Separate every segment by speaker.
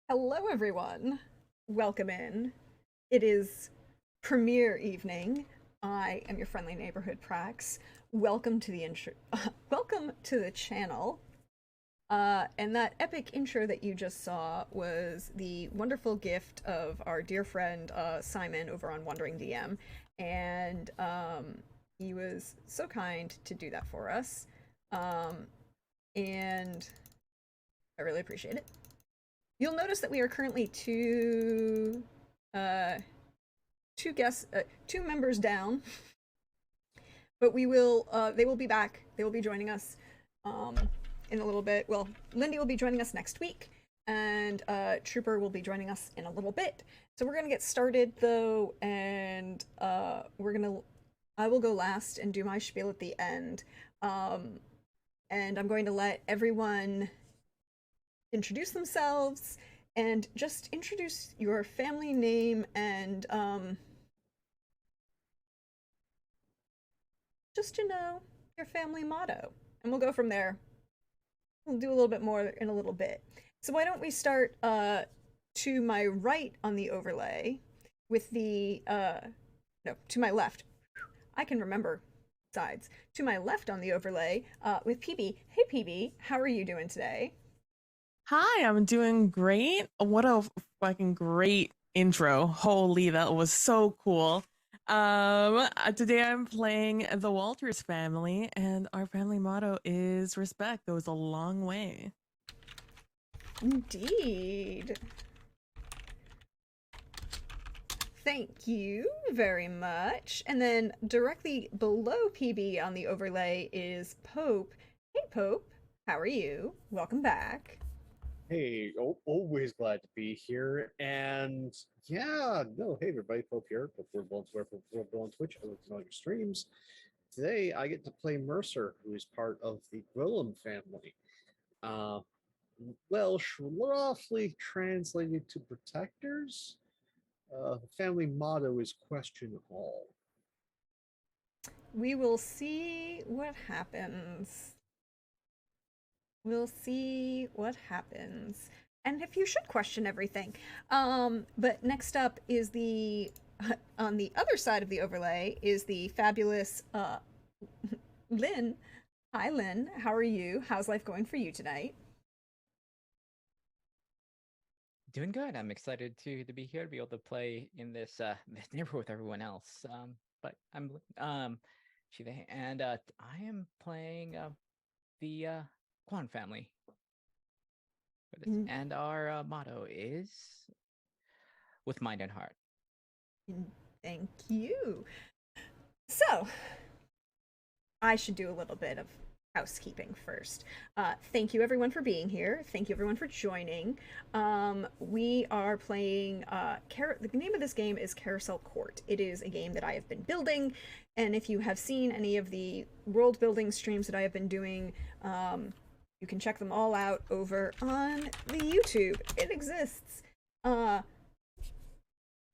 Speaker 1: Hello, everyone. Welcome in. It is premiere evening. I am your friendly neighborhood Prax. Welcome to the intro. Welcome to the channel. And that epic intro that you just saw was the wonderful gift of our dear friend Simon over on Wandering DM, and he was so kind to do that for us, and I really appreciate it. You'll notice that we are currently uh, two members down, but they will be back. They will be joining us, in a little bit. Well, Lindy will be joining us next week, and Trooper will be joining us in a little bit. So we're gonna get started though, and I will go last and do my spiel at the end, and I'm going to let everyone introduce themselves and just introduce your family name and just your family motto, and we'll go from there. We'll do a little bit more in a little bit. So why don't we start to my right on the overlay with the no, to my left. I can remember sides. To my left on the overlay with PB. Hey PB, how are you doing today?
Speaker 2: Hi, I'm doing great. What a fucking great intro. Holy, that was so cool. Today I'm playing the Walters family, and our family motto is respect goes a long way.
Speaker 1: Indeed. Thank you very much. And then directly below PB on the overlay is Pope. Hey Pope, how are you? Welcome back.
Speaker 3: Hey, always glad to be here. And yeah, no, hey everybody, Pope here. Pope World on Twitch. I look at all your streams. Today I get to play Mercer, who is part of the Gwillem family. Uh, well, roughly translated to protectors. The family motto is question all.
Speaker 1: We will see what happens. We'll see what happens. And if you should question everything. But next up is the on the other side of the overlay is the fabulous Lynn. Hi Lynn, how are you? How's life going for you tonight?
Speaker 4: Doing good. I'm excited to be here to be able to play in this this neighborhood with everyone else. But I'm Shiva, and I am playing the Quan family for this,
Speaker 1: Mm,
Speaker 4: and our motto is with mind and heart.
Speaker 1: Thank you. So, I should do a little bit of housekeeping first. Thank you everyone for being here. Thank you everyone for joining. We are playing, the name of this game is Carousel Court. It is a game that I have been building, and if you have seen any of the world building streams that I have been doing, you can check them all out over on the YouTube. It exists.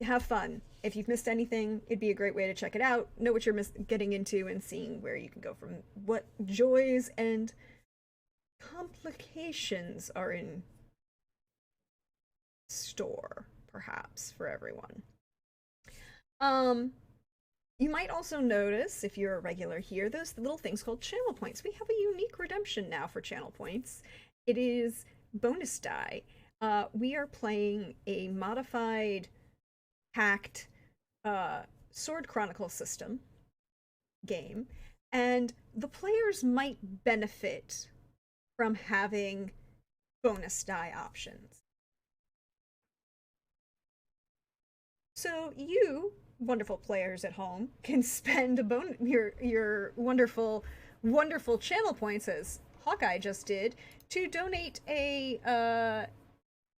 Speaker 1: Have fun. If you've missed anything, it'd be a great way to check it out, know what you're getting into, and seeing where you can go from what joys and complications are in store, perhaps, for everyone. Um, you might also notice, if you're a regular here, those little things called channel points. We have a unique redemption now for channel points. It is bonus die. We are playing a modified hacked Sword Chronicle system game, and the players might benefit from having bonus die options. So you, wonderful players at home, can spend your wonderful channel points, as Hawkeye just did, to donate a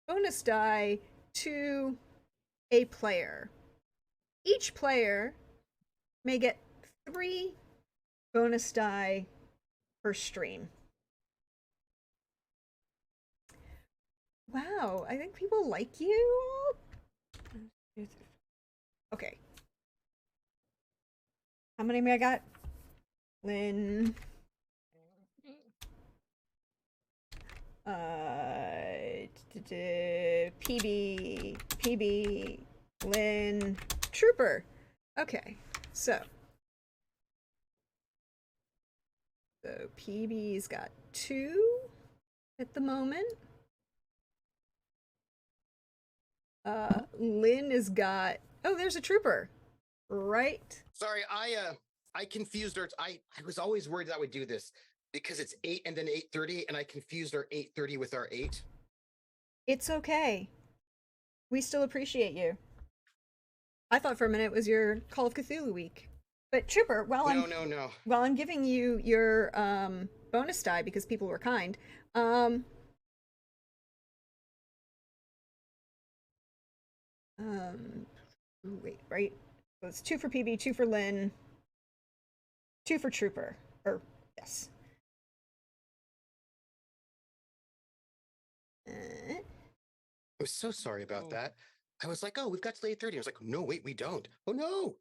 Speaker 1: bonus die to a player. Each player may get 3 bonus die per stream. Wow, I think people like you. Okay. How many may I got? Lynn. PB, Lynn, Trooper. Okay, so PB's got 2 at the moment. Lynn has got, oh, there's a Trooper. Right.
Speaker 5: Sorry, I confused her. I was always worried that I would do this because it's 8 and then 8:30, and I confused our 8:30 with our 8.
Speaker 1: It's okay. We still appreciate you. I thought for a minute it was your Call of Cthulhu week. But Trooper,
Speaker 5: No.
Speaker 1: while I'm giving you your bonus die because people were kind, wait, right? So it's 2 for PB, 2 for Lynn, 2 for Trooper. Or yes.
Speaker 5: I was so sorry about that. I was like, oh, we've got till 8:30. I was like, no, wait, we don't. Oh no.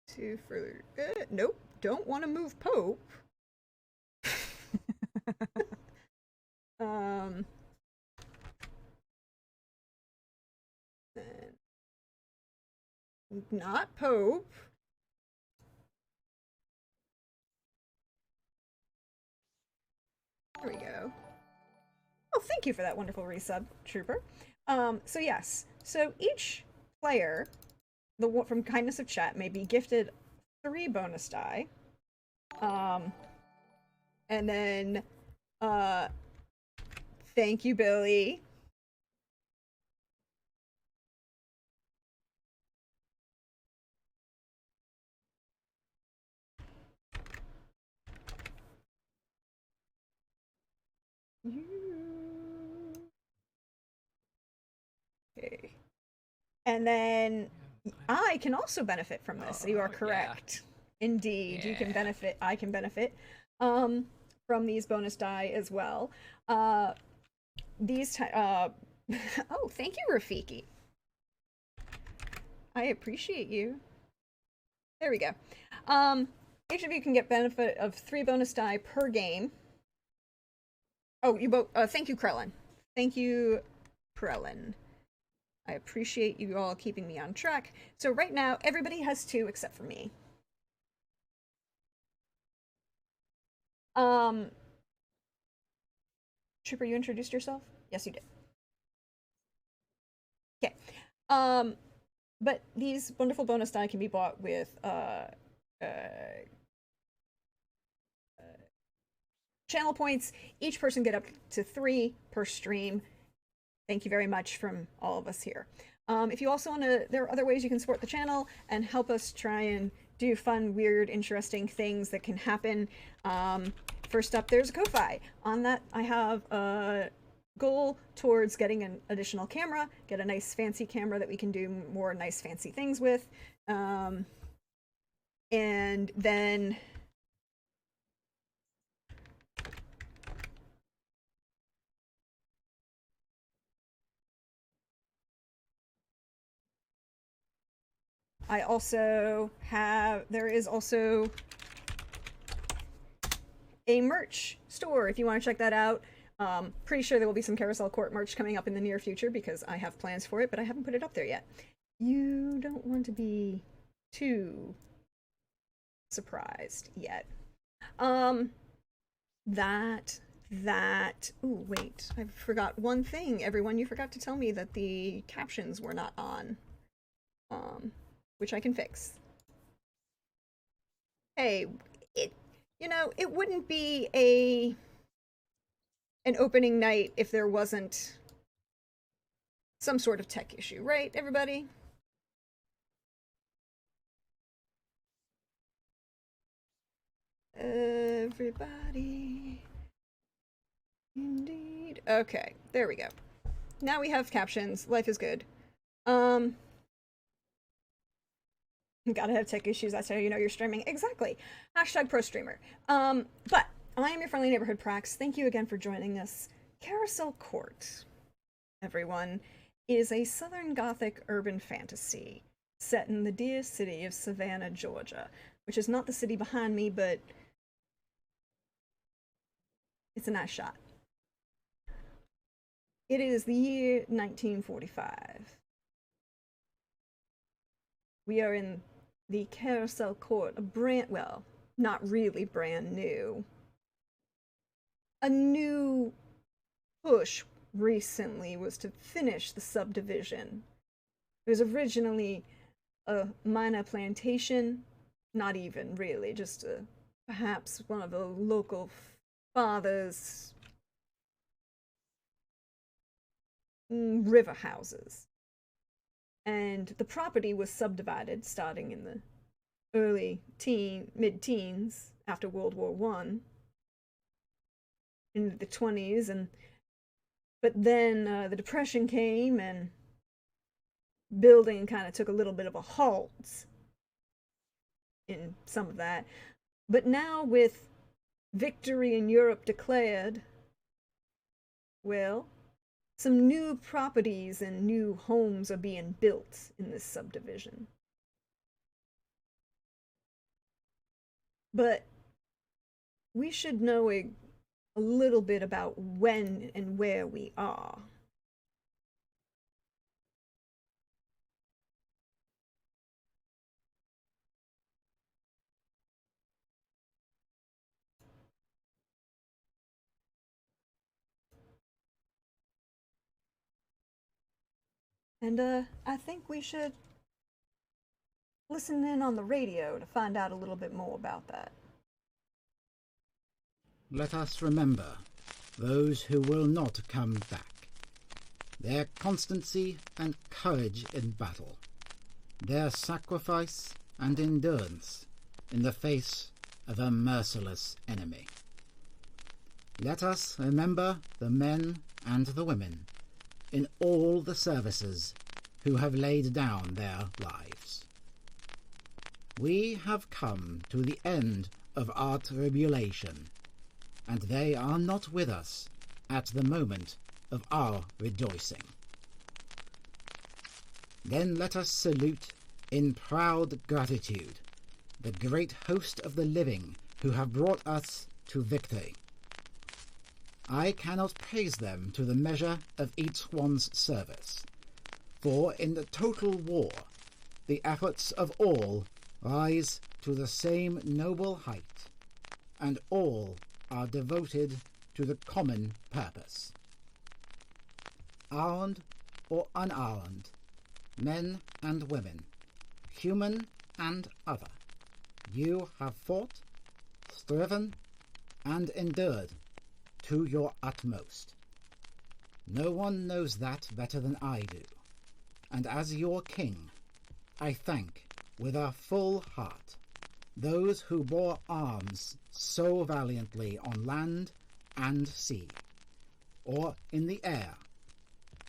Speaker 1: 2 for nope, don't want to move Pope. Not Pope. There we go. Oh, thank you for that wonderful resub, Trooper. So yes, so each player, the one from Kindness of Chat, may be gifted 3 bonus die. And then, thank you, Billy. Okay. And then I can also benefit from this. You are correct. Yeah. Indeed, you can benefit. I can benefit from these bonus die as well. Oh, thank you, Rafiki. I appreciate you. There we go. Each of you can get benefit of 3 bonus die per game. Oh, you both. Thank you, Krellin. Thank you, Krellin. I appreciate you all keeping me on track. So right now, everybody has 2 except for me. Trooper, you introduced yourself? Yes, you did. Okay. But these wonderful bonus die can be bought with channel points. Each person get up to 3 per stream. Thank you very much from all of us here. If you also want to, there are other ways you can support the channel and help us try and do fun, weird, interesting things that can happen. First up, there's a Ko-Fi. On that, I have a goal towards getting an additional camera, get a nice fancy camera that we can do more nice fancy things with. And then I also have, there is also a merch store if you want to check that out. Pretty sure there will be some Carousel Court merch coming up in the near future because I have plans for it, but I haven't put it up there yet. You don't want to be too surprised yet. Ooh, wait, I forgot one thing, everyone. You forgot to tell me that the captions were not on. Which I can fix. Hey, it wouldn't be an opening night if there wasn't some sort of tech issue, right, everybody? Everybody. Indeed. Okay, there we go. Now we have captions. Life is good. Gotta have tech issues, that's how you know you're streaming. Exactly. Hashtag pro streamer. But I am your friendly neighborhood Prax. Thank you again for joining us. Carousel Court, everyone, is a Southern Gothic urban fantasy set in the dear city of Savannah, Georgia, which is not the city behind me, but it's a nice shot. It is the year 1945. We are in the Carousel Court, well, not really brand new. A new push recently was to finish the subdivision. It was originally a minor plantation, not even really, just perhaps one of the local fathers' river houses. And the property was subdivided starting in the mid-teens after World War I, in the 20s, but then the Depression came and building kind of took a little bit of a halt in some of that. But now with victory in Europe declared, well, some new properties and new homes are being built in this subdivision. But we should know a little bit about when and where we are. And I think we should listen in on the radio to find out a little bit more about that.
Speaker 6: Let us remember those who will not come back, their constancy and courage in battle, their sacrifice and endurance in the face of a merciless enemy. Let us remember the men and the women in all the services who have laid down their lives. We have come to the end of our tribulation, and they are not with us at the moment of our rejoicing. Then let us salute in proud gratitude the great host of the living who have brought us to victory. I cannot praise them to the measure of each one's service, for in the total war the efforts of all rise to the same noble height, and all are devoted to the common purpose. Armed or unarmed, men and women, human and other, you have fought, striven, and endured to your utmost. No one knows that better than I do, and as your king, I thank with a full heart those who bore arms so valiantly on land and sea, or in the air,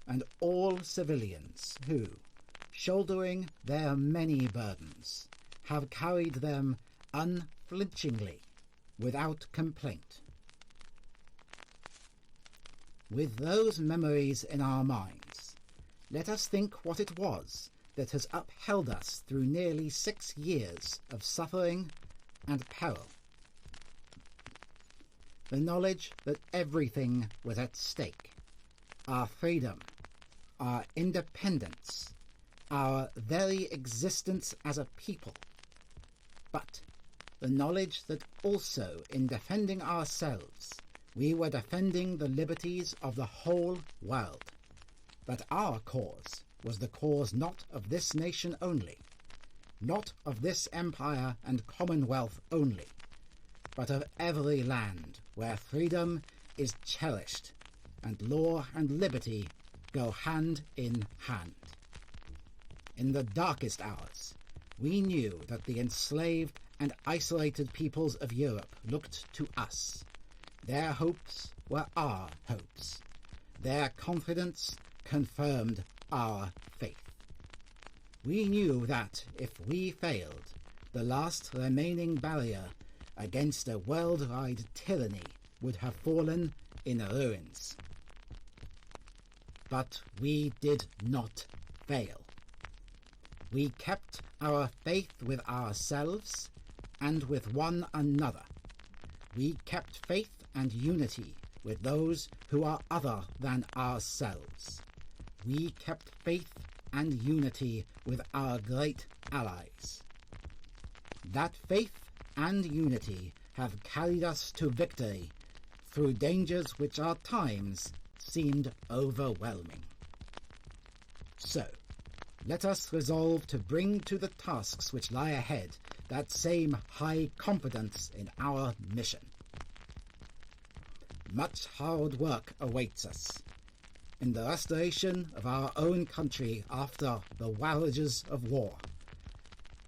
Speaker 6: and all civilians who, shouldering their many burdens, have carried them unflinchingly, without complaint. With those memories in our minds, let us think what it was that has upheld us through nearly 6 years of suffering and peril. The knowledge that everything was at stake, our freedom, our independence, our very existence as a people, but the knowledge that also in defending ourselves we were defending the liberties of the whole world, that our cause was the cause not of this nation only, not of this empire and commonwealth only, but of every land where freedom is cherished and law and liberty go hand in hand. In the darkest hours, we knew that the enslaved and isolated peoples of Europe looked to us. Their hopes were our hopes. Their confidence confirmed our faith. We knew that if we failed, the last remaining barrier against a worldwide tyranny would have fallen in ruins. But we did not fail. We kept our faith with ourselves and with one another. We kept faith and unity with those who are other than ourselves. We kept faith and unity with our great allies. That faith and unity have carried us to victory through dangers which at times seemed overwhelming. So, let us resolve to bring to the tasks which lie ahead that same high confidence in our mission. Much hard work awaits us in the restoration of our own country after the ravages of war,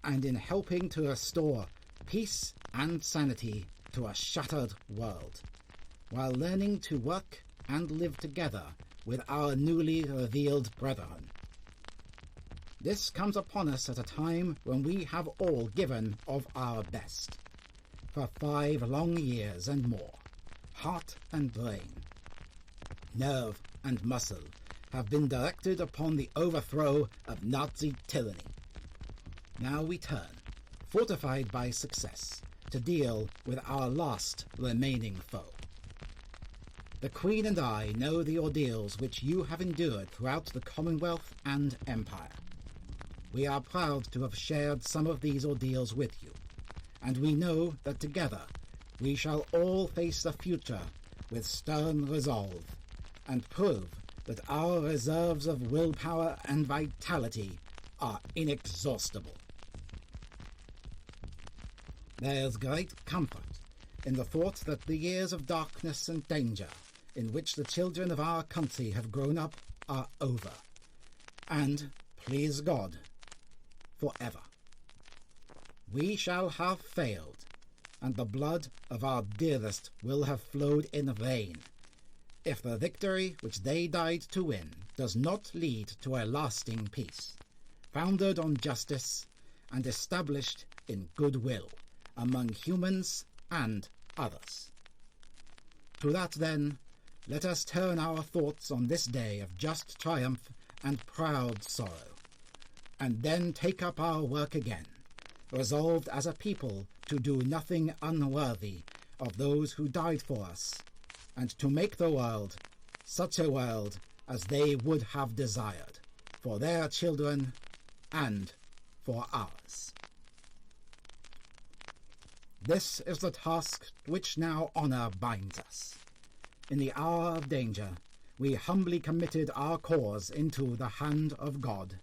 Speaker 6: and in helping to restore peace and sanity to a shattered world, while learning to work and live together with our newly revealed brethren. This comes upon us at a time when we have all given of our best, for 5 long years and more. Heart and brain, nerve and muscle have been directed upon the overthrow of Nazi tyranny. Now we turn, fortified by success, to deal with our last remaining foe. The Queen and I know the ordeals which you have endured throughout the Commonwealth and Empire. We are proud to have shared some of these ordeals with you, and we know that together we shall all face the future with stern resolve, and prove that our reserves of willpower and vitality are inexhaustible. There is great comfort in the thought that the years of darkness and danger in which the children of our country have grown up are over, and, please God, forever. We shall have failed, and the blood of our dearest will have flowed in vain, if the victory which they died to win does not lead to a lasting peace, founded on justice and established in goodwill among humans and others. To that, then, let us turn our thoughts on this day of just triumph and proud sorrow, and then take up our work again, resolved as a people to do nothing unworthy of those who died for us, and to make the world such a world as they would have desired, for their children and for ours. This is the task which now honor binds us. In the hour of danger, we humbly committed our cause into the hand of God,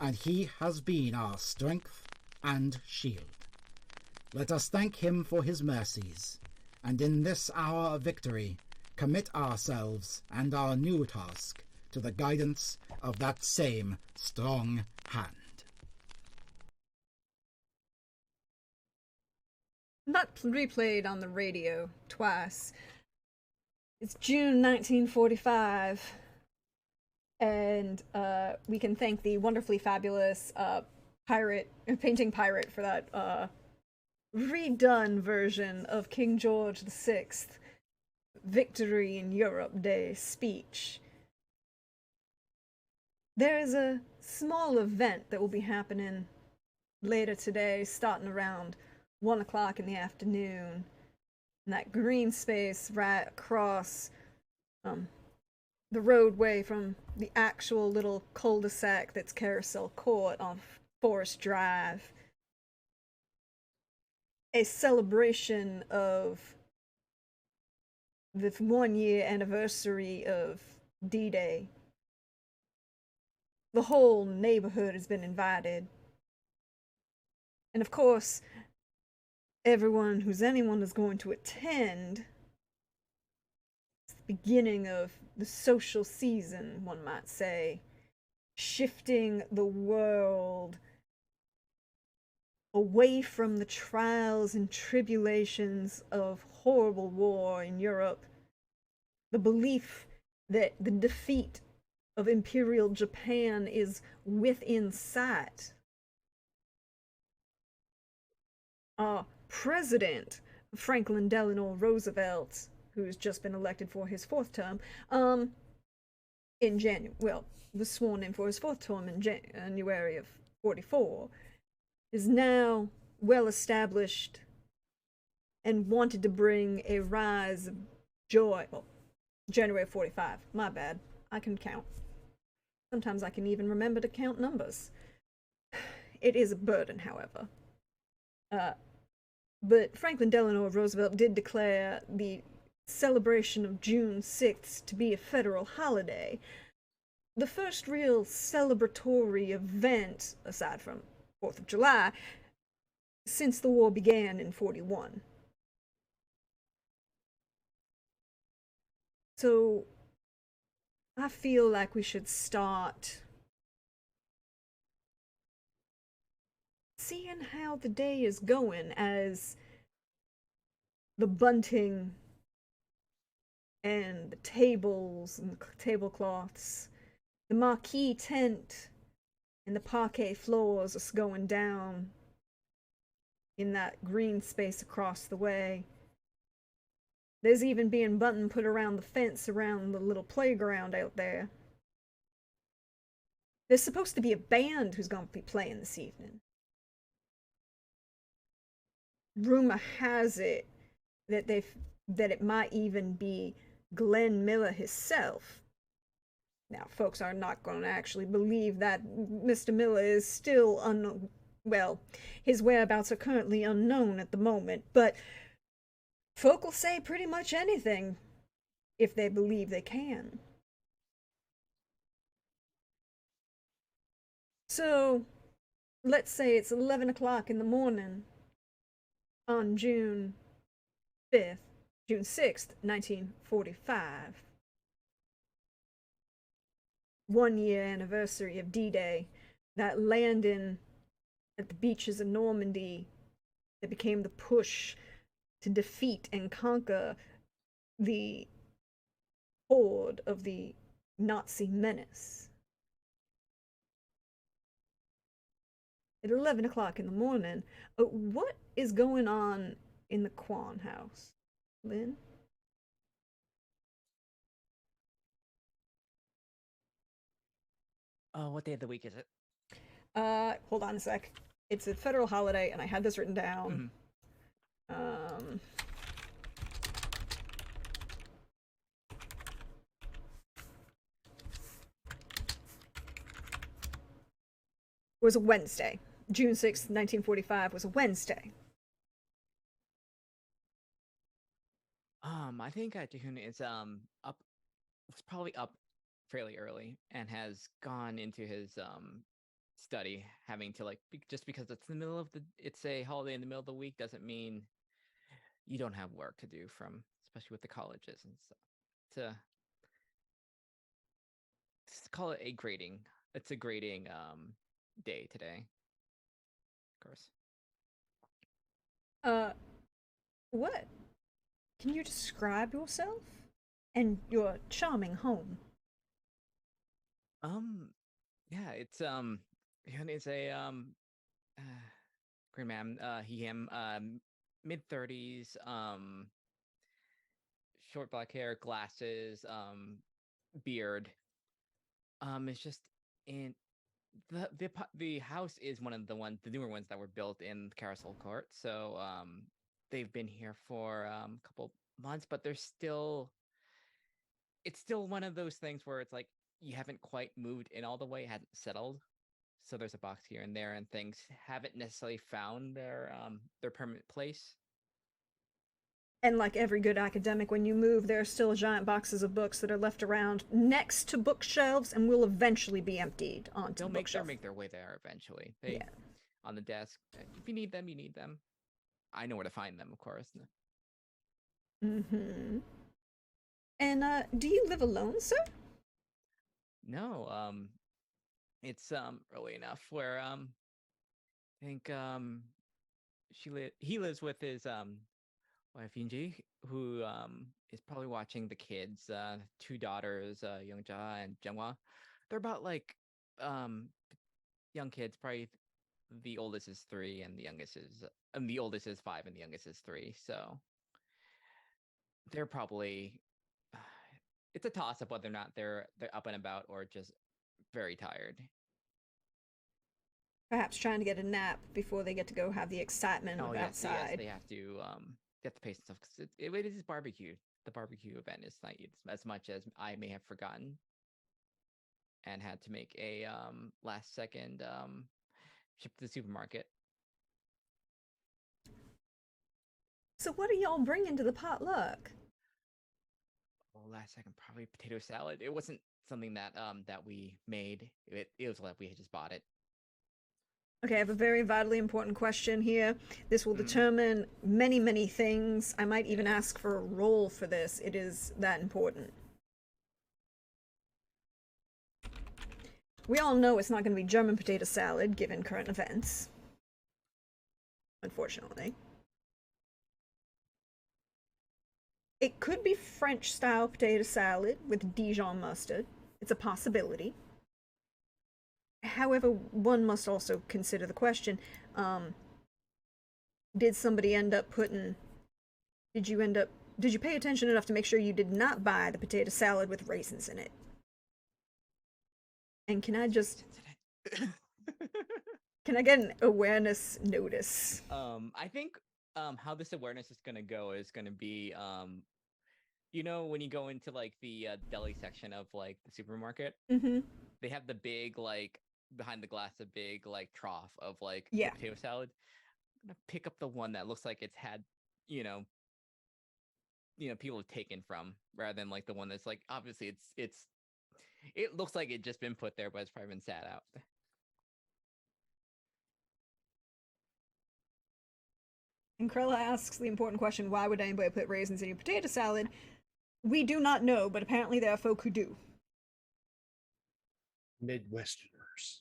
Speaker 6: and he has been our strength and shield. Let us thank him for his mercies, and in this hour of victory commit ourselves and our new task to the guidance of that same strong hand.
Speaker 1: Not replayed on the radio twice. It's June 1945, and we can thank the wonderfully fabulous painting pirate for that redone version of King George VI Victory in Europe Day speech. There is a small event that will be happening later today, starting around 1 o'clock in the afternoon, in that green space right across the roadway from the actual little cul-de-sac that's Carousel Court on Forest Drive. A celebration of the 1-year anniversary of D-Day. The whole neighborhood has been invited. And of course, anyone is going to attend. It's the beginning of the social season, one might say. Shifting the world away from the trials and tribulations of horrible war in Europe. The belief that the defeat of Imperial Japan is within sight. President Franklin Delano Roosevelt, who's just been elected for his 4th term, in January, was sworn in for his 4th term in January of 44, is now well established and wanted to bring a rise of joy, January 45. My bad. I can count. Sometimes I can even remember to count numbers. It is a burden, however. But Franklin Delano Roosevelt did declare the celebration of June 6th to be a federal holiday. The first real celebratory event, aside from 4th of July, since the war began in 41. So I feel like we should start seeing how the day is going as the bunting and the tables and the tablecloths, the marquee tent and the parquet floors are going down in that green space across the way. There's even being bunting put around the fence around the little playground out there. There's supposed to be a band who's going to be playing this evening. Rumor has it that it might even be Glenn Miller himself. Now, folks are not going to actually believe that Mr. Miller is still well, his whereabouts are currently unknown at the moment, but folk will say pretty much anything if they believe they can. So, let's say it's 11 o'clock in the morning on June 6th, 1945. 1 year anniversary of D-Day, that landing at the beaches of Normandy that became the push to defeat and conquer the horde of the Nazi menace. At 11 o'clock in the morning, what is going on in the Quan house, Lynn?
Speaker 4: What day of the week is it?
Speaker 1: Hold on a sec. It's a federal holiday, and I had this written down. It was a Wednesday. June 6th, 1945 was a Wednesday.
Speaker 4: I think Jehun is up. Was probably up fairly early and has gone into his study, having to just because it's the middle of it's a holiday in the middle of the week doesn't mean you don't have work to do, from especially with the colleges and stuff. To call it a grading. It's a grading day today. Of course.
Speaker 1: What? Can you describe yourself and your charming home?
Speaker 4: Yeah, it's a green man, he him, mid-30s, short black hair, glasses, beard. It's just in the house is one of the newer ones that were built in Carousel Court. So they've been here for a couple months, but it's still one of those things where it's like you haven't quite moved in all the way, hadn't settled. So there's a box here and there, and things haven't necessarily found their permanent place.
Speaker 1: And like every good academic, when you move, there are still giant boxes of books that are left around next to bookshelves and will eventually be emptied onto the bookshelf.
Speaker 4: They'll make their way there eventually.
Speaker 1: Yeah.
Speaker 4: On the desk. If you need them, you need them. I know where to find them, of course.
Speaker 1: Mm-hmm. And do you live alone, sir?
Speaker 4: No, it's early enough where I think he lives with his wife Yinji, who is probably watching the kids, two daughters, Youngja and Jeonghwa. They're about young kids, probably the oldest is 3 and the oldest is 5 and the youngest is 3. So they're probably it's a toss up whether or not they're up and about or just very tired.
Speaker 1: Perhaps trying to get a nap before they get to go have the excitement of outside.
Speaker 4: Yes, they have to have to pay some stuff because it is barbecue. The barbecue event is not as much as I may have forgotten and had to make a last second ship to the supermarket.
Speaker 1: So what are y'all bringing to the potluck?
Speaker 4: Well, last second, probably potato salad. It wasn't something that that we made. It was like we had just bought it.
Speaker 1: Okay, I have a very vitally important question here. This will determine many, many things. I might even ask for a roll for this. It is that important. We all know it's not going to be German potato salad, given current events. Unfortunately. It could be French-style potato salad with Dijon mustard. It's a possibility. However, one must also consider the question, did somebody end up putting... Did you pay attention enough to make sure you did not buy the potato salad with raisins in it? And can I just... Can I get an awareness notice?
Speaker 4: I think how this awareness is gonna go is gonna be you know, when you go into like the deli section of like the supermarket, they have the big like behind the glass, a big like trough of like potato salad. I'm gonna pick up the one that looks like it's had, you know, people have taken from, rather than like the one that's like obviously it looks like it just been put there, but it's probably been sat out.
Speaker 1: And Krella asks the important question, why would anybody put raisins in your potato salad? We do not know, but apparently there are folk who do.
Speaker 3: Midwesterners.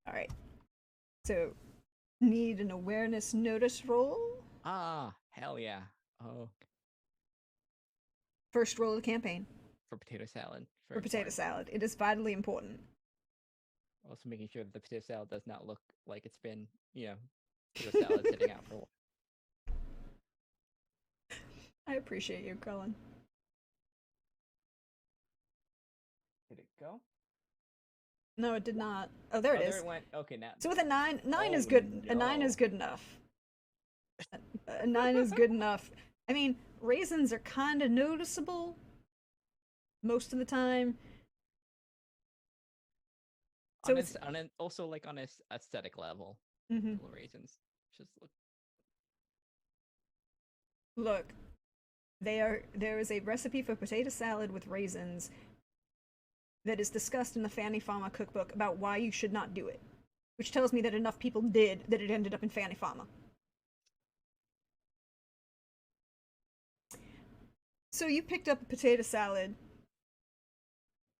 Speaker 1: Alright. So, need an awareness notice roll?
Speaker 4: Ah, hell yeah. Oh.
Speaker 1: First roll of the campaign.
Speaker 4: For potato salad.
Speaker 1: For potato salad. It is vitally important.
Speaker 4: Also making sure that the potato salad does not look like it's been, potato salad sitting out for a while.
Speaker 1: I appreciate you, Cullen.
Speaker 4: Did it go?
Speaker 1: No, it did not. Oh, there it is.
Speaker 4: There it went. Okay, now.
Speaker 1: So with a 9 is good.
Speaker 4: No.
Speaker 1: A 9 is good enough. A 9 is good enough. I mean, raisins are kind of noticeable most of the time. So
Speaker 4: also like on an aesthetic level, raisins just
Speaker 1: look. There is a recipe for potato salad with raisins that is discussed in the Fanny Farmer cookbook about why you should not do it, which tells me that enough people did that it ended up in Fanny Farmer. So you picked up a potato salad.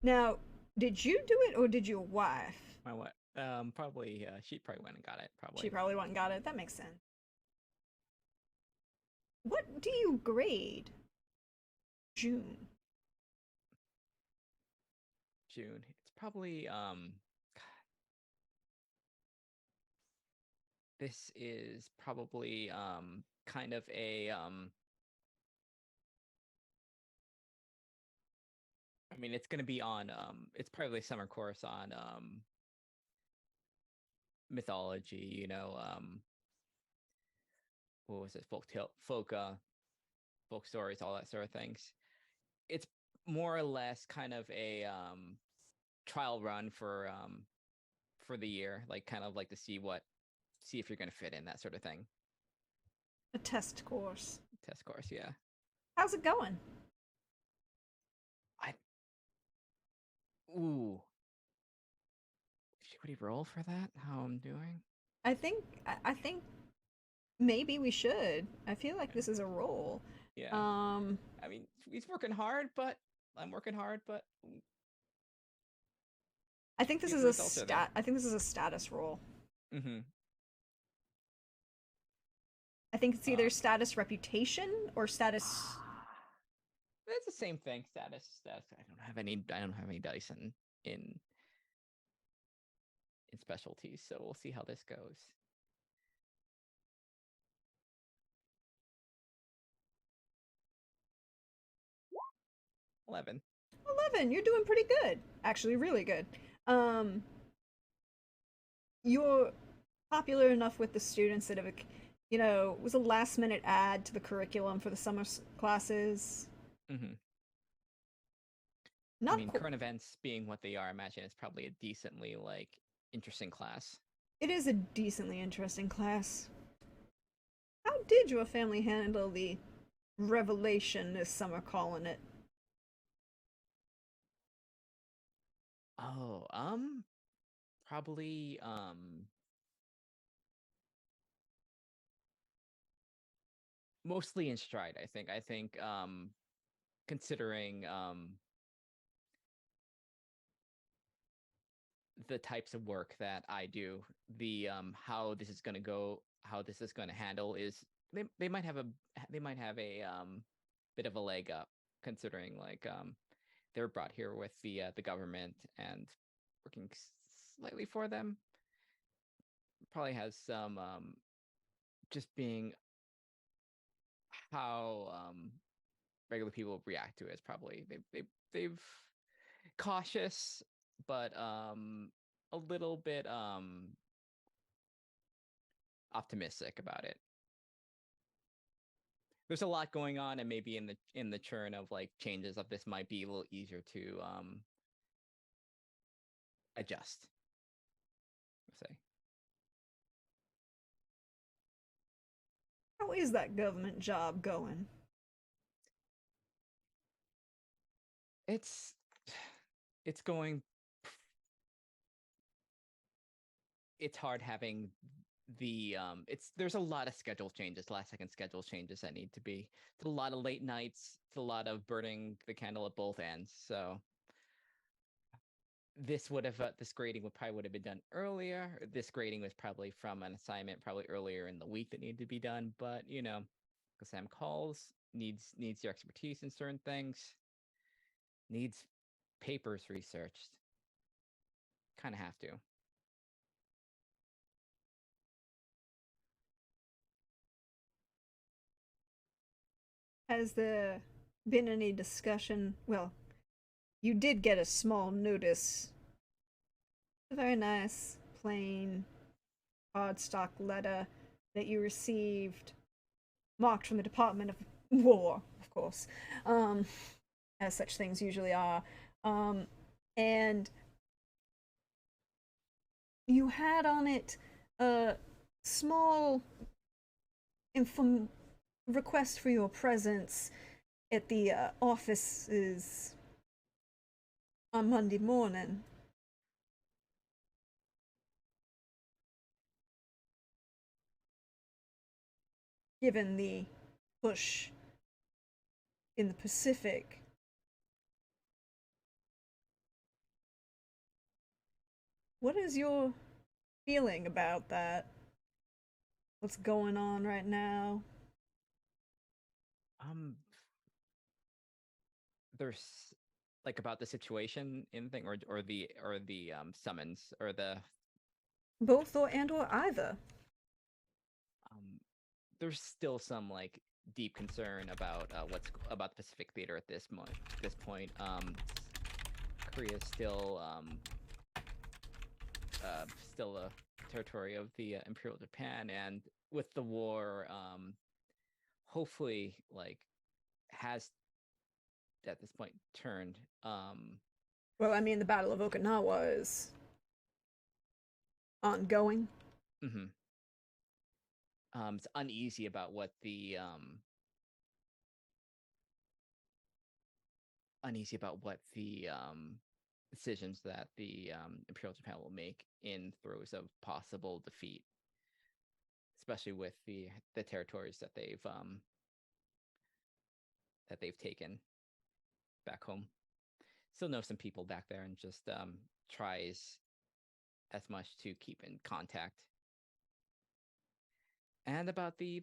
Speaker 1: Now, did you do it or did your wife?
Speaker 4: My wife. Probably. She probably went and got it. Probably.
Speaker 1: She probably went and got it. That makes sense. What do you grade? June.
Speaker 4: It's probably this is probably kind of a I mean, it's going to be on it's probably a summer course on mythology, what was it, folk stories, all that sort of things. It's more or less kind of a trial run for the year, like kind of like to see if you're going to fit in, that sort of thing.
Speaker 1: A test course.
Speaker 4: Yeah.
Speaker 1: How's it going?
Speaker 4: Ooh. Should we roll for that? How I'm doing?
Speaker 1: I think maybe we should. I feel like this is a roll.
Speaker 4: Yeah. I mean, he's working hard, but I'm working hard, but
Speaker 1: I think this is a status roll. I think it's either status reputation or status.
Speaker 4: It's the same thing. Status. I don't have any dice in specialties, so we'll see how this goes. $11.
Speaker 1: You're doing pretty good. Actually, really good. You're popular enough with the students that was a last minute add to the curriculum for the summer classes.
Speaker 4: Mm-hmm.
Speaker 1: Not
Speaker 4: I mean,
Speaker 1: qu-
Speaker 4: current events being what they are, I imagine it's probably a decently like interesting class.
Speaker 1: It is a decently interesting class. How did your family handle the revelation, as some are calling it?
Speaker 4: Oh, probably mostly in stride, I think. Considering the types of work that I do, the how this is going to go, how this is going to handle is they might have a bit of a leg up, considering like they were brought here with the government and working slightly for them. Probably has some just being how regular people react to it is probably they've cautious, but a little bit optimistic about it. There's a lot going on, and maybe in the churn of like changes of this might be a little easier to adjust. Say,
Speaker 1: How is that government job going?
Speaker 4: it's it's going. It's hard having it's there's a lot of schedule changes, last second schedule changes that need to be. It's a lot of late nights. It's a lot of burning the candle at both ends. So this grading would have been done earlier. This grading was probably from an assignment probably earlier in the week that needed to be done. But because Sam calls needs your expertise in certain things, needs papers researched. Kind of have to.
Speaker 1: Has there been any discussion? Well, you did get a small notice. A very nice, plain, cardstock letter that you received, marked from the Department of War, of course, as such things usually are. And you had on it a small request for your presence at the offices on Monday morning. Given the push in the Pacific, what is your feeling about that? What's going on right now?
Speaker 4: There's like about the situation in thing or the summons or the
Speaker 1: Both or either.
Speaker 4: there's still some like deep concern about what's about the Pacific Theater at this point. Korea is still a territory of the Imperial Japan, and with the war, hopefully like has at this point turned.
Speaker 1: Well, I mean, the Battle of Okinawa is ongoing.
Speaker 4: Mm-hmm. It's uneasy about what the decisions that the Imperial Japan will make in throes of possible defeat, especially with the territories that they've taken back home. Still know some people back there, and just tries as much to keep in contact. And about the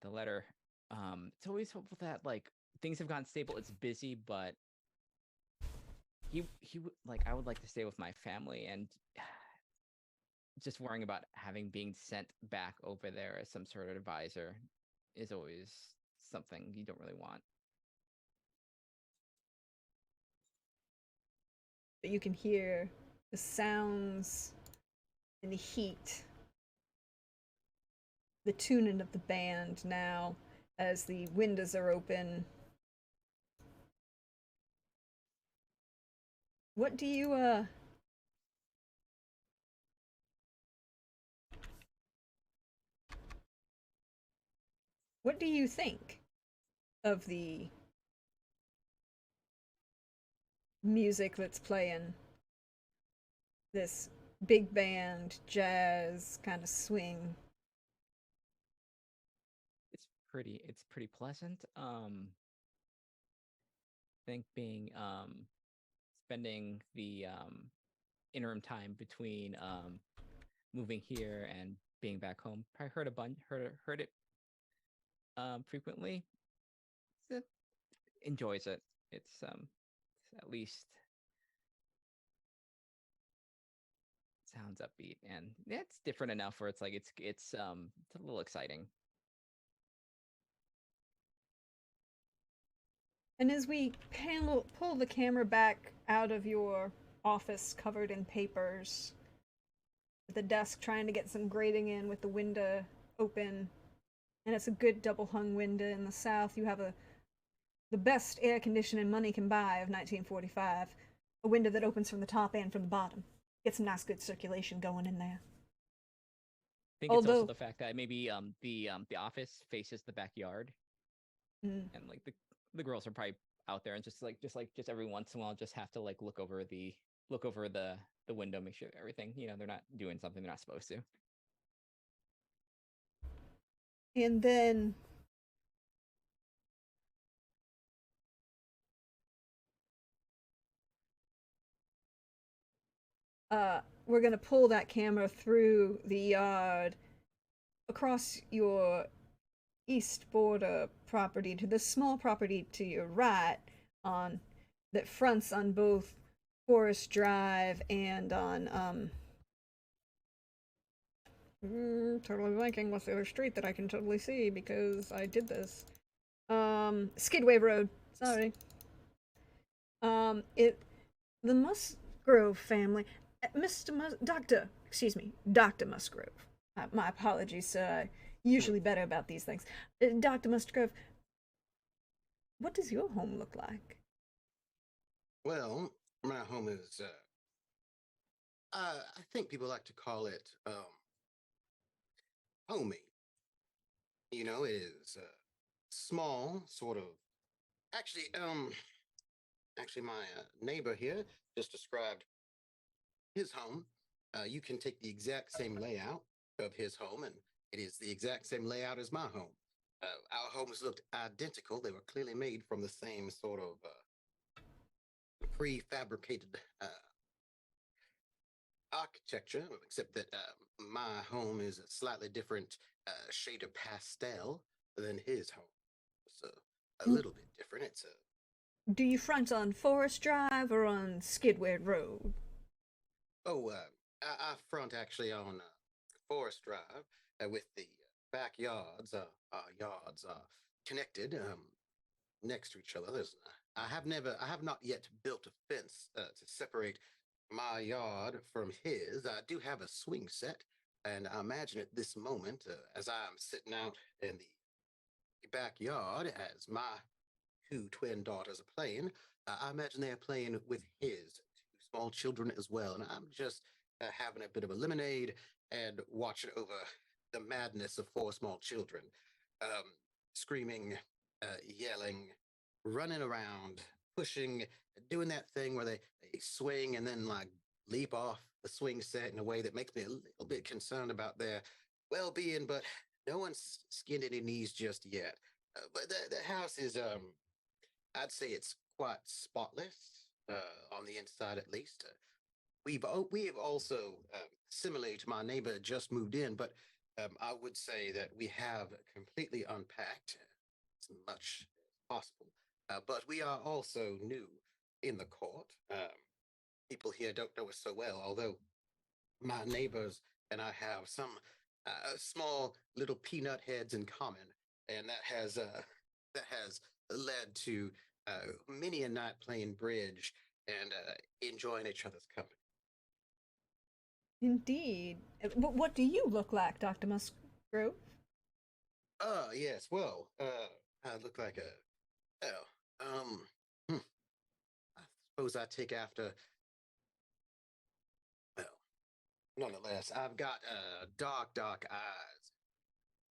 Speaker 4: letter, it's always hopeful that like things have gotten stable. It's busy, but he like I would like to stay with my family, and just worrying about being sent back over there as some sort of advisor is always something you don't really want.
Speaker 1: But you can hear the sounds and the heat the tuning of the band now as the windows are open. What do you what do you think of the music that's playing? This big band, jazz, kind of swing.
Speaker 4: It's pretty pleasant. I think being spending the interim time between moving here and being back home, probably heard it frequently. It enjoys it. It's at least sounds upbeat, and it's different enough where it's like it's a little exciting.
Speaker 1: And as we pull the camera back out of your office covered in papers, at the desk trying to get some grating in with the window open, and it's a good double hung window in the south. You have the best air conditioning money can buy of 1945, a window that opens from the top and from the bottom. Get some nice good circulation going in there.
Speaker 4: I think it's also the fact that maybe the office faces the backyard, and like the girls are probably out there and just every once in a while just have to like look over the window, make sure everything, they're not doing something they're not supposed to.
Speaker 1: And then we're gonna pull that camera through the yard across your east border property to this small property to your right on that fronts on both Forest Drive and on totally blanking what's the other street that I can totally see because I did this. Skidway Road. Sorry. The Musgrove family, Dr. Musgrove. My apologies, sir. Usually better about these things. Dr. Musgrove, what does your home look like?
Speaker 5: Well, my home is, I think people like to call it, homey. It is small, sort of. Actually, my neighbor here just described his home. You can take the exact same layout of his home, and it is the exact same layout as my home. Our homes looked identical. They were clearly made from the same sort of prefabricated architecture, except that my home is a slightly different shade of pastel than his home. It's a little bit different. It's a.
Speaker 1: Do you front on Forest Drive or on Skidway Road?
Speaker 5: Oh, I front actually on Forest Drive with the backyards. Our yards are connected next to each other. I have not yet built a fence to separate my yard from his. I do have a swing set, and I imagine at this moment, as I'm sitting out in the backyard, as my two twin daughters are playing, I imagine they are playing with his two small children as well, and I'm just having a bit of a lemonade and watching over the madness of four small children, screaming, yelling, running around, pushing, doing that thing where they swing and then like leap off the swing set in a way that makes me a little bit concerned about their well-being, but no one's skinned any knees just yet. But the house is, I'd say it's quite spotless on the inside, at least. We have also, similarly to my neighbor, just moved in, but I would say that we have completely unpacked as much as possible. But we are also new in the court. People here don't know us so well, although my neighbors and I have some small little peanut heads in common, and that has led to many a night playing bridge and enjoying each other's company.
Speaker 1: Indeed. But what do you look like, Dr. Musgrove?
Speaker 5: Yes. Well, I look like a. Oh, I suppose I take after. Well, nonetheless, I've got dark, dark eyes.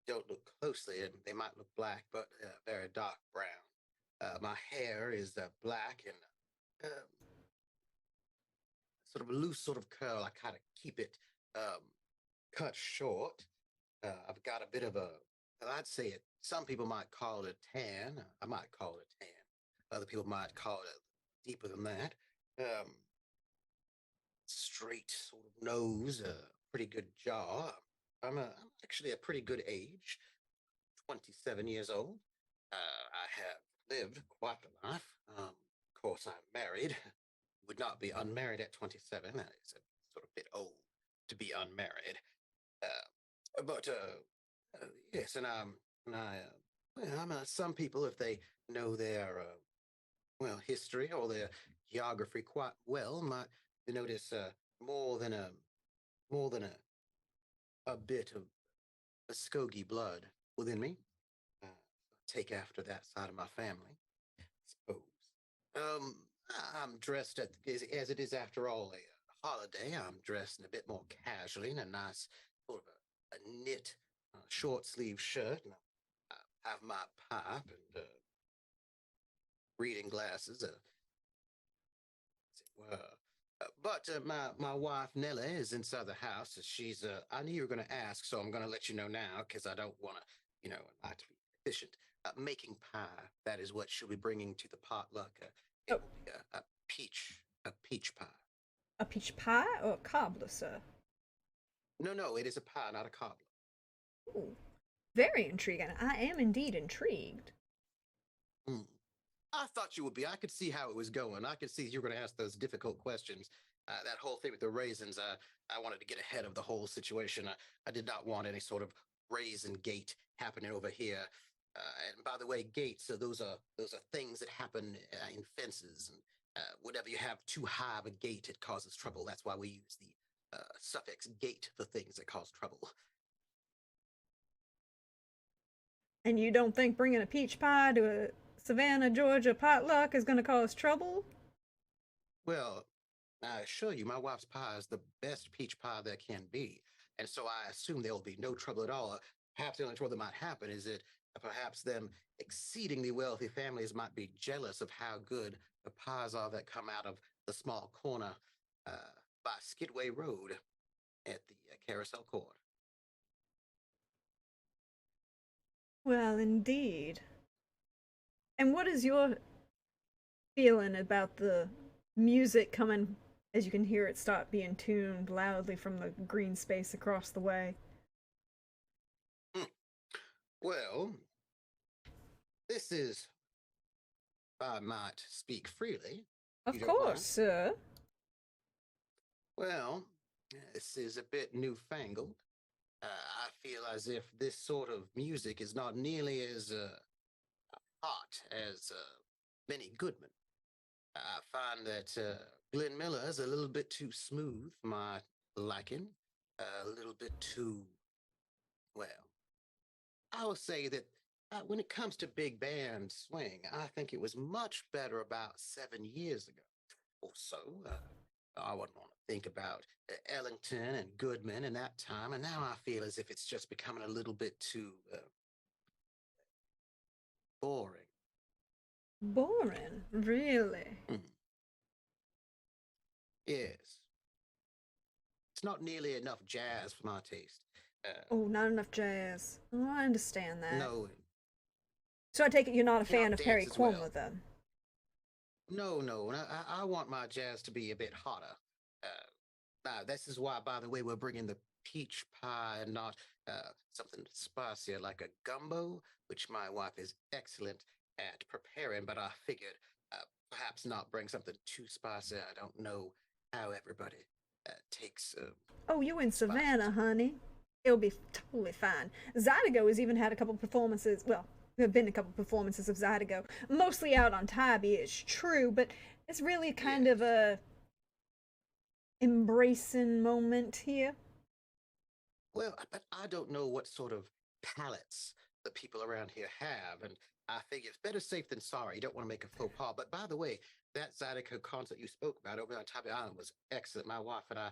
Speaker 5: Don't look closely, and they might look black, but very dark brown. My hair is black and uh, sort of a loose sort of curl. I kind of keep it um, cut short. I've got a bit of a, I'd say it, some people might call it a tan. I might call it a tan. Other people might call it deeper than that. Um, Straight sort of nose, pretty good jaw. I'm actually a pretty good age, 27 years old. I have lived quite a life. Of course, I'm married. Would not be unmarried at 27. That is a sort of bit old to be unmarried. But yes, and well, some people, if they know their well history or their geography quite well, might notice more than a more than a bit of Muskogee blood within me. Uh, take after that side of my family, I suppose. Um, I'm dressed as it is after all a holiday. I'm dressed in a bit more casually in a nice sort of a knit short sleeve shirt, and I have my pipe and reading glasses, as it were. But my wife Nellie is inside the house. She's I knew you were going to ask, so I'm going to let you know now because I don't want to, I like to be efficient. Making pie. That is what she'll be bringing to the potluck. It
Speaker 1: Oh,
Speaker 5: will be a peach pie.
Speaker 1: a peach pie or a cobbler, sir?
Speaker 5: No, no, it is a pie, not a cobbler.
Speaker 1: Ooh, very intriguing. I am indeed intrigued.
Speaker 5: Hmm. I thought you would be. I could see how it was going. I could see you were going to ask those difficult questions. That whole thing with the raisins, I wanted to get ahead of the whole situation. I did not want any sort of raisin gate happening over here. And by the way, gates, those are things that happen in fences. And whenever you have too high of a gate, it causes trouble. That's why we use the suffix gate for things that cause trouble.
Speaker 1: And you don't think bringing a peach pie to a Savannah, Georgia potluck is going to cause trouble?
Speaker 5: Well, I assure you, my wife's pie is the best peach pie there can be. And so I assume there will be no trouble at all. Perhaps the only trouble that might happen is that perhaps them exceedingly wealthy families might be jealous of how good the pies are that come out of the small corner uh, by Skidway Road at the Carousel Court.
Speaker 1: Well, indeed. And what is your feeling about the music coming, as you can hear it start being tuned loudly from the green space across the way?
Speaker 5: Hmm. Well, this is, if I might speak freely,
Speaker 1: Of
Speaker 5: you don't
Speaker 1: course,
Speaker 5: mind.
Speaker 1: sir.
Speaker 5: Well, this is a bit newfangled. I feel as if this sort of music is not nearly as hot as Benny Goodman. I find that Glenn Miller is a little bit too smooth for my liking, a little bit too, well, I will say that when it comes to big band swing, I think it was much better about 7 years ago or so. I wouldn't want to think about Ellington and Goodman in that time, and now I feel as if it's just becoming a little bit too boring.
Speaker 1: Boring, really?
Speaker 5: Mm. Yes, it's not nearly enough jazz for my taste.
Speaker 1: Oh, not enough jazz. Oh, I understand that.
Speaker 5: No,
Speaker 1: So I take it you're not a fan
Speaker 5: cannot
Speaker 1: of Perry
Speaker 5: dance as
Speaker 1: Como,
Speaker 5: well.
Speaker 1: then?
Speaker 5: No, no. I want my jazz to be a bit hotter. This is why, by the way, we're bringing the peach pie and not something spicier like a gumbo, which my wife is excellent at preparing. But I figured perhaps not bring something too spicy. I don't know how everybody takes
Speaker 1: Oh, you in
Speaker 5: spices.
Speaker 1: Savannah, honey. It'll be totally fine. Zydeco has even had a couple performances. Well, there have been a couple performances of Zydeco, mostly out on Tybee, it's true, but it's really kind of a embracing moment here.
Speaker 5: Well, but I don't know what sort of palates the people around here have, and I figure it's better safe than sorry. You don't want to make a faux pas. But by the way, that Zydeco concert you spoke about over on Tabby Island was excellent. My wife and I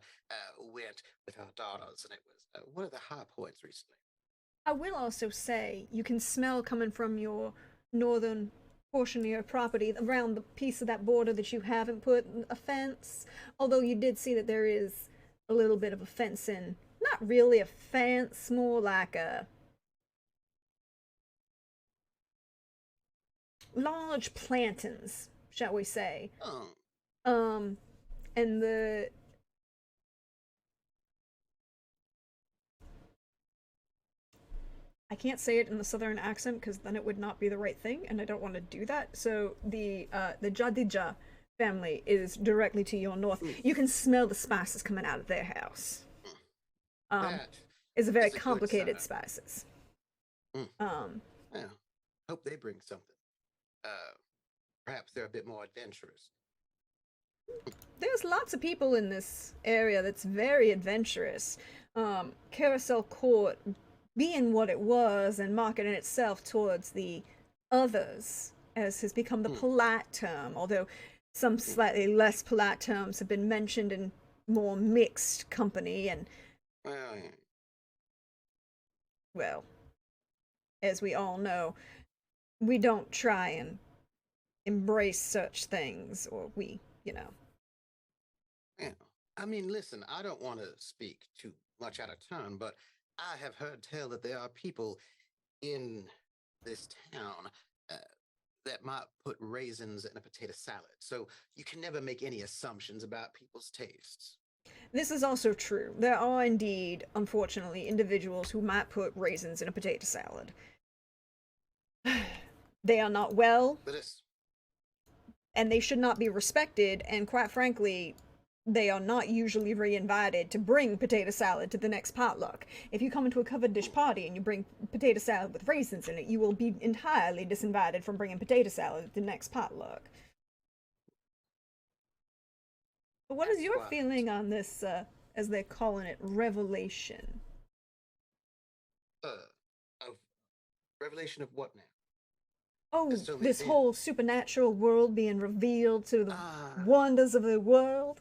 Speaker 5: went with our daughters, and it was one of the high points recently.
Speaker 1: I will also say you can smell coming from your northern portion of your property around the piece of that border that you haven't put a fence. Although you did see that there is a little bit of a fence in. Not really a fence, more like a large plantings, shall we say.
Speaker 5: Oh,
Speaker 1: And the I can't say it in the southern accent because then it would not be the right thing, and I don't want to do that. So the Jadija family is directly to your north. You can smell the spices coming out of their house.
Speaker 5: that
Speaker 1: It's a very
Speaker 5: is a good
Speaker 1: complicated
Speaker 5: sign.
Speaker 1: spices.
Speaker 5: Mm.
Speaker 1: Um,
Speaker 5: Yeah. Hope they bring something. Perhaps they're a bit more adventurous.
Speaker 1: there's lots of people in this area that's very adventurous. Carousel Court being what it was and marketing itself towards the others, as has become the polite term, although some slightly less polite terms have been mentioned in more mixed company, and,
Speaker 5: Well, yeah.
Speaker 1: well, as we all know, we don't try and embrace such things, or
Speaker 5: Yeah. I mean, listen, I don't want to speak too much out of turn, but I have heard tell that there are people in this town that might put raisins in a potato salad. So you can never make any assumptions about people's tastes.
Speaker 1: This is also true. There are indeed, unfortunately, individuals who might put raisins in a potato salad. They are not well,
Speaker 5: But it's
Speaker 1: and they should not be respected, and quite frankly, they are not usually re-invited to bring potato salad to the next potluck. If you come into a covered dish party and you bring potato salad with raisins in it, you will be entirely disinvited from bringing potato salad at the next potluck. But what is
Speaker 5: that's
Speaker 1: your
Speaker 5: what.
Speaker 1: feeling on this, as they're calling it, revelation?
Speaker 5: Of revelation of what now?
Speaker 1: Oh,
Speaker 5: There's so many
Speaker 1: this
Speaker 5: things.
Speaker 1: whole supernatural world being revealed to the
Speaker 5: Ah,
Speaker 1: wonders of the world.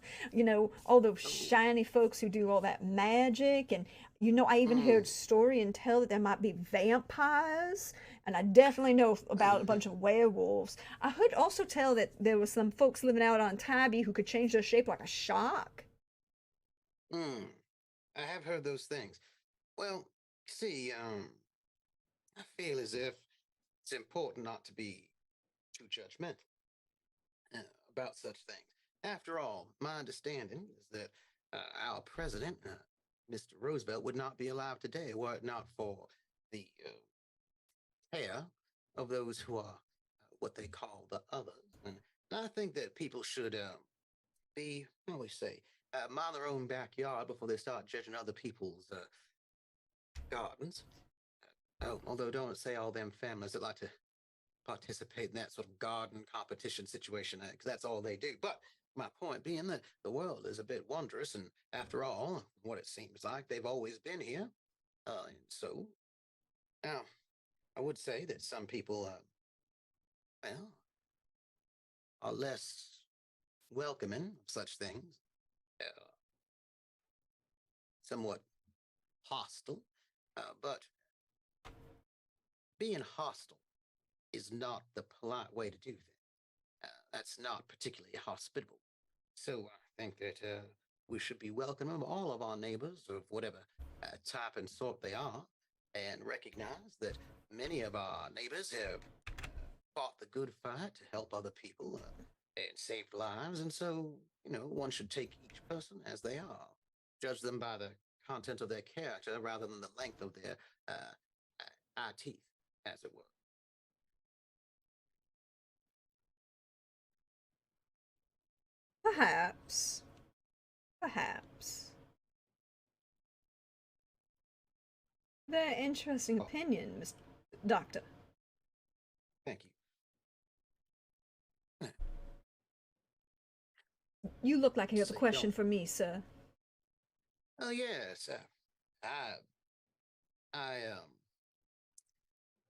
Speaker 1: All those shiny folks who do all that magic. And, I even heard
Speaker 5: mm,
Speaker 1: story and tell that there might be vampires. And I definitely know about a bunch of werewolves. I heard also tell that there was some folks living out on Tabby who could change their shape like a shark.
Speaker 5: mm. I have heard those things. Well, see, I feel as if it's important not to be too judgmental uh, about such things. After all, my understanding is that our president, Mr. Roosevelt, would not be alive today were it not for the care of those who are what they call the others. And I think that people should be, how do we say, mind their own backyard before they start judging other people's gardens. Oh, although don't say all them families that like to participate in that sort of garden competition situation, because that's all they do. But my point being that the world is a bit wondrous, and after all, what it seems like, they've always been here. And so, now, I would say that some people, well, are less welcoming of such things, uh, somewhat hostile. But being hostile is not the polite way to do things. That's not particularly hospitable. So I think that we should be welcoming all of our neighbors of whatever type and sort they are, and recognize that many of our neighbors have fought the good fight to help other people and saved lives. And so, one should take each person as they are, judge them by the content of their character rather than the length of their eye teeth, as it were.
Speaker 1: Perhaps. Perhaps. Very interesting
Speaker 5: Oh,
Speaker 1: opinion, Mr. Doctor.
Speaker 5: thank you.
Speaker 1: You look like you have a
Speaker 5: Say,
Speaker 1: question
Speaker 5: don't.
Speaker 1: for me, sir.
Speaker 5: Oh yes, I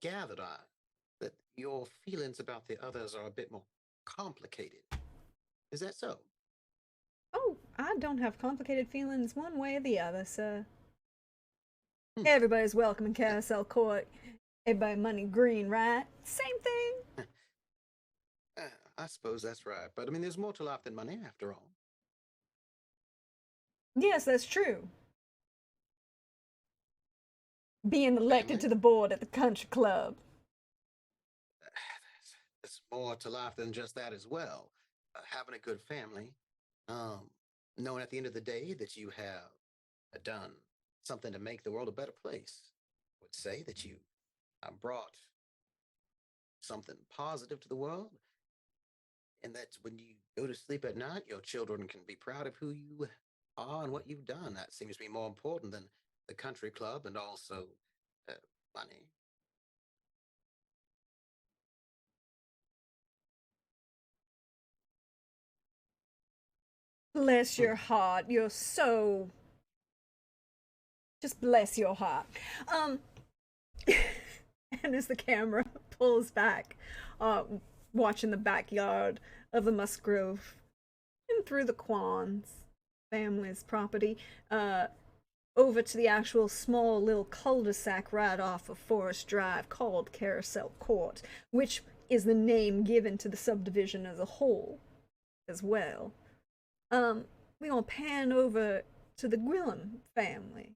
Speaker 5: gathered that your feelings about the others are a bit more complicated. Is that so?
Speaker 1: Oh, I don't have complicated feelings one way or the other, sir.
Speaker 5: Hmm.
Speaker 1: Everybody's welcome in Carousel Court. Everybody money green, right? Same thing.
Speaker 5: I suppose that's right. But I mean, there's more to life than money, after all.
Speaker 1: Yes, that's true. Being elected
Speaker 5: Family?
Speaker 1: to the board at the country club.
Speaker 5: There's more to life than just that as well. Having a good family, um, knowing at the end of the day that you have done something to make the world a better place. I would say that you brought something positive to the world, and that when you go to sleep at night, your children can be proud of who you are and what you've done. That seems to be more important than the country club and also uh, money.
Speaker 1: Bless
Speaker 5: Hmm.
Speaker 1: your heart. You're so. Just bless your heart. Um, and as the camera pulls back, watching the backyard of the Musgrove and through the Quans family's property, over to the actual small little cul-de-sac right off of Forest Drive called Carousel Court, which is the name given to the subdivision as a whole as well. We're gonna pan over to the Gwillem family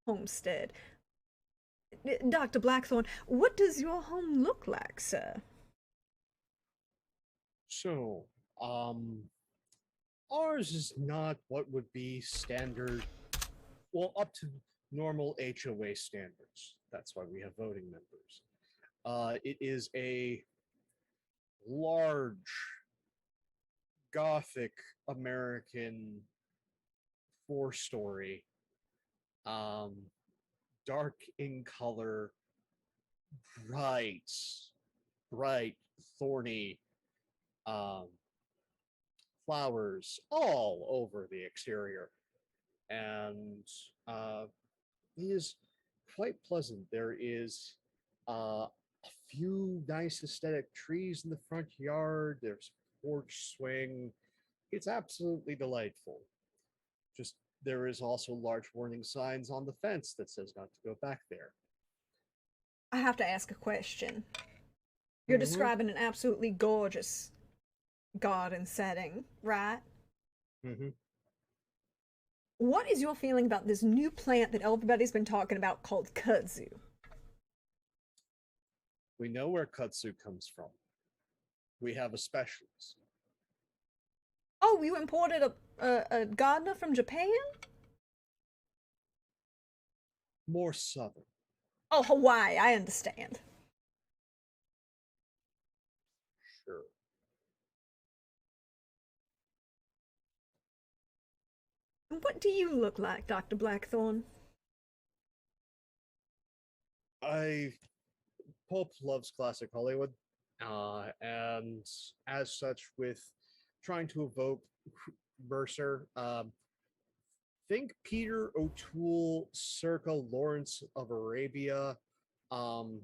Speaker 1: homestead. Dr. Blackthorn, what does your home look like, sir?
Speaker 3: So, ours is not what would be standard, well, up to normal HOA standards. That's why we have voting members. It is a large Gothic American 4-story, um, dark in color, bright, bright, thorny, um, flowers all over the exterior, and it is quite pleasant. There is a few nice aesthetic trees in the front yard. There's a porch swing. It's absolutely delightful. Just there is also large warning signs on the fence that says not to go back there.
Speaker 1: I have to ask a question. You're
Speaker 3: Mhm.
Speaker 1: describing an absolutely gorgeous garden setting, right?
Speaker 3: Mm-hmm.
Speaker 1: What is your feeling about this new plant that everybody's been talking about called kudzu?
Speaker 3: We know where kudzu comes from. We have a specialist.
Speaker 1: Oh, you imported a gardener from Japan?
Speaker 3: More southern.
Speaker 1: Oh, Hawaii, I understand.
Speaker 3: Sure.
Speaker 1: What do you look like, Dr. Blackthorn?
Speaker 3: Pope loves classic Hollywood, and as such, with trying to evoke Mercer, think Peter O'Toole circa Lawrence of Arabia, um,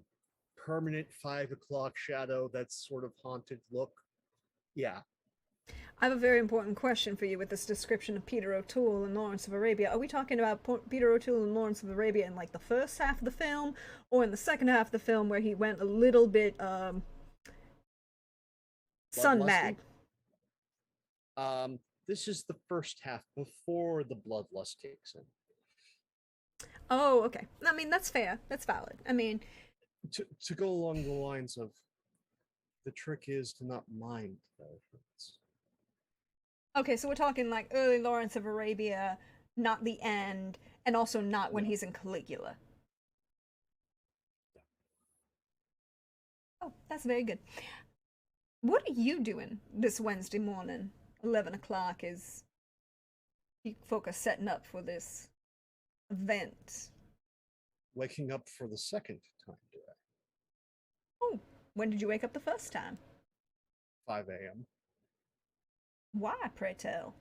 Speaker 3: permanent 5 o'clock shadow, that sort of haunted look. Yeah.
Speaker 1: I have a very important question for you with this description of Peter O'Toole and Lawrence of Arabia. Are we talking about Peter O'Toole and Lawrence of Arabia in like the first half of the film, or in the second half of the film where he went a little bit sun mad?
Speaker 3: This is the first half before the bloodlust kicks in.
Speaker 1: Oh, okay. I mean, that's fair. That's valid. I mean,
Speaker 3: To go along the lines of, the trick is to not mind the difference.
Speaker 1: okay, so we're talking like early Lawrence of Arabia, not the end, and also not when
Speaker 3: No.
Speaker 1: he's in Caligula. Oh, that's very good. What are you doing this Wednesday morning? 11 o'clock is you folk are setting up for this event.
Speaker 3: Waking up for the second time today,
Speaker 1: Oh, when did you wake up the first time?
Speaker 3: 5 a.m.
Speaker 1: Why, pray tell?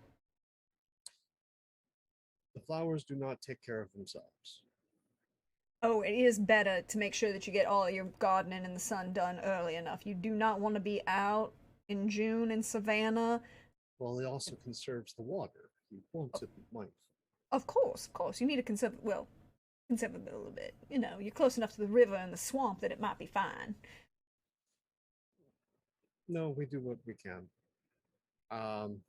Speaker 3: The flowers do not take care of themselves.
Speaker 1: Oh, it is better to make sure that you get all your gardening in the sun done early enough. You do not want to be out in June in Savannah.
Speaker 3: Well, it also conserves the water. You want to be mindful.
Speaker 1: Of course. You need to conserve, well, conserve it a little bit. You know, you're close enough to the river and the swamp that it might be fine.
Speaker 3: No, we do what we can. Um,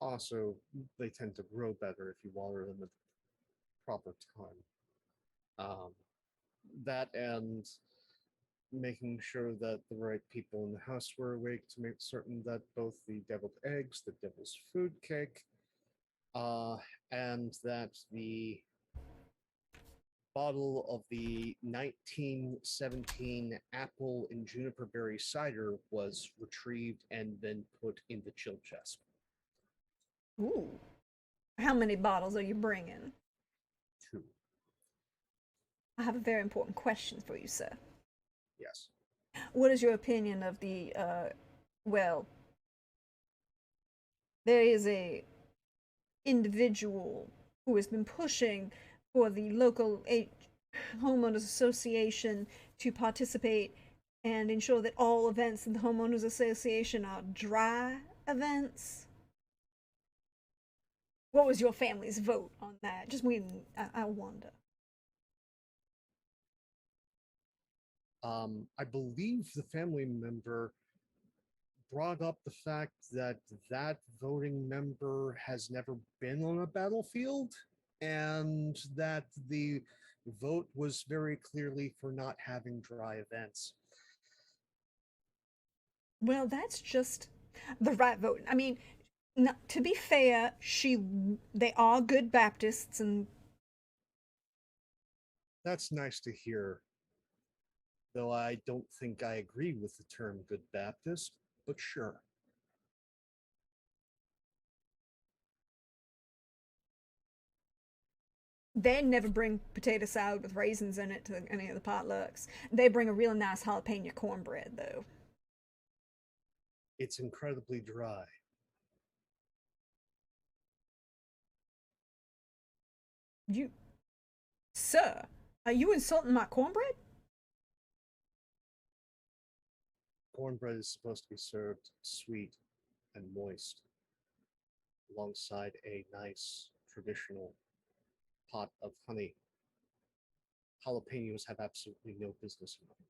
Speaker 3: Also, they tend to grow better if you water them at the proper time. Um, that and making sure that the right people in the house were awake to make certain that both the deviled eggs, the devil's food cake, uh, and that the bottle of the 1917 apple and juniper berry cider was retrieved and then put in the chill chest.
Speaker 1: Ooh. How many bottles are you bringing?
Speaker 3: 2.
Speaker 1: I have a very important question for you, sir.
Speaker 3: Yes.
Speaker 1: What is your opinion of the, well, there is a individual who has been pushing for the local homeowners association to participate and ensure that all events in the homeowners association are dry events. What was your family's vote on that? Just I wonder.
Speaker 3: I believe the family member brought up the fact that that voting member has never been on a battlefield and that the vote was very clearly for not having dry events.
Speaker 1: Well, that's just the right vote. I mean, to be fair, they are good Baptists, and
Speaker 3: That's nice to hear, though I don't think I agree with the term good Baptist, but sure.
Speaker 1: they never bring potato salad with raisins in it to any of the potlucks. They bring a real nice jalapeno cornbread, though.
Speaker 3: It's incredibly dry.
Speaker 1: You, sir, are you insulting my cornbread?
Speaker 3: Cornbread is supposed to be served sweet and moist alongside a nice traditional pot of honey. Jalapenos have absolutely no business in cornbread.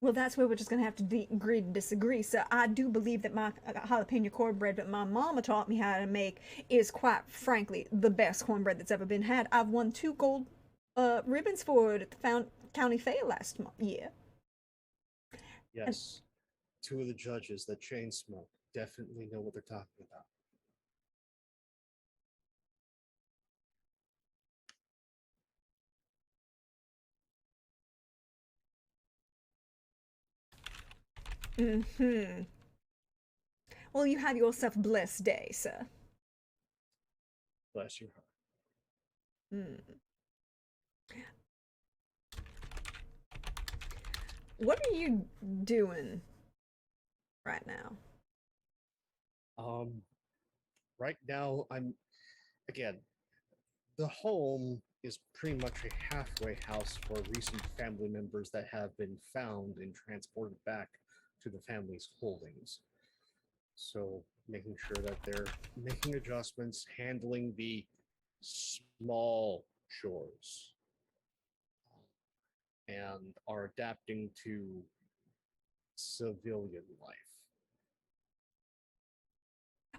Speaker 1: Well, that's where we're just gonna have to agree to disagree. So I do believe that my jalapeno cornbread that my mama taught me how to make is quite frankly the best cornbread that's ever been had. I've won 2 gold ribbons for it at the county fair last year.
Speaker 3: Yes, 2 of the judges that chain smoke definitely know what they're talking about.
Speaker 1: Mm-hmm. Well, you have yourself a blessed day, sir.
Speaker 3: Bless your heart.
Speaker 1: Hmm. What are you doing right now?
Speaker 3: Right now, again, the home is pretty much a halfway house for recent family members that have been found and transported back to the family's holdings. So making sure that they're making adjustments, handling the small chores, and are adapting to civilian life.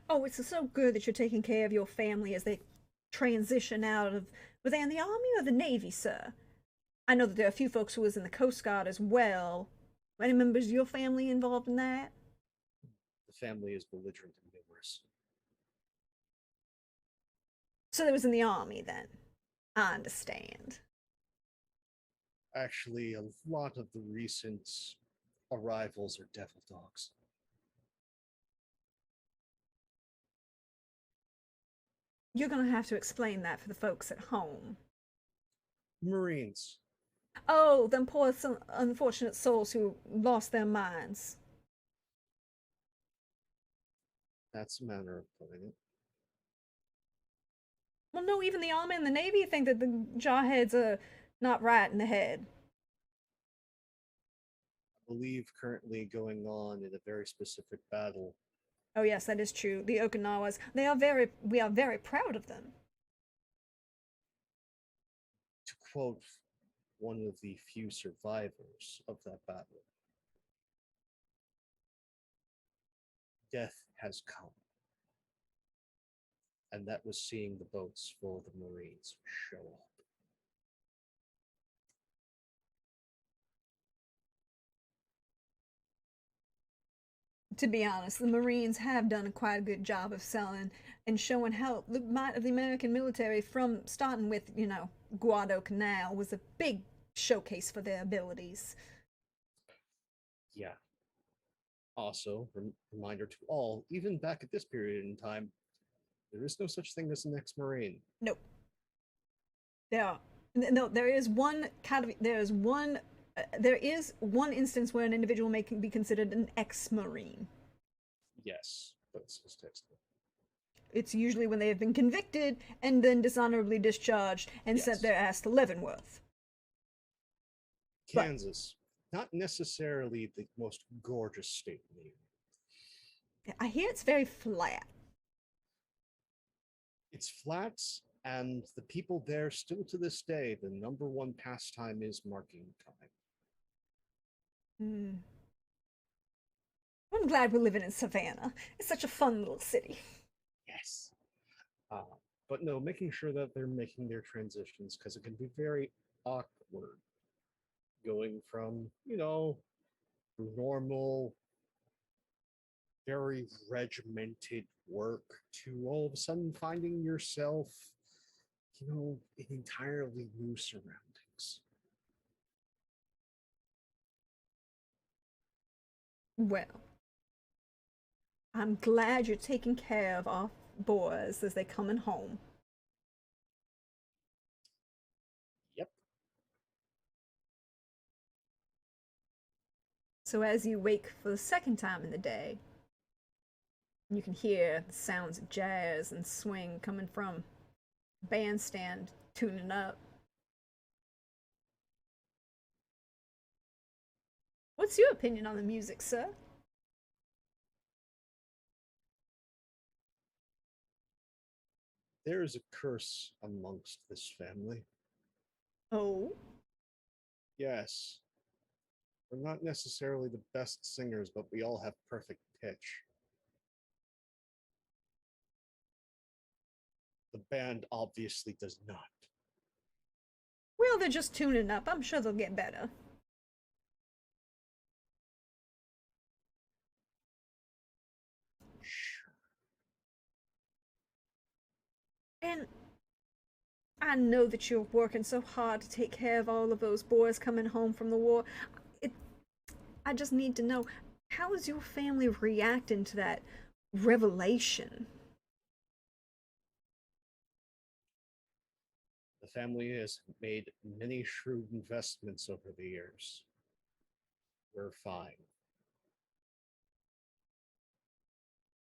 Speaker 1: Oh, it's so good that you're taking care of your family as they transition out of. Were they in the army or the navy, sir? I know that there are a few folks who was in the Coast Guard as well. Any members of your family involved in that?
Speaker 3: The family is belligerent and numerous.
Speaker 1: So they was in the army then. I understand.
Speaker 3: Actually, a lot of the recent arrivals are devil dogs.
Speaker 1: You're gonna have to explain that for the folks at home.
Speaker 3: Marines.
Speaker 1: Oh, them poor unfortunate souls who lost their minds.
Speaker 3: That's a manner of putting it.
Speaker 1: Well, no, even the Army and the Navy think that the Jarheads are not right in the head.
Speaker 3: I believe currently going on in a very specific battle.
Speaker 1: Oh yes, that is true. The Okinawas, we are very proud of them.
Speaker 3: To quote one of the few survivors of that battle, death has come. And that was seeing the boats full of the Marines show up.
Speaker 1: To be honest, the Marines have done quite a good job of selling and showing how the might of the American military, from starting with, Guadalcanal, was a big showcase for their abilities.
Speaker 3: Yeah. Also, reminder to all, even back at this period in time, there is no such thing as an ex-Marine.
Speaker 1: Nope. There is one instance where an individual may be considered an ex-Marine.
Speaker 3: Yes, but it's just textbook.
Speaker 1: It's usually when they have been convicted and then dishonorably discharged and sent their ass to Leavenworth.
Speaker 3: Kansas, not necessarily the most gorgeous state in the Union.
Speaker 1: I hear it's very flat.
Speaker 3: It's flat, and the people there, still to this day, the number one pastime is marking time.
Speaker 1: I'm glad we're living in Savannah. It's such a fun little city.
Speaker 3: Yes. But no, making sure that they're making their transitions, because it can be very awkward going from, normal, very regimented work to all of a sudden finding yourself, in entirely new surroundings.
Speaker 1: Well, I'm glad you're taking care of our boys as they're coming home.
Speaker 3: Yep.
Speaker 1: So as you wake for the second time in the day, you can hear the sounds of jazz and swing coming from bandstand tuning up. What's your opinion on the music, sir?
Speaker 3: There is a curse amongst this family.
Speaker 1: Oh?
Speaker 3: Yes. We're not necessarily the best singers, but we all have perfect pitch. The band obviously does not.
Speaker 1: Well, they're just tuning up. I'm sure they'll get better.
Speaker 3: Sure.
Speaker 1: And I know that you're working so hard to take care of all of those boys coming home from the war. I just need to know, how is your family reacting to that revelation?
Speaker 3: The family has made many shrewd investments over the years. We're fine.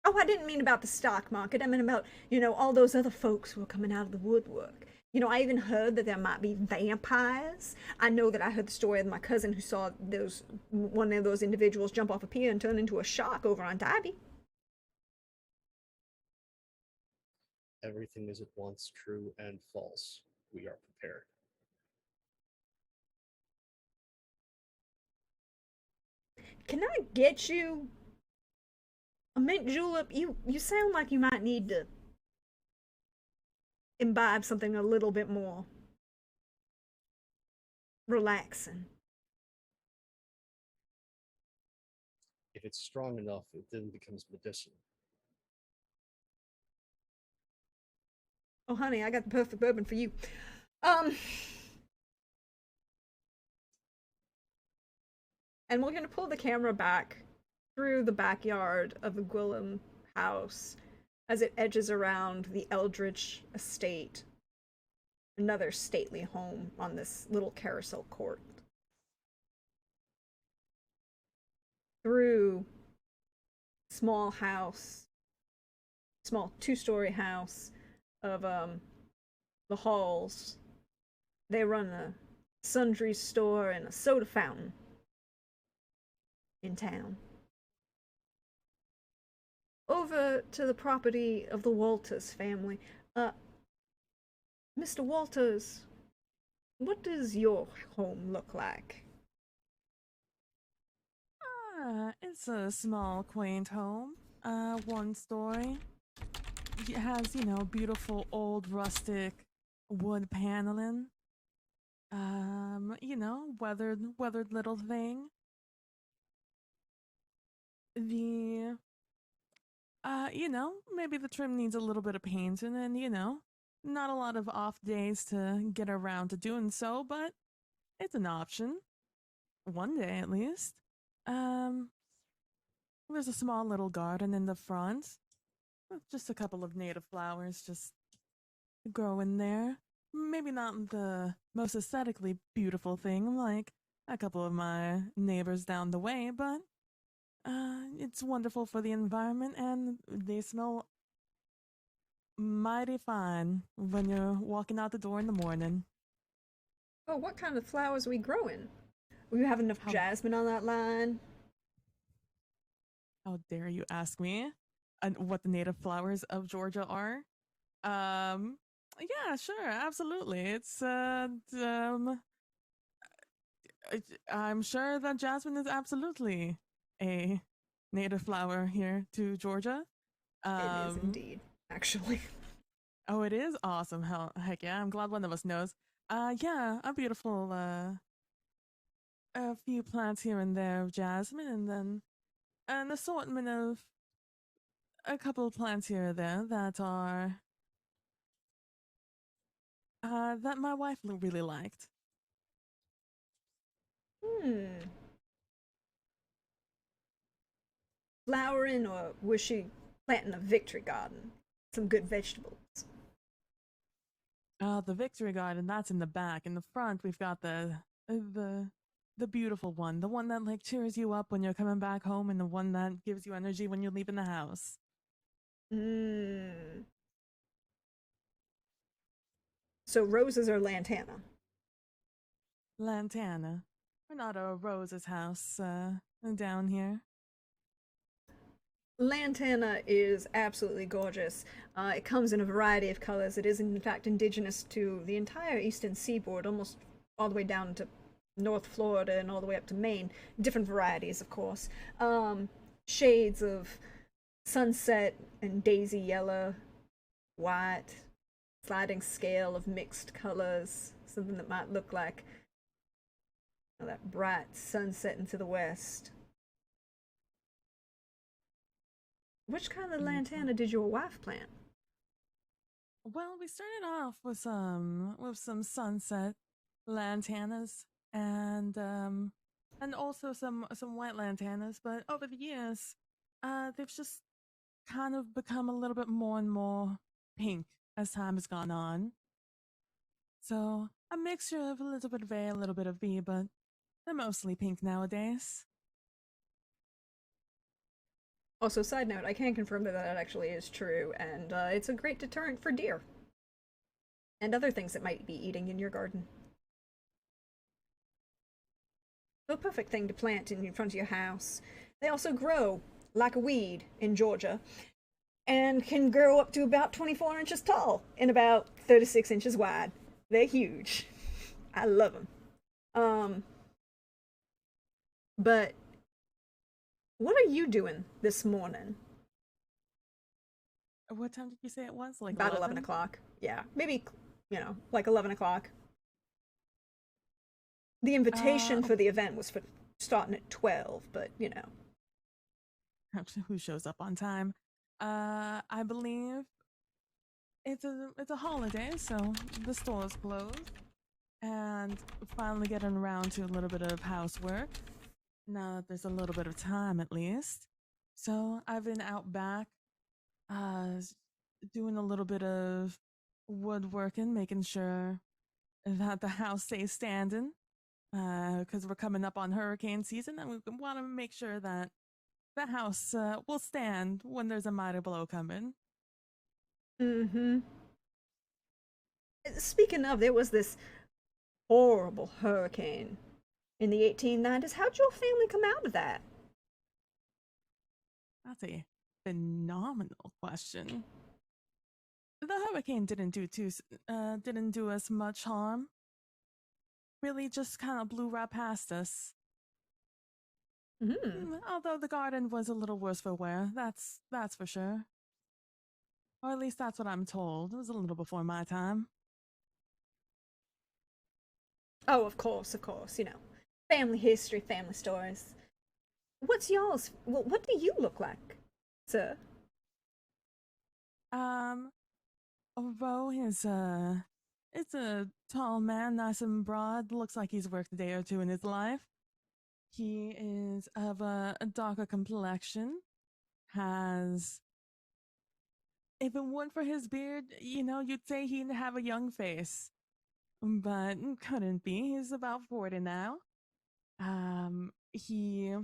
Speaker 1: Oh, I didn't mean about the stock market. I meant about, all those other folks who are coming out of the woodwork. I even heard that there might be vampires. I know that I heard the story of my cousin who saw one of those individuals jump off a pier and turn into a shark over on Tybee.
Speaker 3: Everything is at once true and false. We are prepared.
Speaker 1: Can I get you a mint julep? You sound like you might need to imbibe something a little bit more relaxing.
Speaker 3: If it's strong enough, it then becomes medicinal.
Speaker 1: Oh, honey, I got the perfect bourbon for you. And we're gonna pull the camera back through the backyard of the Gwillem house as it edges around the Eldridge estate, another stately home on this little Carousel Court. Through small house, small two-story house of the halls. They run a sundry store and a soda fountain in town. Over to the property of the Walters family. Mr. Walters, what does your home look like?
Speaker 2: It's a small, quaint home. One story. It has, beautiful old rustic wood paneling. Weathered little thing. The maybe the trim needs a little bit of painting and, not a lot of off days to get around to doing so, but it's an option. One day at least. Um, there's a small little garden in the front. With just a couple of native flowers just growing there. Maybe not the most aesthetically beautiful thing like a couple of my neighbors down the way, but it's wonderful for the environment and they smell mighty fine when you're walking out the door in the morning.
Speaker 1: Oh, what kind of flowers are we growing? We have enough
Speaker 2: How,
Speaker 1: jasmine on that line.
Speaker 2: how dare you ask me what the native flowers of Georgia are? Yeah, sure, absolutely. I'm sure that jasmine is absolutely a native flower here to Georgia.
Speaker 1: It is
Speaker 2: Um,
Speaker 1: indeed, actually.
Speaker 2: oh, it is awesome. Heck yeah, I'm glad one of us knows. Yeah, a beautiful, a few plants here and there of jasmine, and then an assortment of a couple of plants here or there that are, that my wife really liked.
Speaker 1: Hmm. Flowering, or was she planting a victory garden? Some good vegetables.
Speaker 2: The Victory Garden, that's in the back. In the front, we've got the beautiful one, the one that like cheers you up when you're coming back home, and the one that gives you energy when you're leaving the house.
Speaker 1: Hmm. So roses are lantana.
Speaker 2: Lantana. We're not a Rose's house, down here.
Speaker 1: Lantana is absolutely gorgeous. It comes in a variety of colors. It is, in fact, indigenous to the entire eastern seaboard, almost all the way down to North Florida and all the way up to Maine. Different varieties, of course. Shades of sunset and daisy yellow, white, sliding scale of mixed colors. Something that might look like that bright sunset into the west. Which kind of
Speaker 2: Beautiful.
Speaker 1: lantana did your wife plant?
Speaker 2: Well, we started off with some sunset lantanas and also some white lantanas, but over the years, they've just kind of become a little bit more and more pink as time has gone on. So a mixture of a little bit of A, a little bit of B, but they're mostly pink nowadays.
Speaker 1: Also, side note, I can confirm that that actually is true, and it's a great deterrent for deer and other things that might be eating in your garden. So, a perfect thing to plant in front of your house. They also grow like a weed in Georgia and can grow up to about 24 inches tall and about 36 inches wide. They're huge. I love them. Um, but what are you doing this morning?
Speaker 2: What time did you say it was? Like
Speaker 1: About 11
Speaker 2: 11?
Speaker 1: o'clock. Yeah, maybe, like 11 o'clock. The invitation
Speaker 2: Uh,
Speaker 1: for the event was for starting at 12, but
Speaker 2: who shows up on time? I believe it's a holiday, so the store is closed, and finally getting around to a little bit of housework. Now that there's a little bit of time, at least. So I've been out back, s- doing a little bit of woodworking, making sure that the house stays standing. Because we're coming up on hurricane season, and we want to make sure that the house will stand when there's a mighty blow coming.
Speaker 1: mm-hmm. Speaking of, there was this horrible hurricane in the 1890s. How'd your family come out of that?
Speaker 2: That's a phenomenal question. The hurricane didn't do us much harm. Really, just kind of blew right past us. Although the garden was a little worse for wear, that's for sure. Or at least that's what I'm told. It was a little before my time.
Speaker 1: Oh, of course, you know. Family history, family stories. What's y'all's? Well, what do you look like, sir?
Speaker 2: Ro is it's a tall man, nice and broad. Looks like he's worked a day or two in his life. He is of a darker complexion. Has, if it weren't for his beard, you know, you'd say he'd have a young face. But couldn't be. He's about 40 now. He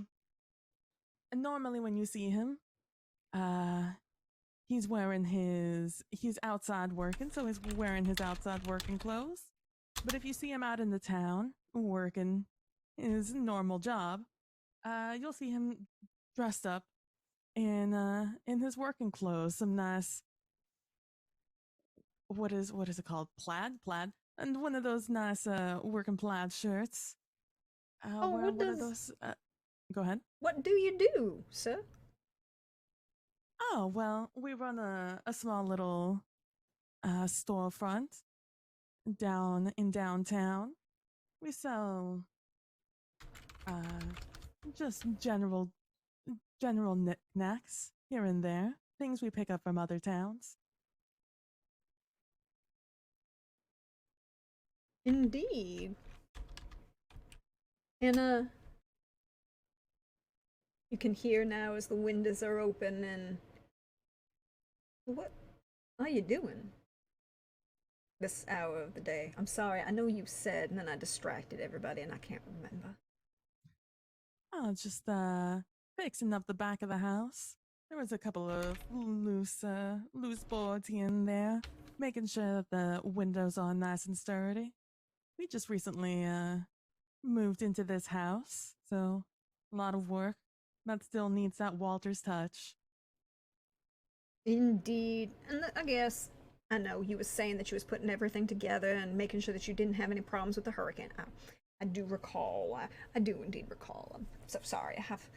Speaker 2: normally when you see him, he's outside working, so he's wearing his outside working clothes. But if you see him out in the town working his normal job, you'll see him dressed up in his working clothes, some nice, what is it called? Plaid, and one of those nice working plaid shirts.
Speaker 1: Oh,
Speaker 2: what are those? Go ahead.
Speaker 1: What do you do, sir?
Speaker 2: Oh, well, we run a small little storefront down in downtown. We sell just general knickknacks here and there, things we pick up from other towns.
Speaker 1: Indeed. And you can hear now as the windows are open. And what are you doing this hour of the day? I'm sorry, I know you said, and then I distracted everybody and I can't remember.
Speaker 2: Oh, just fixing up the back of the house. There was a couple of loose boards here and there, making sure that the windows are nice and sturdy. We just recently moved into this house, so a lot of work that still needs that Walter's touch.
Speaker 1: Indeed. And I guess, I know you was saying that you was putting everything together and making sure that you didn't have any problems with the hurricane. I do recall. I do indeed recall. I'm so sorry. I have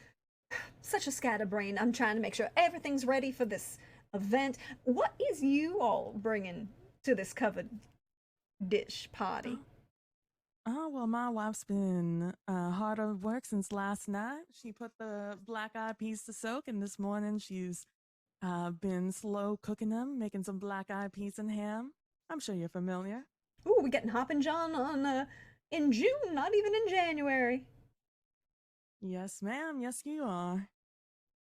Speaker 1: such a scatterbrain. I'm trying to make sure everything's ready for this event. What is you all bringing to this covered dish party?
Speaker 2: Oh, well, my wife's been hard at work since last night. She put the black-eyed peas to soak, and this morning she's been slow cooking them, making some black-eyed peas and ham. I'm sure you're familiar.
Speaker 1: Ooh, we getting Hoppin' John on in June, not even in January.
Speaker 2: Yes, ma'am. Yes, you are.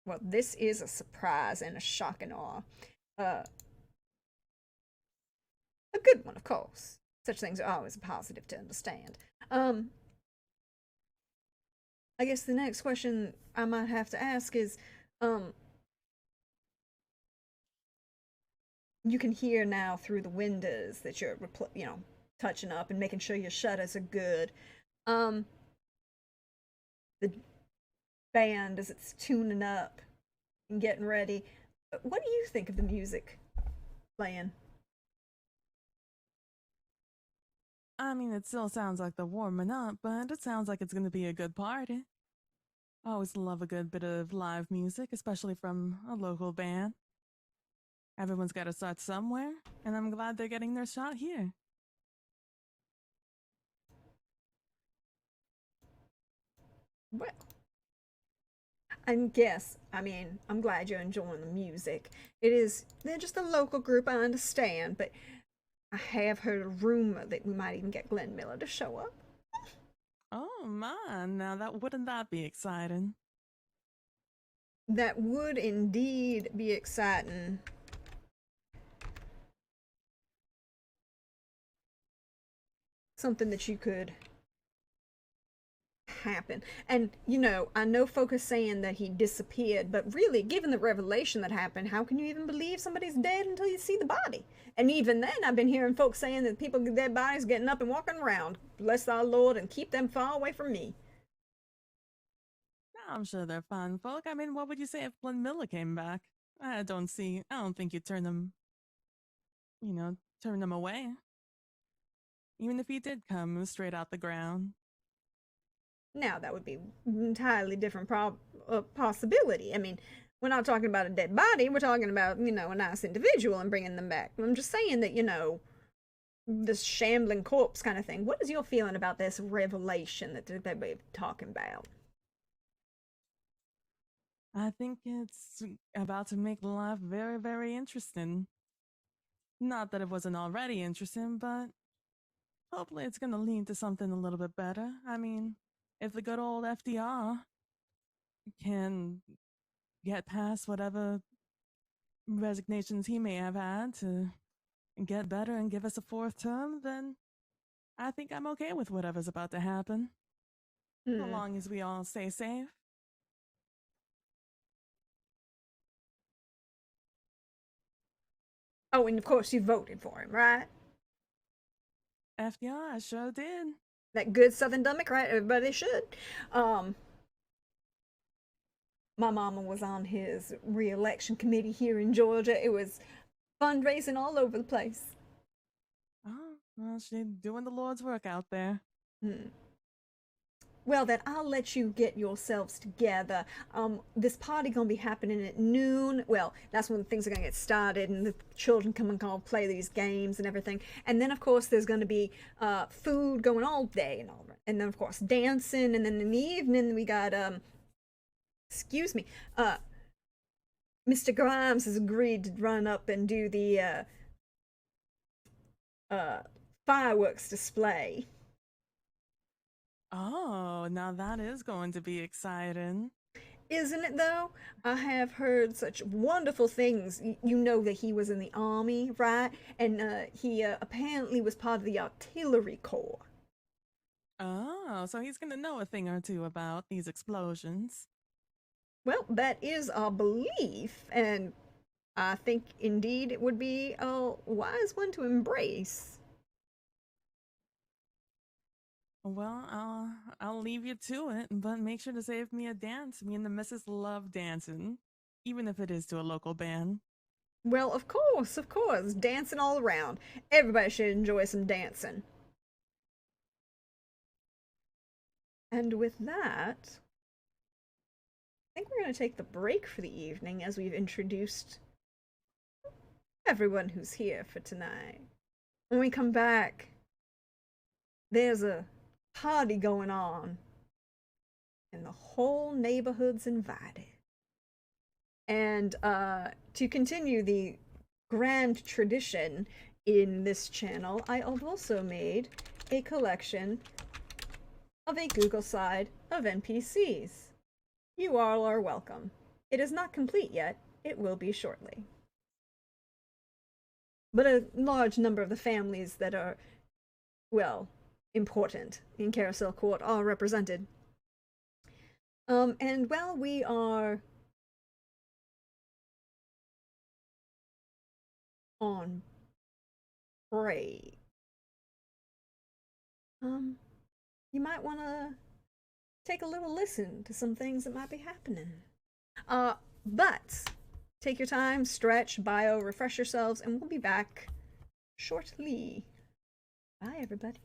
Speaker 1: Well, this is a surprise and a shock and awe. A good one, of course. Such things are always positive to understand. I guess the next question I might have to ask is, you can hear now through the windows that you're, touching up and making sure your shutters are good. The band, as it's tuning up and getting ready, what do you think of the music playing?
Speaker 2: I mean, it still sounds like they're warming up, but it sounds like it's going to be a good party. I always love a good bit of live music, especially from a local band. Everyone's got to start somewhere, and I'm glad they're getting their shot here.
Speaker 1: Well, I'm glad you're enjoying the music. They're just a local group, I understand, but I have heard a rumor that we might even get Glenn Miller to show up.
Speaker 2: Oh, man, now wouldn't that be exciting?
Speaker 1: That would indeed be exciting. Something that you could happened. And, you know, I know folk are saying that he disappeared, but really, given the revelation that happened, how can you even believe somebody's dead until you see the body? And even then, I've been hearing folks saying that people with dead bodies getting up and walking around. Bless our Lord and keep them far away from me.
Speaker 2: I'm sure they're fine folk. I mean, what would you say if Glenn Miller came back? I don't think you'd turn them away. Even if he did come straight out the ground.
Speaker 1: Now, that would be an entirely different possibility. I mean, we're not talking about a dead body. We're talking about, you know, a nice individual and bringing them back. I'm just saying that, you know, this shambling corpse kind of thing. What is your feeling about this revelation that they're talking about?
Speaker 2: I think it's about to make life very, very interesting. Not that it wasn't already interesting, but hopefully it's going to lead to something a little bit better. I mean, if the good old FDR can get past whatever resignations he may have had to get better and give us a fourth term, then I think I'm okay with whatever's about to happen. As long as we all stay safe.
Speaker 1: Oh, and of course you voted for him, right?
Speaker 2: FDR, I sure did.
Speaker 1: That good Southern Democrat, everybody should. My mama was on his re-election committee here in Georgia. It was fundraising all over the place.
Speaker 2: Oh, well, she's doing the Lord's work out there.
Speaker 1: Well, then I'll let you get yourselves together. This party gonna be happening at noon. Well, that's when things are gonna get started, and the children come and play these games and everything. And then, of course, there's gonna be food going all day and all. And then, of course, dancing. And then in the evening, we got excuse me, Mr. Grimes has agreed to run up and do the fireworks display.
Speaker 2: Oh, now that is going to be exciting.
Speaker 1: Isn't it though? I have heard such wonderful things. You know that he was in the army, right? And he apparently was part of the artillery corps.
Speaker 2: Oh, so he's gonna know a thing or two about these explosions.
Speaker 1: Well, that is our belief, and I think indeed it would be a wise one to embrace.
Speaker 2: Well, I'll leave you to it, but make sure to save me a dance. Me and the missus love dancing, even if it is to a local band.
Speaker 1: Well, of course, dancing all around. Everybody should enjoy some dancing. And with that, I think we're going to take the break for the evening as we've introduced everyone who's here for tonight. When we come back, there's a party going on, and the whole neighborhood's invited. And to continue the grand tradition in this channel, I have also made a collection of a Google side of NPCs. You all are welcome. It is not complete yet. It will be shortly. But a large number of the families that are, well, important in Carousel Court are represented. And while we are on break, you might want to take a little listen to some things that might be happening. But take your time, stretch, refresh yourselves, and we'll be back shortly. Bye, everybody.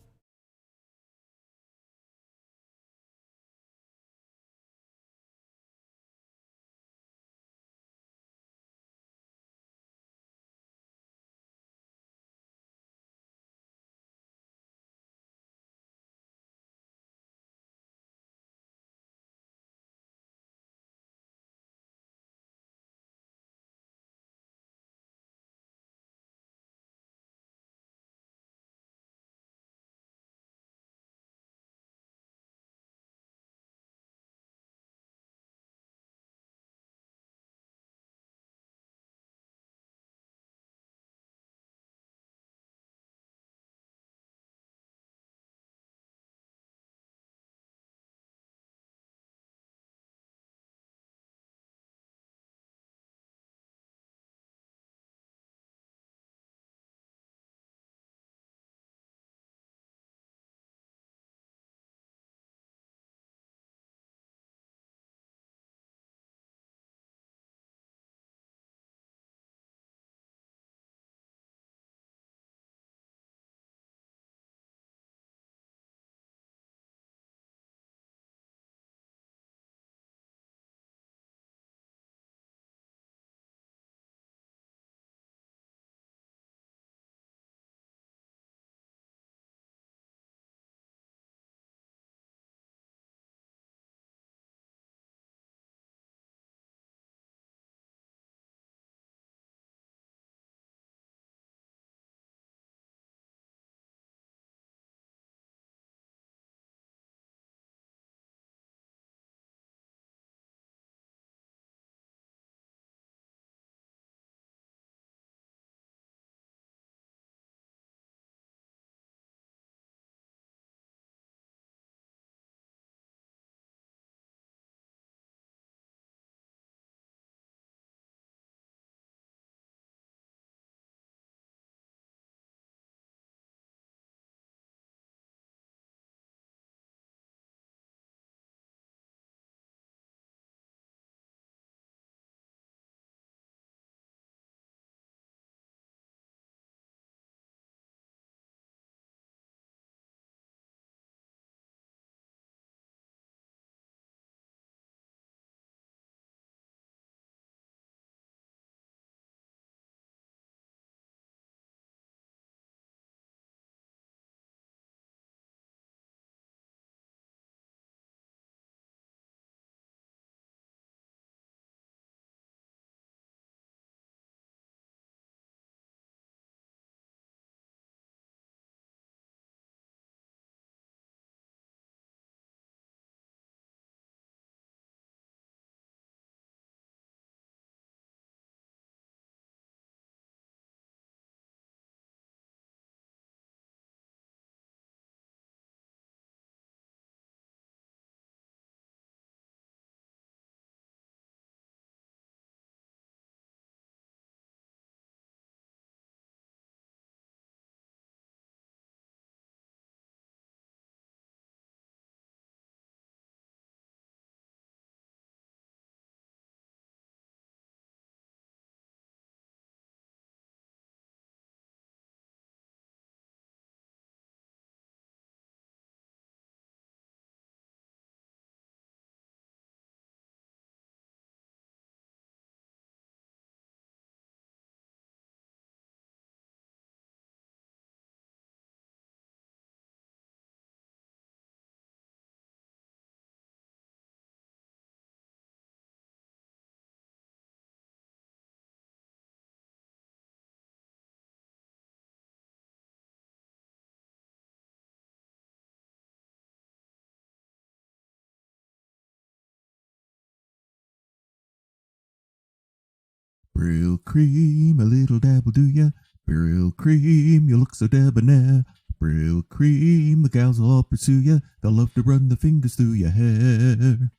Speaker 7: Brill cream, a little dabble do ya? Brill cream, you look so debonair. Brill cream, the gals will all pursue ya. They'll love to run their fingers through your hair.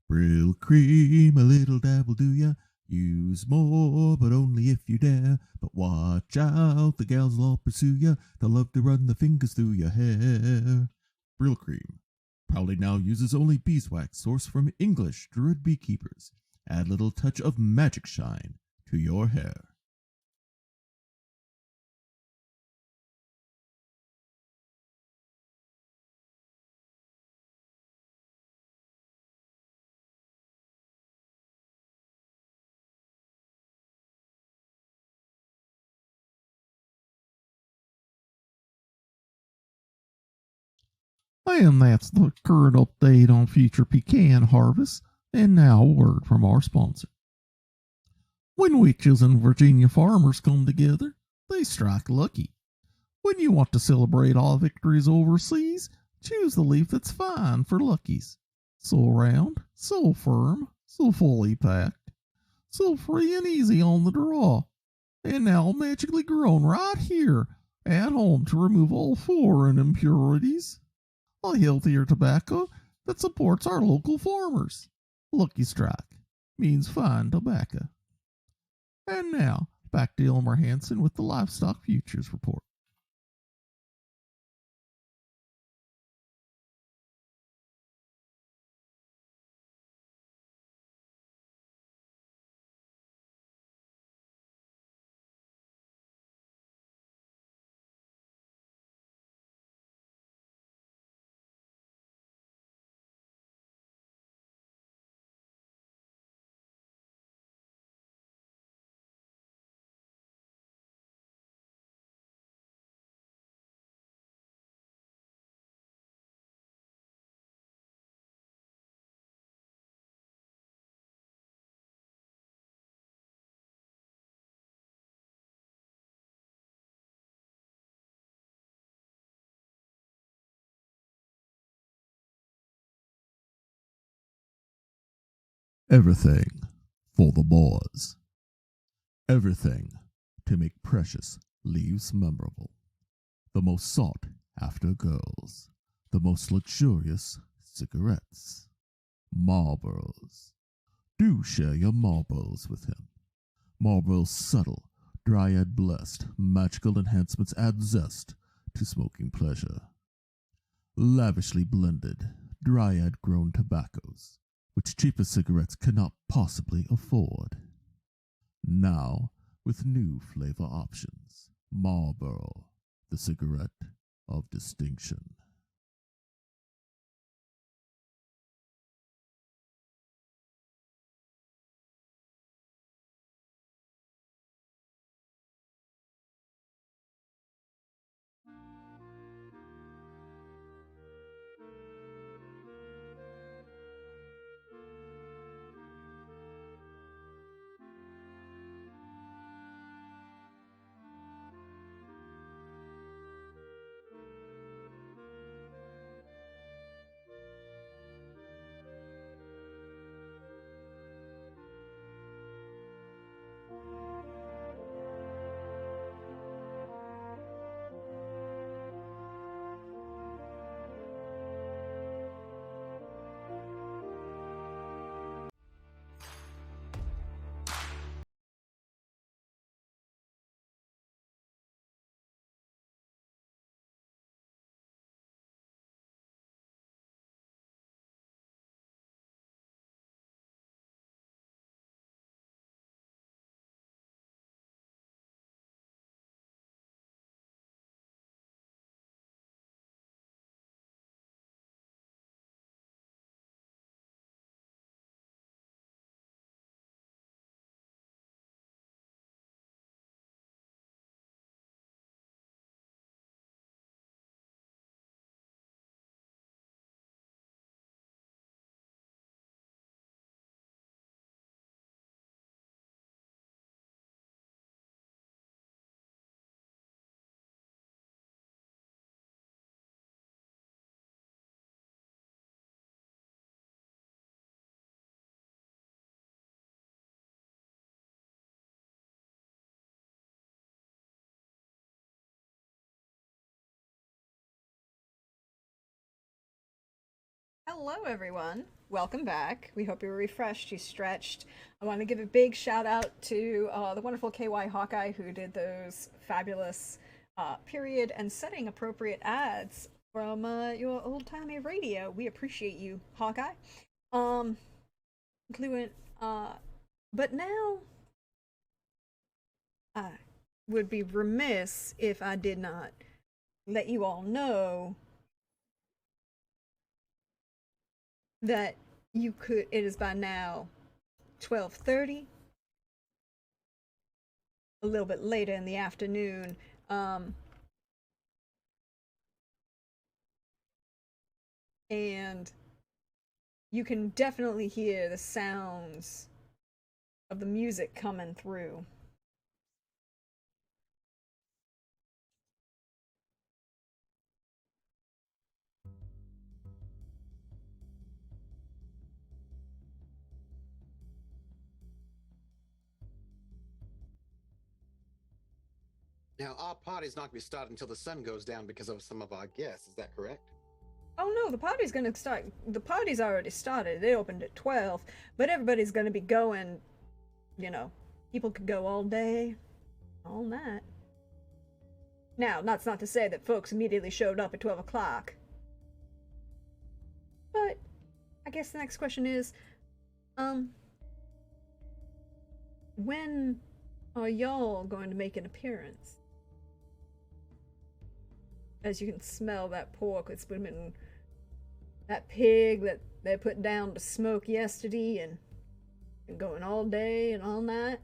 Speaker 7: Brill cream, a little dabble do ya? Use more, but only if you dare. But watch out, the gals will all pursue ya. They'll love to run their fingers through your hair. Brill cream proudly now uses only beeswax sourced from English druid beekeepers. Add a little touch of magic shine to your hair. And that's the current update on future pecan harvest. And now a word from our sponsor. When witches and Virginia farmers come together, they strike lucky. When you want to celebrate all victories overseas, choose the leaf that's fine for luckies. So round, so firm, so fully packed, so free and easy on the draw. And now magically grown right here at home to remove all foreign impurities. A healthier tobacco that supports our local farmers. Lucky Strike means fine tobacco. And now, back to Elmer Hansen with the Livestock Futures Report. Everything for the boys. Everything to make precious leaves memorable. The most sought after girls. The most luxurious cigarettes. Marlboros. Do share your Marlboros with him. Marlboro's subtle, dryad blessed, magical enhancements add zest to smoking pleasure. Lavishly blended, dryad grown tobaccos, which cheaper cigarettes cannot possibly afford. Now, with new flavor options, Marlboro, the cigarette of distinction.
Speaker 1: Hello, everyone. Welcome back. We hope you're refreshed, you stretched. I want to give a big shout out to the wonderful KY Hawkeye who did those fabulous period and setting appropriate ads from your old timey radio. We appreciate you, Hawkeye. Including, but now I would be remiss if I did not let you all know that it is by now 12:30, a little bit later in the afternoon. And you can definitely hear the sounds of the music coming through.
Speaker 5: Now, our party's not going to be started until the sun goes down because of some of our guests. Is that correct?
Speaker 1: Oh no, the party's gonna start. The party's already started. They opened at 12, but everybody's gonna be going, you know, people could go all day, all night. Now, that's not to say that folks immediately showed up at 12 o'clock. But, I guess the next question is, when are y'all going to make an appearance? As you can smell that pork that's been that pig that they put down to smoke yesterday and been going all day and all night.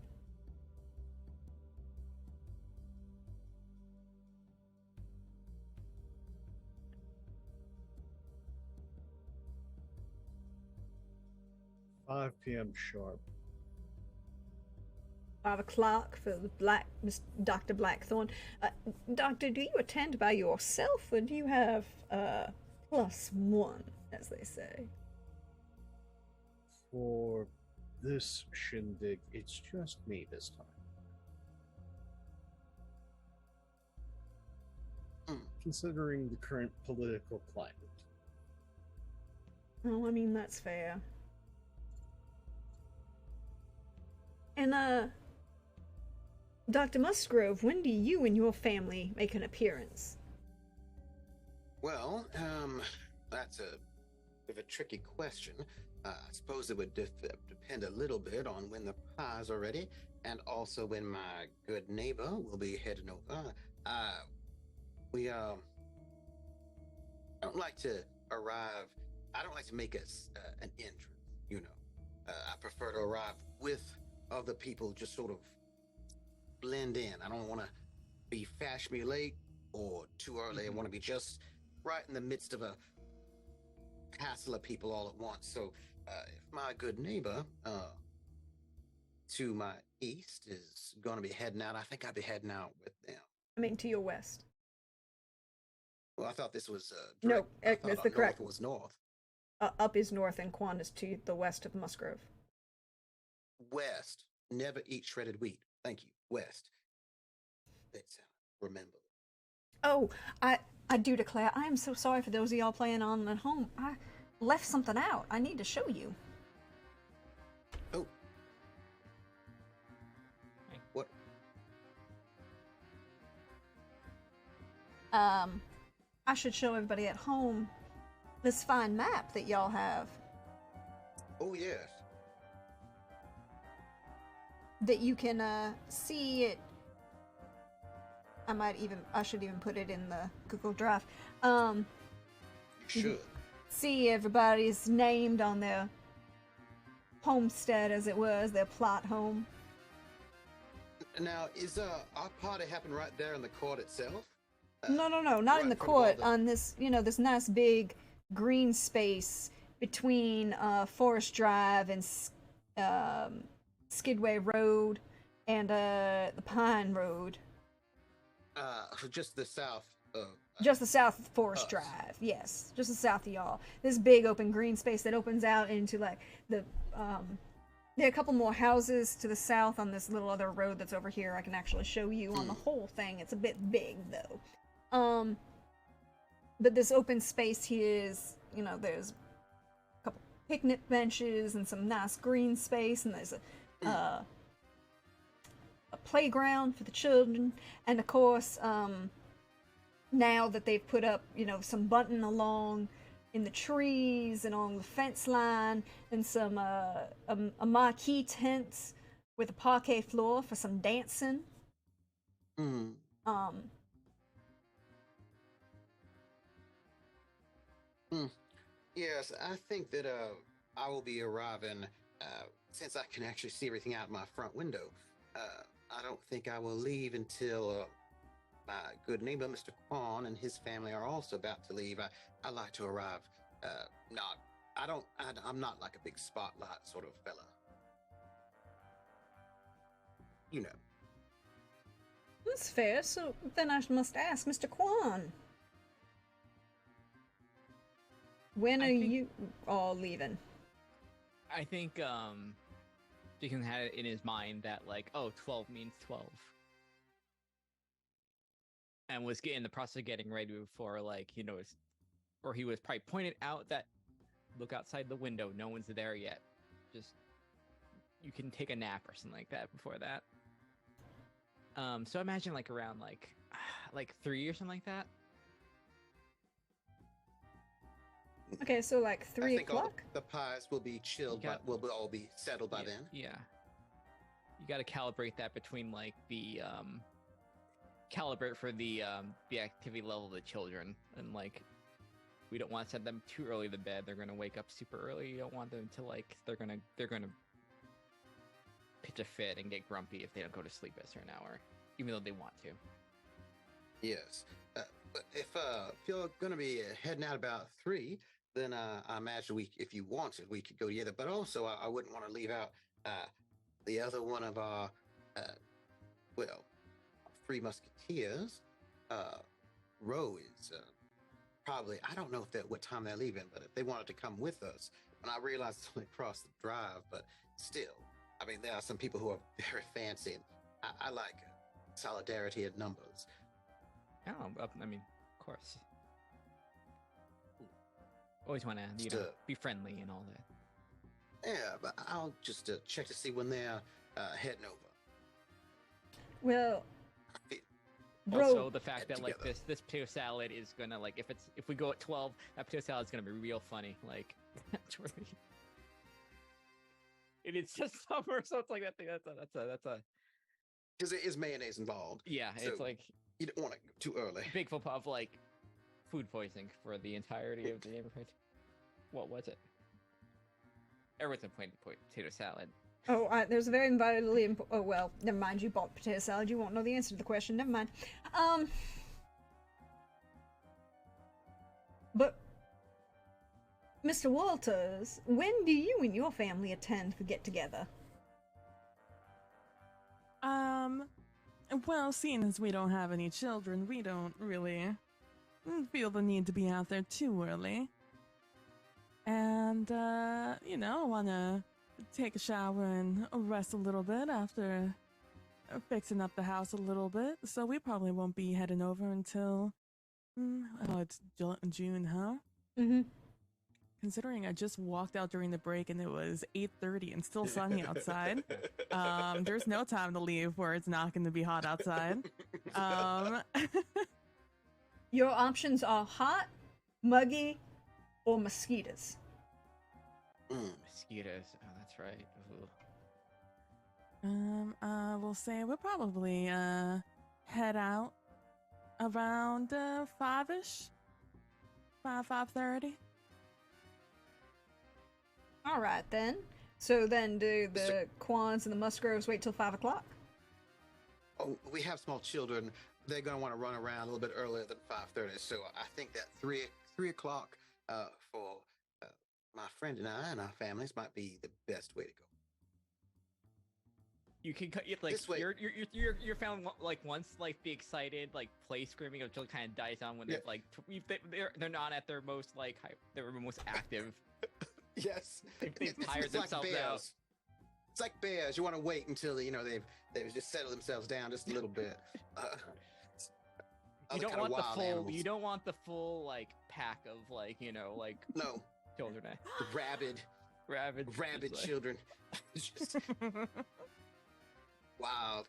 Speaker 3: $5 p.m. sharp.
Speaker 1: 5 o'clock for the Dr. Blackthorn. Doctor, do you attend by yourself, or do you have +1, as they say?
Speaker 3: For this shindig, it's just me this time. Considering the current political climate.
Speaker 1: Oh, I mean, that's fair. And, Dr. Musgrove, when do you and your family make an appearance?
Speaker 5: Well, that's a bit of a tricky question. I suppose it would depend a little bit on when the pies are ready, and also when my good neighbor will be heading over. I don't like to arrive. I don't like to make an entrance. You know, I prefer to arrive with other people, just sort of blend in. I don't want to be fashionably late or too early. I want to be just right in the midst of a hassle of people all at once. So if my good neighbor to my east is going to be heading out, I think I'd be heading out with them.
Speaker 1: I mean, to your west.
Speaker 5: Well, I thought this was
Speaker 1: no,
Speaker 5: that's
Speaker 1: the correct.
Speaker 5: North was north.
Speaker 1: Up is north, and Quan is to the west of Musgrove.
Speaker 5: West. Never eat shredded wheat. Thank you. West. Let's remember.
Speaker 1: Oh, I do declare, I am so sorry for those of y'all playing on at home. I left something out. I need to show you.
Speaker 5: Oh. What?
Speaker 1: I should show everybody at home this fine map that y'all have.
Speaker 5: Oh, yes.
Speaker 1: That you can see it. I should even put it in the Google Drive.
Speaker 5: You should.
Speaker 1: See everybody's named on their homestead, as it was, their plot home.
Speaker 5: Now, is our party happen right there in the court itself?
Speaker 1: No, not
Speaker 5: right
Speaker 1: in the
Speaker 5: in front of
Speaker 1: court.
Speaker 5: all the-
Speaker 1: On this, this nice big green space between Forest Drive and Skidway Road and the Pine Road.
Speaker 5: Just the south of...
Speaker 1: Just the south of Forest
Speaker 5: us.
Speaker 1: Drive, yes. Just the south of y'all. This big open green space that opens out into, like, the, there are a couple more houses to the south on this little other road that's over here. I can actually show you on the whole thing. It's a bit big, though. But this open space here is, there's picnic benches and some nice green space, and there's a playground for the children, and of course, now that they've put up, some bunting along in the trees and along the fence line, and some a marquee tents with a parquet floor for some dancing.
Speaker 5: Mm. Yes, I think that I will be arriving since I can actually see everything out my front window. I don't think I will leave until my good neighbor, Mr. Quan, and his family are also about to leave. I like to arrive. Not. I don't. I'm not like a big spotlight sort of fella. You know.
Speaker 1: That's fair. So then I must ask, Mr. Quan, when are you all leaving?
Speaker 4: I think Deacon had it in his mind that 12 means 12. And was in the process of getting ready before or he was probably pointed out that look outside the window, no one's there yet. Just you can take a nap or something like that before that. So imagine around 3 or something like that.
Speaker 1: Okay, so 3
Speaker 5: I think all
Speaker 1: o'clock?
Speaker 5: the pies will be chilled, but will all be settled by then.
Speaker 4: Yeah. You got to calibrate that between the calibrate for the activity level of the children, and we don't want to send them too early to bed. They're gonna wake up super early. You don't want them to they're gonna pitch a fit and get grumpy if they don't go to sleep at a certain hour, even though they want to.
Speaker 5: Yes, but if you're gonna be heading out about 3, then I imagine if you wanted, we could go together. But also, I wouldn't want to leave out the other one of our, Three Musketeers. Roe is probably, I don't know what time they're leaving, but if they wanted to come with us, and I realize it's only across the drive, but still, I mean, there are some people who are very fancy. And I like solidarity in numbers.
Speaker 4: Oh, I mean, of course. Always want to, be friendly and all that.
Speaker 5: Yeah, but I'll just check to see when they're heading over.
Speaker 1: Well,
Speaker 4: also, the fact that this potato salad is gonna if we go at 12, that potato salad is gonna be real funny. It is just summer, so it's that thing. That's a
Speaker 5: because it is mayonnaise involved.
Speaker 4: Yeah, so it's
Speaker 5: you don't want to go too early.
Speaker 4: Big flip of food poisoning for the entirety of the neighborhood. What was it? Everyone's been playing potato salad.
Speaker 1: Oh, there's a very vitally important... Oh, well, never mind. You bought potato salad. You won't know the answer to the question. Never mind. But, Mr. Walters, when do you and your family attend the get-together?
Speaker 2: Well, seeing as we don't have any children, we don't really feel the need to be out there too early. And, want to take a shower and rest a little bit after fixing up the house a little bit. So we probably won't be heading over until, it's June, huh?
Speaker 1: Mm-hmm.
Speaker 2: Considering I just walked out during the break and it was 8:30 and still sunny outside. There's no time to leave where it's not going to be hot outside.
Speaker 1: Your options are hot, muggy, or mosquitoes.
Speaker 4: Mosquitoes. Oh, that's right. Ooh.
Speaker 2: We'll say we'll probably head out around 5-ish. 5:30.
Speaker 1: All right, then. So then do the Quans and the Musgroves wait till 5 o'clock?
Speaker 5: Oh, we have small children. They're going to want to run around a little bit earlier than 5:30. So I think that 3 o'clock for my friend and I and our families might be the best way to go.
Speaker 4: You can cut
Speaker 5: this way.
Speaker 4: Your family once the excited play screaming of children kind of dies down when they're not at their most they're most active.
Speaker 5: Yes,
Speaker 4: they've tired themselves out.
Speaker 5: It's like bears. You want to wait until they've just settled themselves down just a little bit.
Speaker 4: You don't want the full. Animals. You don't want the full pack of
Speaker 5: no
Speaker 4: children.
Speaker 5: Rabid
Speaker 4: Rabid,
Speaker 5: rabid children. Just wild.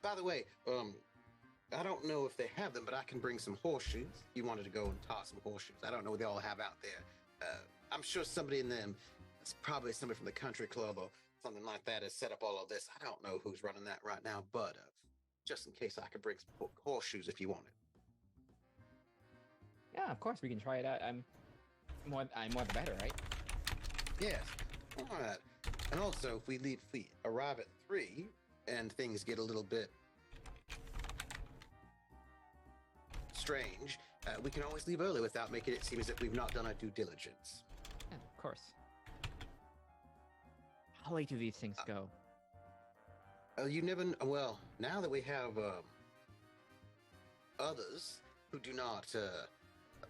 Speaker 5: By the way, I don't know if they have them, but I can bring some horseshoes. You wanted to go and toss some horseshoes. I don't know what they all have out there. I'm sure somebody in them, it's probably somebody from the country club or something like that, has set up all of this. I don't know who's running that right now, but just in case, I could bring some horseshoes if you wanted.
Speaker 4: Yeah, of course we can try it out. I'm more the better, right?
Speaker 5: Yes. All right. And also, if we arrive at 3 and things get a little bit strange, we can always leave early without making it seem as if we've not done our due diligence.
Speaker 4: Yeah, of course. How late do these things go?
Speaker 5: You never. Well, now that we have others who do not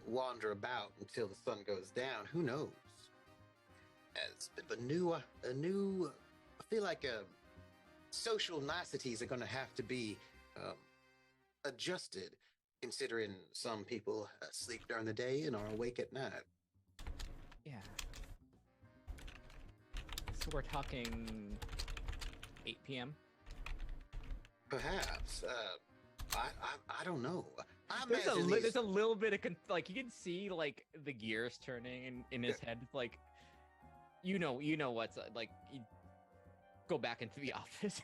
Speaker 5: wander about until the sun goes down, who knows? As a new. I feel like social niceties are going to have to be adjusted, considering some people sleep during the day and are awake at night.
Speaker 4: Yeah. So we're talking 8 p.m.
Speaker 5: Perhaps. I don't know.
Speaker 4: There's a little bit of like you can see like the gears turning in his head. Like you know what's like. You go back into the office.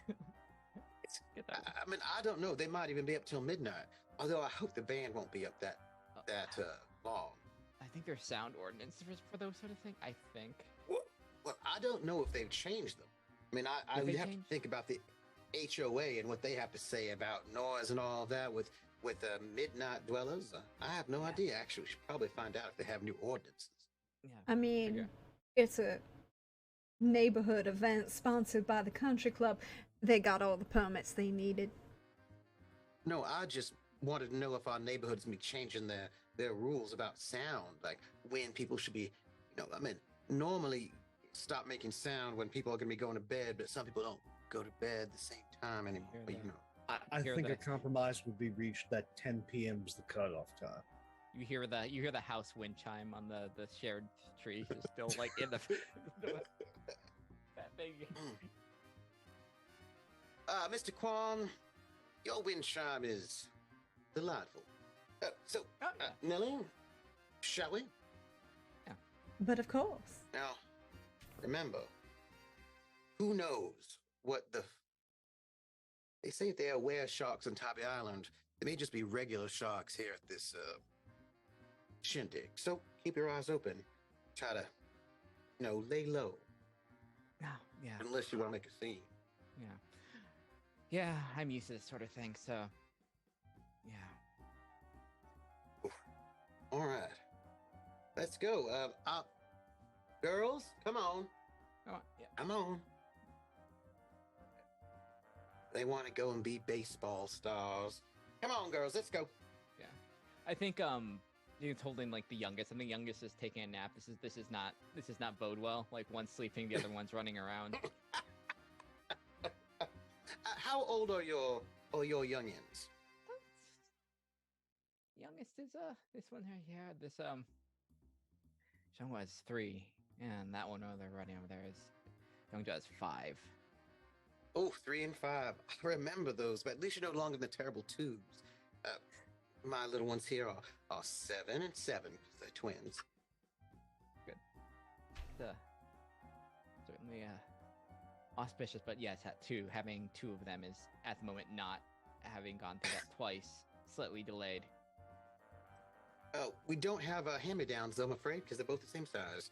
Speaker 5: I mean, I don't know. They might even be up till midnight. Although I hope the band won't be up that long.
Speaker 4: I think there's sound ordinance for those sort of things. I think.
Speaker 5: Well, I don't know if they've changed them. I mean, I would have to think about the HOA and what they have to say about noise and all that with midnight dwellers. I have no idea. Actually, we should probably find out if they have new ordinances.
Speaker 4: Yeah.
Speaker 1: I mean, it's a neighborhood event sponsored by the country club. They got all the permits they needed.
Speaker 5: No, I just wanted to know if our neighborhood's gonna be changing their rules about sound, like when people should be, I mean, normally stop making sound when people are gonna be going to bed, but some people don't go to bed the same time anymore. But
Speaker 3: I think a compromise would be reached that 10 p.m. is the cutoff time.
Speaker 4: You hear the house wind chime on the shared tree, just still like in the that thing.
Speaker 5: Mr. Kwan, your wind chime is delightful. Nellie, shall we?
Speaker 4: Yeah.
Speaker 1: But of course.
Speaker 5: Now, remember, who knows what they say there are were sharks on Tybee Island. There may just be regular sharks here at this shindig. So keep your eyes open. Try to, lay low.
Speaker 4: Yeah.
Speaker 5: Unless you want to make a scene.
Speaker 4: Yeah. Yeah, I'm used to this sort of thing, so yeah.
Speaker 5: All right. Let's go. Girls, come on.
Speaker 4: Come on. Yeah.
Speaker 5: Come on. They want to go and be baseball stars. Come on, girls, let's go.
Speaker 4: Yeah. I think you're holding like the youngest, and the youngest is taking a nap. This is not bode well. Like one's sleeping, the other one's running around.
Speaker 5: How old are your youngins?
Speaker 4: Youngest is this one here. This Young is 3, and that one over there running over there is Young is 5.
Speaker 5: Oh, 3 and 5. I remember those, but at least you're no longer in the terrible twos. My little ones here are 7 and 7 because they're twins.
Speaker 4: Good. Certainly auspicious, but yes, having 2 of them is at the moment not having gone through that twice, slightly delayed.
Speaker 5: We don't have hand-me-downs, though, I'm afraid, because they're both the same size.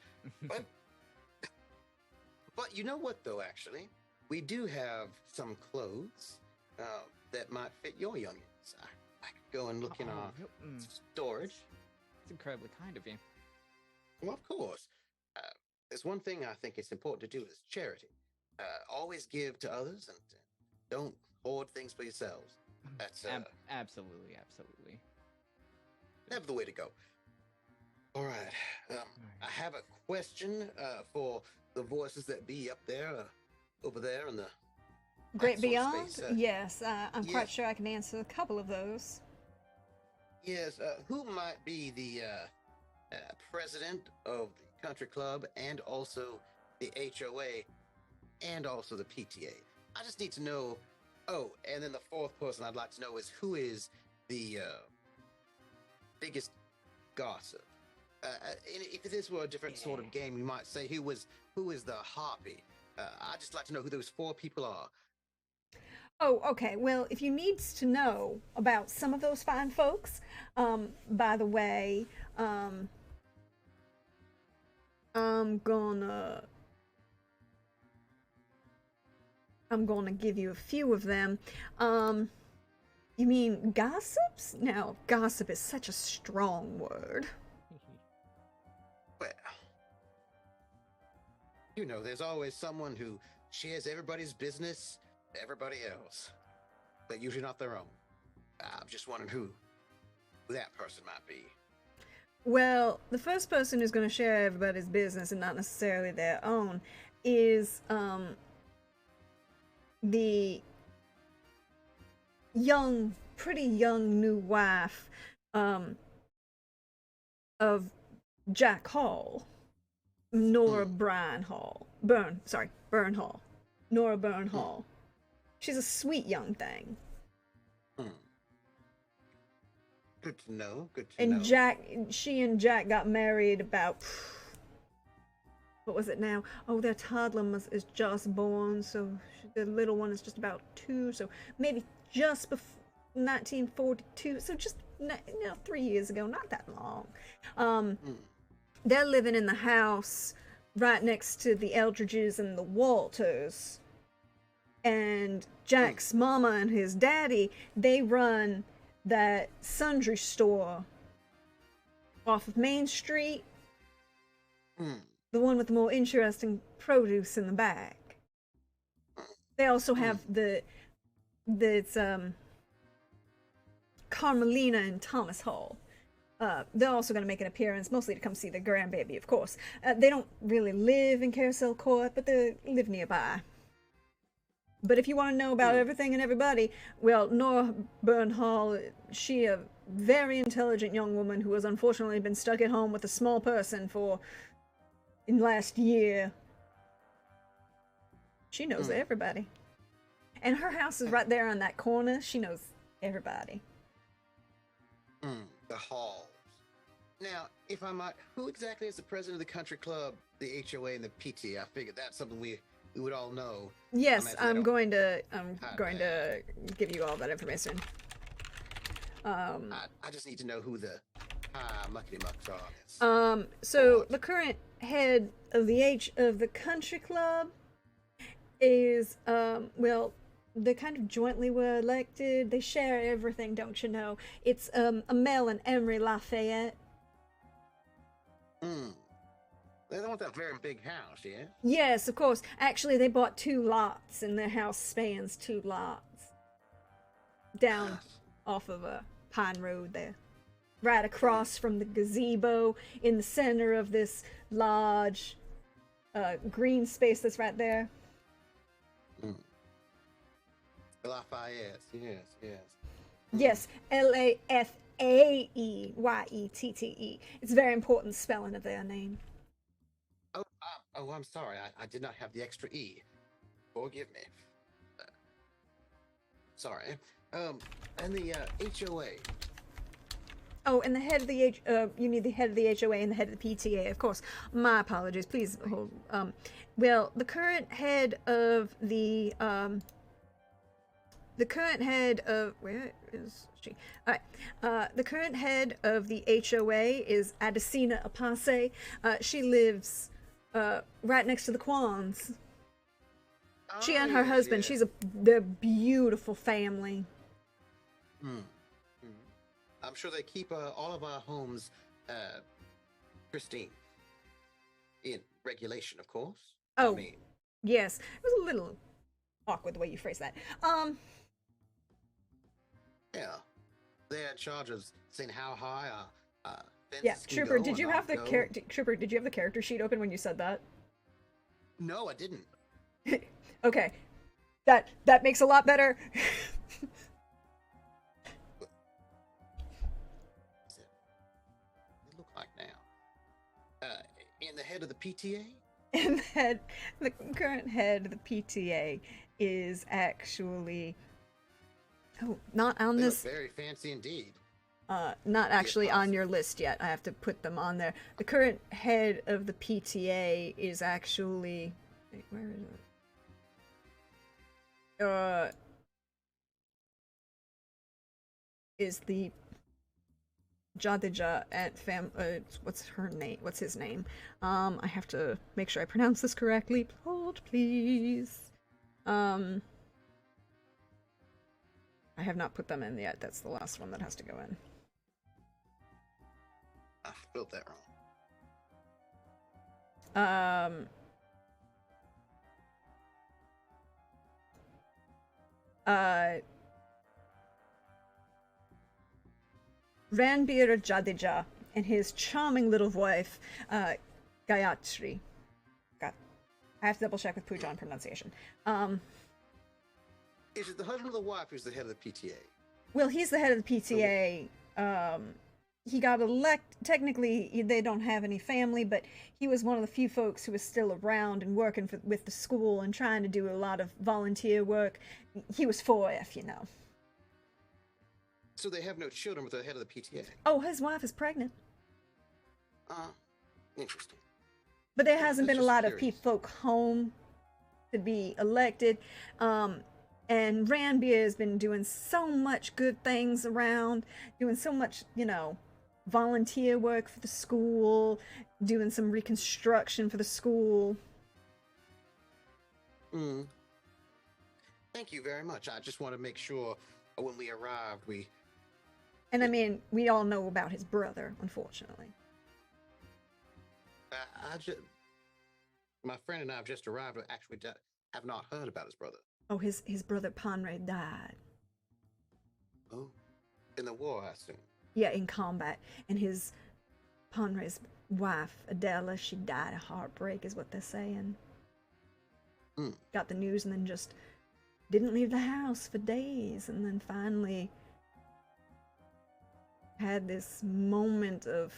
Speaker 5: But you know what, though, actually? We do have some clothes that might fit your youngins. I could go and look in our storage.
Speaker 4: It's incredibly kind of you.
Speaker 5: Well, of course. There's one thing I think it's important to do is charity. Always give to others and don't hoard things for yourselves. That's
Speaker 4: absolutely.
Speaker 5: Never the way to go. All right. I have a question for the voices that be up there, over there in the
Speaker 1: Great
Speaker 5: sort of
Speaker 1: Beyond?
Speaker 5: space,
Speaker 1: Yes, I'm
Speaker 5: yeah.
Speaker 1: quite sure I can answer a couple of those.
Speaker 5: Yes. Who might be the president of the country club and also the HOA, and also the PTA. I just need to know. Oh, and then the fourth person I'd like to know is who is the biggest gossip. If this were a different sort of game, we might say who is the harpy. I'd just like to know who those 4 people are.
Speaker 1: Oh, okay. Well, if you need to know about some of those fine folks, by the way, I'm gonna give you a few of them. You mean gossips? Now, gossip is such a strong word.
Speaker 5: Well, you know, there's always someone who shares everybody's business, everybody else, but usually not their own. I'm just wondering who that person might be.
Speaker 1: Well, the first person who's going to share everybody's business and not necessarily their own is the pretty young new wife of Jack Hall, Nora Byrne Hall. Nora Byrne Hall. She's a sweet young thing.
Speaker 5: Good to know. Good to know.
Speaker 1: And she and Jack got married about, what was it now? Oh, their toddler is just born, so the little one is just about 2, so maybe just before 1942, so just 3 years ago, not that long. They're living in the house right next to the Eldridges and the Walters, and Jack's mama and his daddy, they run that sundry store off of Main Street, the one with the more interesting produce in the back. They also have it's Carmelina and Thomas Hall. They're also going to make an appearance, mostly to come see the grandbaby, of course. They don't really live in Carousel Court, but they live nearby. But if you want to know about everything and everybody, well, Nora Byrne Hall, she a very intelligent young woman who has unfortunately been stuck at home with a small person in last year. She knows everybody. And her house is right there on that corner. She knows everybody.
Speaker 5: The Halls. Now, if I might, who exactly is the president of the country club, the HOA, and the PT? I figured that's something we would all know.
Speaker 1: Yes, I'm going to give you all that information.
Speaker 5: I just need to know who the muckety mucks are.
Speaker 1: So the current head of the country club is well, they kind of jointly were elected. They share everything, don't you know? It's Amel and Emery Lafayette.
Speaker 5: They don't want that very big house, yeah?
Speaker 1: Yes, of course. Actually, they bought 2 lots, and their house spans 2 lots down off of a Pine Road there, right across from the gazebo in the center of this large green space that's right there.
Speaker 5: Lafayette, yes.
Speaker 1: Yes, Lafayettete. It's a very important spelling of their name.
Speaker 5: Oh, I'm sorry. I did not have the extra E. Forgive me. Sorry. And the HOA.
Speaker 1: Oh, and the head of the you need the head of the HOA and the head of the PTA, of course. My apologies. Please hold. Well, the current head of where is she? All right. The current head of the HOA is Adesina Apase. She lives right next to the Kwans. She and her husband.
Speaker 5: Yes.
Speaker 1: They're a beautiful family.
Speaker 5: I'm sure they keep all of our homes pristine. In regulation, of course.
Speaker 1: Oh,
Speaker 5: I mean,
Speaker 1: yes. It was a little awkward the way you phrased that.
Speaker 5: yeah. They're in charge of saying how high fences
Speaker 1: Yeah,
Speaker 5: can
Speaker 1: Trooper,
Speaker 5: go
Speaker 1: did
Speaker 5: or
Speaker 1: you
Speaker 5: not
Speaker 1: have the
Speaker 5: go.
Speaker 1: Trooper, did you have the character sheet open when you said that?
Speaker 5: No, I didn't.
Speaker 1: Okay. That makes a lot better.
Speaker 5: What's it look like now? In the head of the PTA?
Speaker 1: And that the current head of the PTA is actually not on
Speaker 5: They look
Speaker 1: this
Speaker 5: very fancy indeed.
Speaker 1: not actually on
Speaker 5: apostle.
Speaker 1: your list yet. I have to put them on there. The current head of the PTA is actually wait, where is it? Is the Jadija at what's her name? What's his name? I have to make sure I pronounce this correctly. Hold, please. I have not put them in yet. That's the last one that has to go in.
Speaker 5: I spelled that wrong.
Speaker 1: Ranbir Jadija and his charming little wife, Gayatri. I have to double check with Pooja on pronunciation.
Speaker 5: Is it the husband or the wife who's the head of the PTA?
Speaker 1: Well, he's the head of the PTA. He got elected. Technically, they don't have any family, but he was one of the few folks who was still around and working with the school and trying to do a lot of volunteer work. He was 4F, you know.
Speaker 5: So they have no children with the head of the PTA.
Speaker 1: Oh, his wife is pregnant.
Speaker 5: Interesting.
Speaker 1: But there hasn't
Speaker 5: That's
Speaker 1: been a
Speaker 5: just
Speaker 1: lot of
Speaker 5: curious.
Speaker 1: folk home to be elected. And Ranbir has been doing so much good things around, doing so much, you know, volunteer work for the school, doing some reconstruction for the school.
Speaker 5: Thank you very much. I just want to make sure when we arrived,
Speaker 1: And I mean, we all know about his brother, unfortunately.
Speaker 5: My friend and I have just arrived. Actually, have not heard about his brother.
Speaker 1: Oh, his brother Panray died.
Speaker 5: Oh, in the war, I assume.
Speaker 1: Yeah, in combat. And his Panray's wife, Adela, she died of heartbreak, is what they're saying. Got the news and then just didn't leave the house for days, and then finally had this moment of,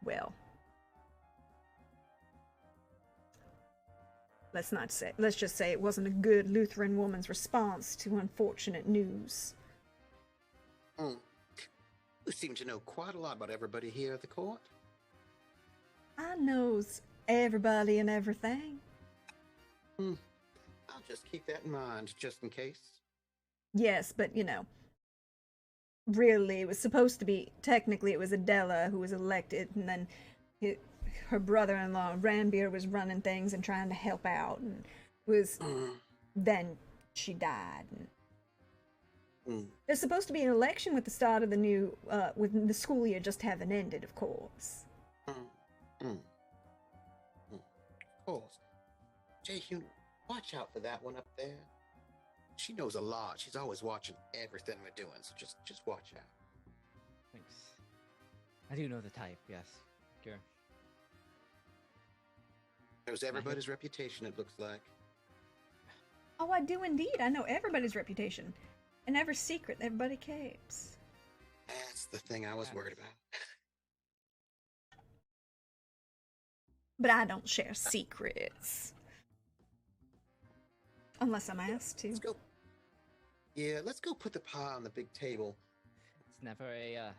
Speaker 1: well, let's just say it wasn't a good Lutheran woman's response to unfortunate news.
Speaker 5: You seem to know quite a lot about everybody here at the court.
Speaker 1: I knows everybody and everything.
Speaker 5: I'll just keep that in mind, just in case.
Speaker 1: Yes, but you know, really, it was supposed to be, technically it was Adela who was elected, and then her brother-in-law Ranbir was running things and trying to help out, and then she died. There's supposed to be an election with the start of the new with the school year just haven't ended, of course.
Speaker 5: Of course. Jae-hyun, watch out for that one up there. She knows a lot. She's always watching everything we're doing, so just watch out.
Speaker 4: Thanks. I do know the type, yes. Sure.
Speaker 5: Knows everybody's reputation, it looks like.
Speaker 1: Oh, I do indeed. I know everybody's reputation. And every secret everybody keeps.
Speaker 5: That's the thing I was worried about.
Speaker 1: But I don't share secrets. Unless I'm asked to.
Speaker 5: Let's go. Yeah, let's go put the pie on the big table.
Speaker 4: It's never a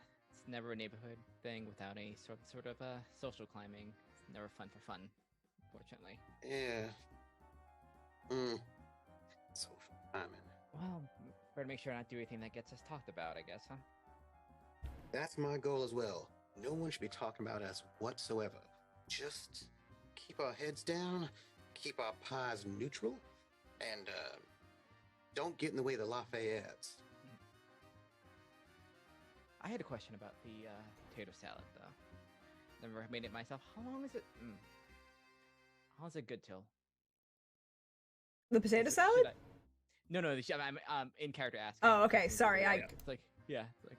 Speaker 4: neighborhood thing without a sort of social climbing. It's never fun for fun, unfortunately.
Speaker 5: Yeah. Social timing.
Speaker 4: Well, better make sure not do anything that gets us talked about, I guess, huh?
Speaker 5: That's my goal as well. No one should be talking about us whatsoever. Just keep our heads down, keep our pies neutral, and don't get in the way of the Lafayettes.
Speaker 4: I had a question about the potato salad, though. Never made it myself. How long is it? How long is it good till?
Speaker 1: The potato salad?
Speaker 4: No, I'm in character asking.
Speaker 1: Oh, okay. Sorry,
Speaker 4: It's like, yeah, it's like.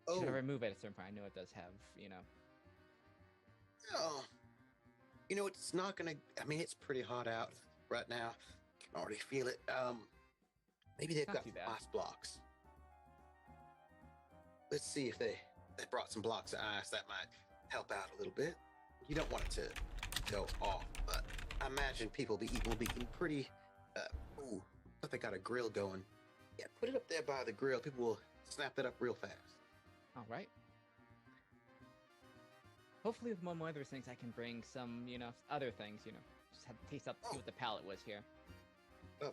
Speaker 5: Oh.
Speaker 4: Should I remove it at a certain point? I know it does have, you know.
Speaker 5: Oh. You know, it's not gonna. I mean, it's pretty hot out right now. Can already feel it. Maybe they've got
Speaker 4: too bad.
Speaker 5: ice blocks. Let's see if they brought some blocks of ice. That might help out a little bit. you don't want it to go off, but I imagine people will be eating pretty. Ooh, but they got a grill going. Yeah, put it up there by the grill. People will snap that up real fast.
Speaker 4: All right. Hopefully, with one more of those things, I can bring some, other things. Just have to taste up, see what the palate was here.
Speaker 5: Oh,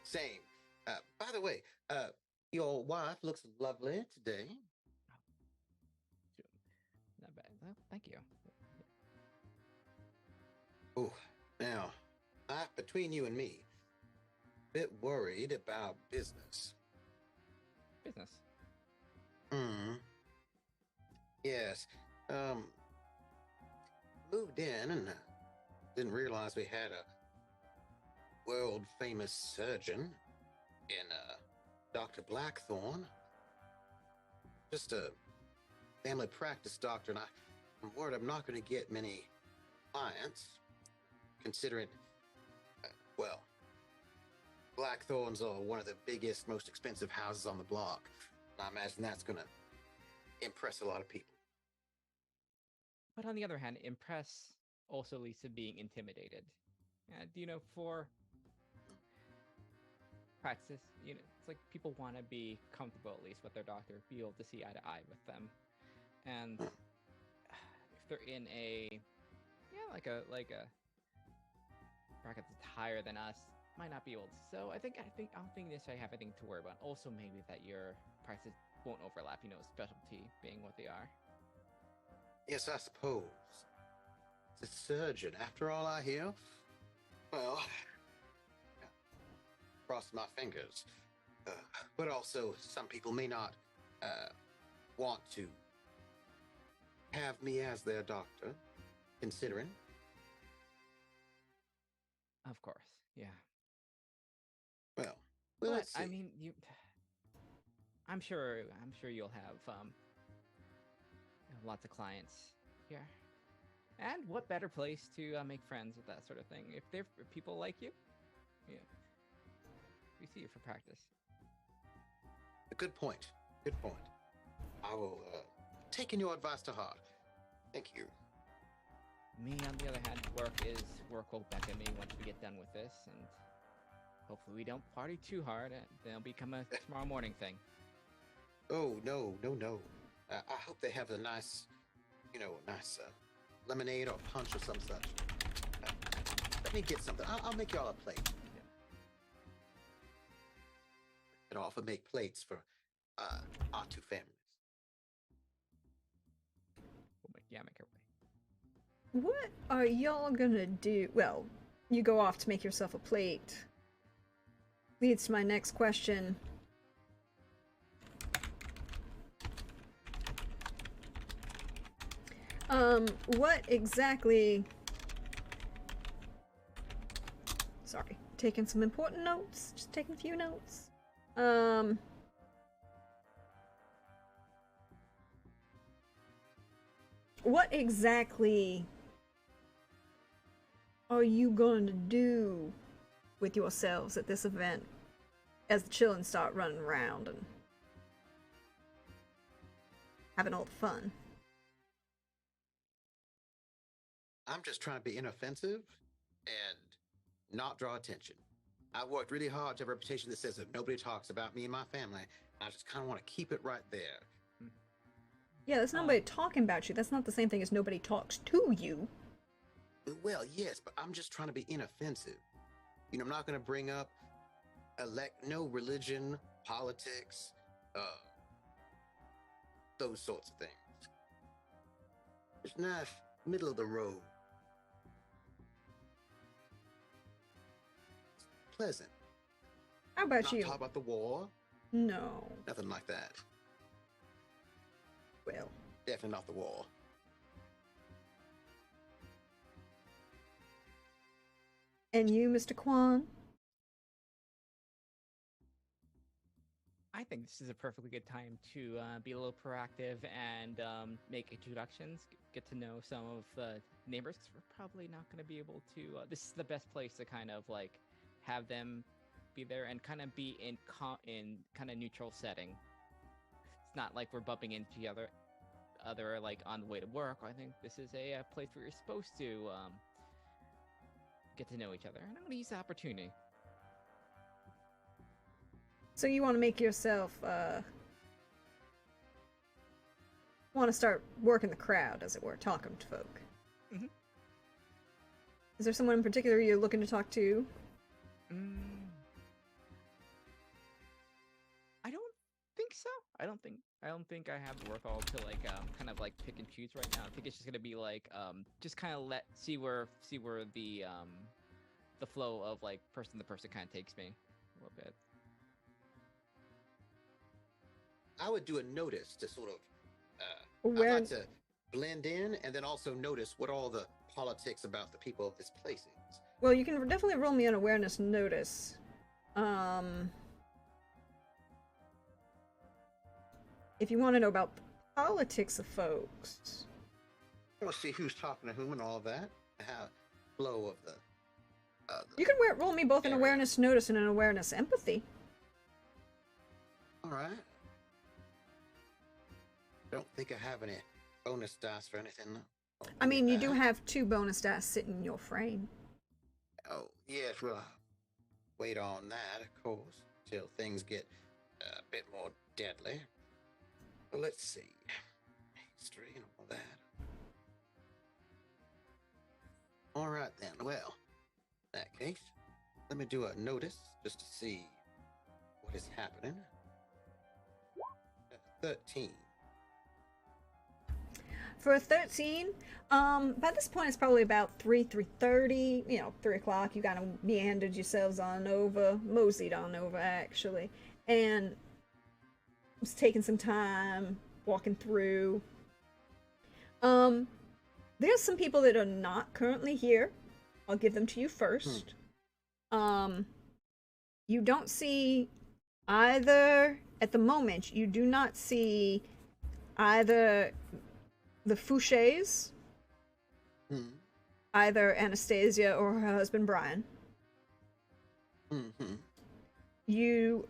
Speaker 5: same. By the way, your wife looks lovely today.
Speaker 4: Not bad. Well, thank you.
Speaker 5: Oh, now, between you and me, bit worried about business.
Speaker 4: Business.
Speaker 5: Yes. Moved in and didn't realize we had a world famous surgeon in Dr. Blackthorn. Just a family practice doctor, and I'm worried I'm not going to get many clients, considering, well, Blackthorns are one of the biggest, most expensive houses on the block. I imagine that's going to impress a lot of people.
Speaker 4: But on the other hand, impress also leads to being intimidated. And, for practice, it's like people want to be comfortable at least with their doctor, be able to see eye to eye with them. And if they're in a, like a bracket that's higher than us, might not be able to. So I don't think this I have anything to worry about. Also, maybe that your practice won't overlap, specialty being what they are.
Speaker 5: Yes, I suppose. It's a surgeon, after all I hear. Well, cross my fingers. But also, some people may not want to have me as their doctor, considering.
Speaker 4: Of course, yeah.
Speaker 5: Well,
Speaker 4: but
Speaker 5: let's see.
Speaker 4: I mean, I'm sure you'll have lots of clients here. And what better place to make friends with that sort of thing? If people like you, yeah, we see you for practice.
Speaker 5: Good point. Good point. I will take your advice to heart. Thank you.
Speaker 4: Me, on the other hand, work will beckon me once we get done with this, and hopefully we don't party too hard. They'll become a tomorrow morning thing.
Speaker 5: Oh, no. I hope they have a nice, lemonade or punch or some such. Let me get something. I'll make y'all a plate.
Speaker 4: Yeah.
Speaker 5: And I'll offer make plates for our two families.
Speaker 4: Make our way.
Speaker 1: What are y'all gonna do? Well, you go off to make yourself a plate. Leads to my next question. What exactly... Sorry, taking some important notes. Just taking a few notes. What exactly are you going to do with yourselves at this event as the children start running around and having all the fun?
Speaker 5: I'm just trying to be inoffensive and not draw attention. I worked really hard to have a reputation that says that nobody talks about me and my family. And I just kind of want to keep it right there.
Speaker 1: Yeah, there's nobody talking about you. That's not the same thing as nobody talks to you.
Speaker 5: Well, yes, but I'm just trying to be inoffensive. I'm not going to bring up no religion, politics, those sorts of things. It's nice, middle of the road. It's pleasant.
Speaker 1: How about
Speaker 5: Not
Speaker 1: you?
Speaker 5: talk about the war.
Speaker 1: No.
Speaker 5: Nothing like that.
Speaker 1: Well.
Speaker 5: Definitely not the war.
Speaker 1: And you, Mr. Kwan?
Speaker 4: I think this is a perfectly good time to be a little proactive and make introductions, get to know some of the neighbors, because we're probably not going to be able to... this is the best place to kind of like have them be there and kind of be in kind of neutral setting. It's not like we're bumping into each other other like on the way to work. I think this is a place where you're supposed to get to know each other, and I'm gonna use the opportunity.
Speaker 1: So you want to make yourself, want to start working the crowd, as it were, talking to folk.
Speaker 4: Mhm.
Speaker 1: Is there someone in particular you're looking to talk to?
Speaker 4: I don't think so. I don't think I have the wherewithal to like kind of like pick and choose right now. I think it's just gonna be like just kind of see where the flow of like person to person kind of takes me a little bit.
Speaker 5: I would do a notice to sort of.
Speaker 1: Where-
Speaker 5: I'd like to blend in and then also notice what all the politics about the people of this place is.
Speaker 1: Well, you can definitely roll me an awareness notice. If you want to know about the politics of folks.
Speaker 5: I want to see who's talking to whom and all that. How flow of the.
Speaker 1: You can roll me both an
Speaker 5: area.
Speaker 1: awareness notice and an awareness empathy.
Speaker 5: All right. Don't think I have any bonus dice for anything.
Speaker 1: I mean, you do have 2 bonus dice sitting in your frame.
Speaker 5: Oh, yes, well, wait on that, of course, till things get a bit more deadly. Well, let's see. History and all that. All right, then. Well, in that case, let me do a notice just to see what is happening. 13.
Speaker 1: For a 13, by this point it's probably about 3:30, 3 o'clock. You kind of meandered yourselves on over, moseyed on over actually, and was taking some time walking through. There's some people that are not currently here. I'll give them to you first. You don't see either, at the moment, you do not see either the Fouchés, either Anastasia or her husband Brian. You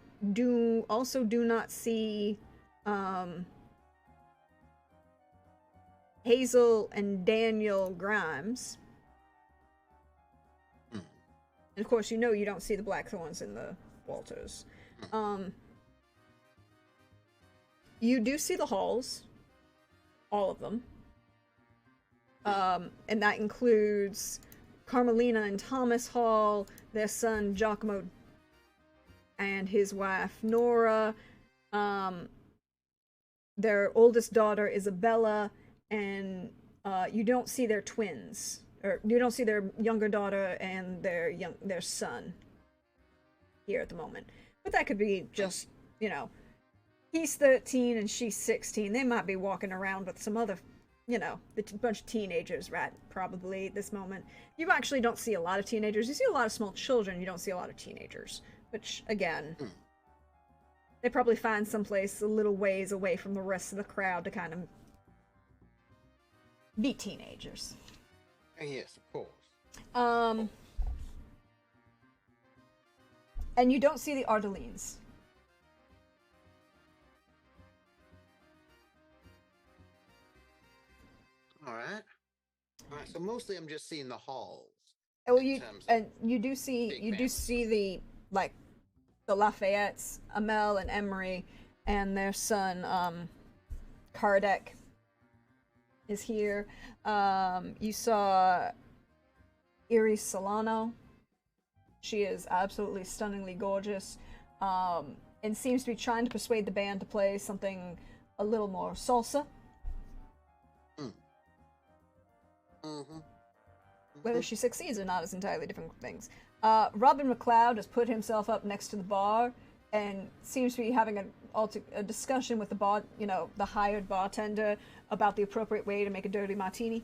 Speaker 1: also do not see Hazel and Daniel Grimes. And of course, you don't see the Blackthorns and the Walters. You do see the Halls. All of them. And that includes Carmelina and Thomas Hall, their son Giacomo and his wife Nora, their oldest daughter Isabella, and you don't see their twins, or you don't see their younger daughter and their son here at the moment. But that could be just, he's 13 and she's 16. They might be walking around with some other, a bunch of teenagers, right? Probably at this moment. You actually don't see a lot of teenagers. You see a lot of small children. You don't see a lot of teenagers. Which, again, they probably find someplace a little ways away from the rest of the crowd to kind of be teenagers.
Speaker 5: Yes, of course.
Speaker 1: And you don't see the Ardelines.
Speaker 5: All right. So mostly I'm just seeing the halls.
Speaker 1: Oh, you do see the Lafayettes, Amel and Emery, and their son Kardec is here. You saw Iris Solano. She is absolutely stunningly gorgeous, and seems to be trying to persuade the band to play something a little more salsa. Whether she succeeds or not is entirely different things. Robin McLeod has put himself up next to the bar and seems to be having a discussion with the hired bartender about the appropriate way to make a dirty martini.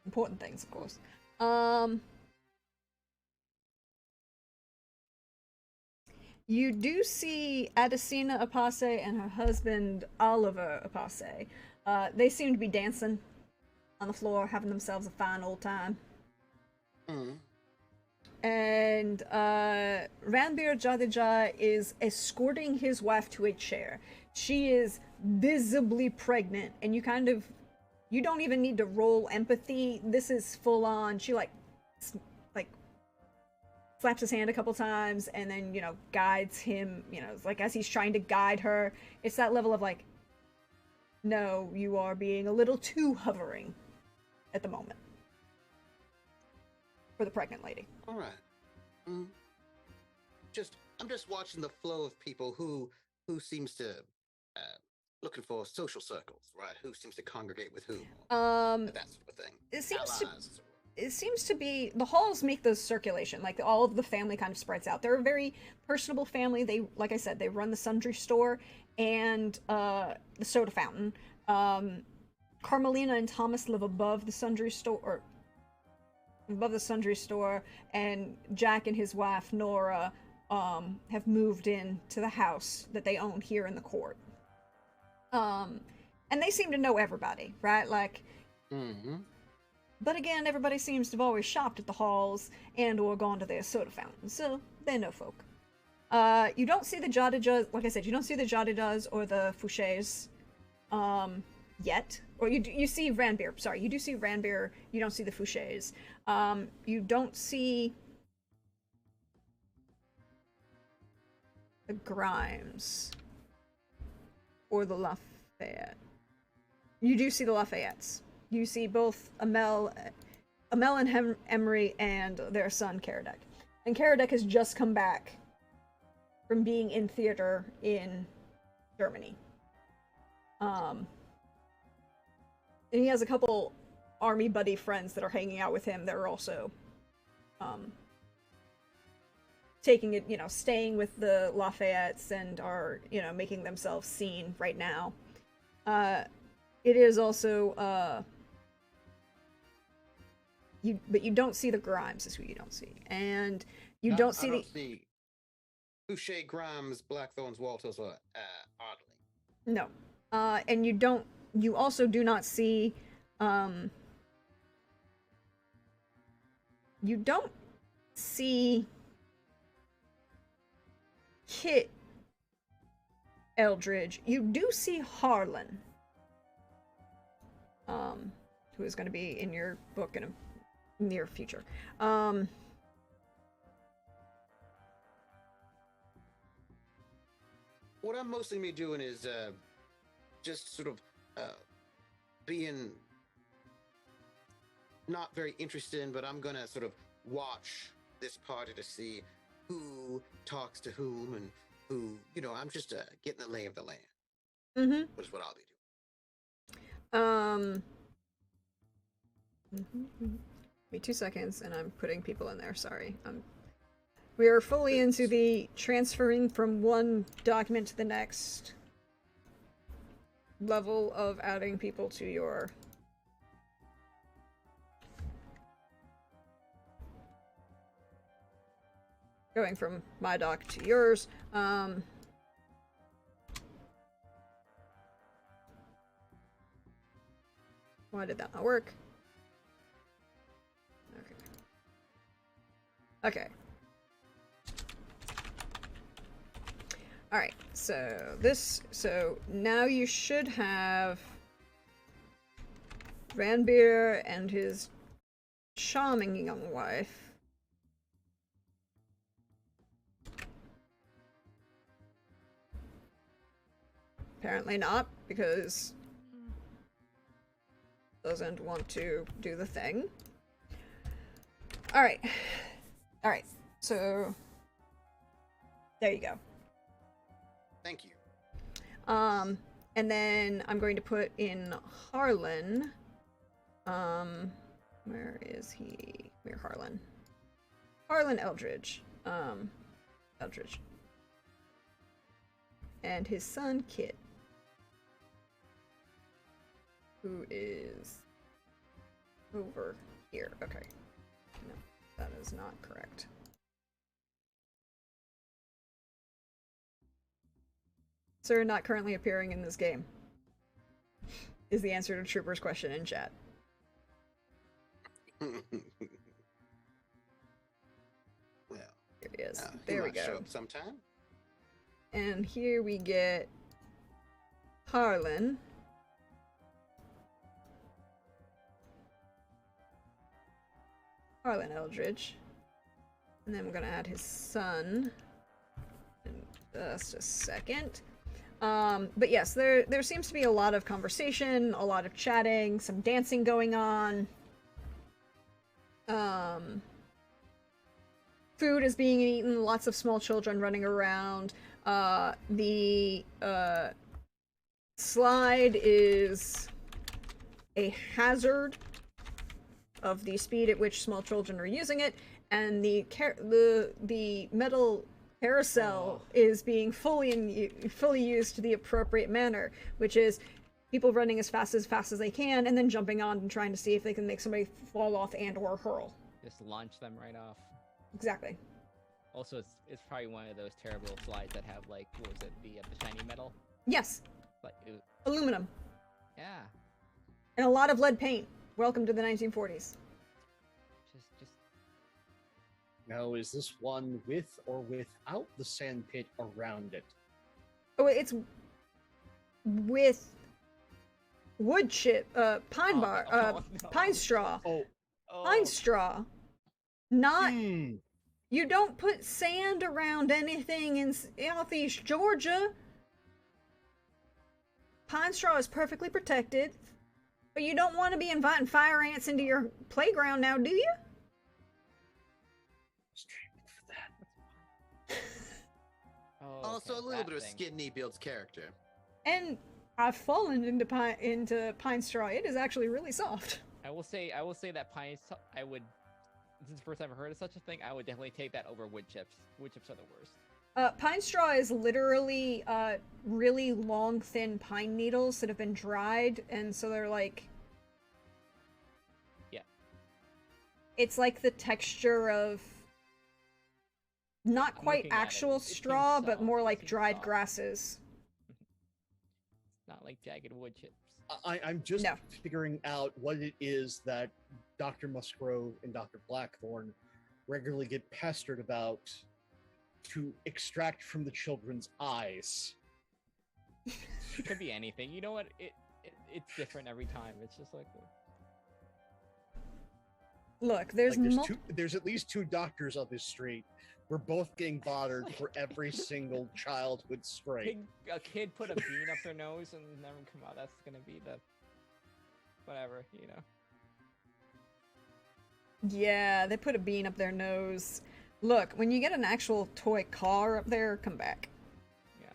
Speaker 1: Important things, of course. You do see Adesina Apace and her husband Oliver Apace. They seem to be dancing on the floor, having themselves a fine old time. And Ranbir Jadeja is escorting his wife to a chair. she is visibly pregnant, and you don't even need to roll empathy. This is full on. She like slaps his hand a couple times and then, guides him, like as he's trying to guide her. It's that level of like, no, you are being a little too hovering at the moment for the pregnant lady.
Speaker 5: All right. I'm just watching the flow of people who seems to looking for social circles, right? Who seems to congregate with whom? That sort of thing.
Speaker 1: It seems to be the halls make the circulation, like all of the family kind of spreads out. They're a very personable family. They, like I said, they run the sundry store and the soda fountain. Carmelina and Thomas live above the sundry store, and Jack and his wife Nora have moved in to the house that they own here in the court. And they seem to know everybody, right? Like, but again, everybody seems to have always shopped at the halls and or gone to their soda fountain, so they know folk. You don't see the Jadajas, like I said, you don't see the Jadajas or the Fouchés yet. Or you see Ranbeer, sorry, you do see Ranbeer, you don't see the Fouchés. You don't see the Grimes or the Lafayette. You do see the Lafayettes. You see both Amel and Emery and their son Karadek. And Karadek has just come back from being in theater in Germany. And he has a couple army buddy friends that are hanging out with him that are also taking it, staying with the Lafayettes and are, making themselves seen right now. It is also but you don't see the Grimes, is who you don't see. And you don't see
Speaker 5: the Boucher, Grimes, Blackthorns, Walters, or Oddly.
Speaker 1: No. And you also do not see, you don't see Kit Eldridge. You do see Harlan, who is going to be in your book in a near future. What
Speaker 5: I'm mostly me doing is just sort of being not very interested in, but I'm gonna sort of watch this party to see who talks to whom and who, I'm just getting the lay of the land.
Speaker 1: Mm-hmm.
Speaker 5: Which is what I'll be doing.
Speaker 1: Give me 2 seconds, and I'm putting people in there. Sorry. We are fully into the transferring from one document to the next level of adding people to your going from my doc to yours. Why did that not work? Okay. Alright, so now you should have Ranbeer and his charming young wife. Apparently not, because doesn't want to do the thing. Alright. Alright, so there you go.
Speaker 5: Thank you.
Speaker 1: And then I'm going to put in Harlan. Where is he? Where Harlan? Harlan Eldridge. Eldridge. And his son Kit, who is over here. Okay. No, that is not correct. Sir, not currently appearing in this game, is the answer to Trooper's question in chat.
Speaker 5: Well,
Speaker 1: Here he is.
Speaker 5: he
Speaker 1: There we
Speaker 5: might show
Speaker 1: go.
Speaker 5: up sometime.
Speaker 1: And here we get Harlan. Harlan Eldridge. And then we're gonna add his son. In just a second. But yes, there seems to be a lot of conversation, a lot of chatting, some dancing going on. Food is being eaten, lots of small children running around. The slide is a hazard of the speed at which small children are using it, and the metal carousel is being fully used to the appropriate manner, which is people running as fast as they can, and then jumping on and trying to see if they can make somebody fall off and or hurl.
Speaker 4: Just launch them right off.
Speaker 1: Exactly.
Speaker 4: Also, it's probably one of those terrible slides that have, like, what was it, the shiny metal?
Speaker 1: Yes.
Speaker 4: Like,
Speaker 1: Aluminum.
Speaker 4: yeah.
Speaker 1: And a lot of lead paint. Welcome to the 1940s.
Speaker 4: Just.
Speaker 3: Now, is this one with or without the sand pit around it?
Speaker 1: Oh, it's with wood chip, pine pine straw.
Speaker 3: Oh.
Speaker 1: Pine straw. Not.
Speaker 3: Hmm.
Speaker 1: You don't put sand around anything in Southeast Georgia. Pine straw is perfectly protected. But you don't want to be inviting fire ants into your playground now, do you?
Speaker 4: Oh,
Speaker 5: Also,
Speaker 4: okay,
Speaker 5: a little
Speaker 4: that
Speaker 5: bit of
Speaker 4: thing.
Speaker 5: skinny builds character.
Speaker 1: And I've fallen into pine straw. It is actually really soft.
Speaker 4: I will say that pine. I would. This is the first time I've heard of such a thing. I would definitely take that over wood chips. Wood chips are the worst.
Speaker 1: Pine straw is literally really long, thin pine needles that have been dried, and so they're like...
Speaker 4: Yeah.
Speaker 1: It's like the texture of... Not
Speaker 4: I'm
Speaker 1: quite
Speaker 4: looking at it.
Speaker 1: actual
Speaker 4: It seems
Speaker 1: straw, but
Speaker 4: soft.
Speaker 1: more
Speaker 4: It
Speaker 1: like
Speaker 4: seems
Speaker 1: dried
Speaker 4: soft.
Speaker 1: grasses.
Speaker 4: It's not like jagged wood chips.
Speaker 3: I'm just
Speaker 1: No.
Speaker 3: figuring out what it is that Dr. Musgrove and Dr. Blackthorn regularly get pestered about to extract from the children's eyes.
Speaker 4: It could be anything. You know what? It's different every time. It's just like.
Speaker 1: Look, there's
Speaker 3: Like, there's at least 2 doctors on this street. We're both getting bothered for every single childhood scrape.
Speaker 4: A kid put a bean up their nose and never come out. That's gonna be the. Whatever, you know.
Speaker 1: Yeah, they put a bean up their nose. Look, when you get an actual toy car up there, come back.
Speaker 4: Yeah.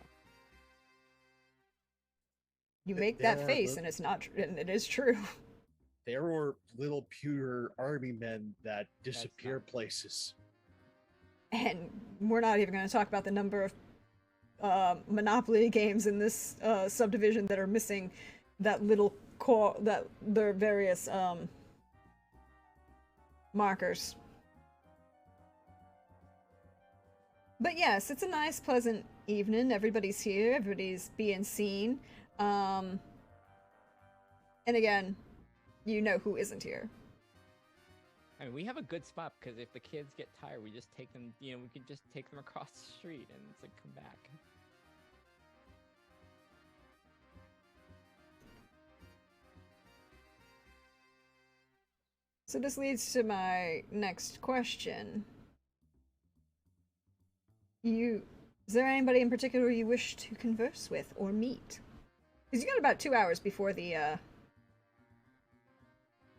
Speaker 1: You make
Speaker 3: There
Speaker 1: that
Speaker 3: are
Speaker 1: face,
Speaker 3: the-
Speaker 1: and it's not, and it is true.
Speaker 3: There were little pewter army men that disappear
Speaker 4: not-
Speaker 3: places.
Speaker 1: And we're not even going to talk about the number of Monopoly games in this subdivision that are missing that little core, that their various markers. But yes, it's a nice, pleasant evening. Everybody's here. Everybody's being seen. And again, you know who isn't here.
Speaker 4: I mean, we have a good spot because if the kids get tired, we just take them. You know, we can just take them across the street and it's like come back.
Speaker 1: So this leads to my next question. Is there anybody in particular you wish to converse with or meet? Because you got about 2 hours before the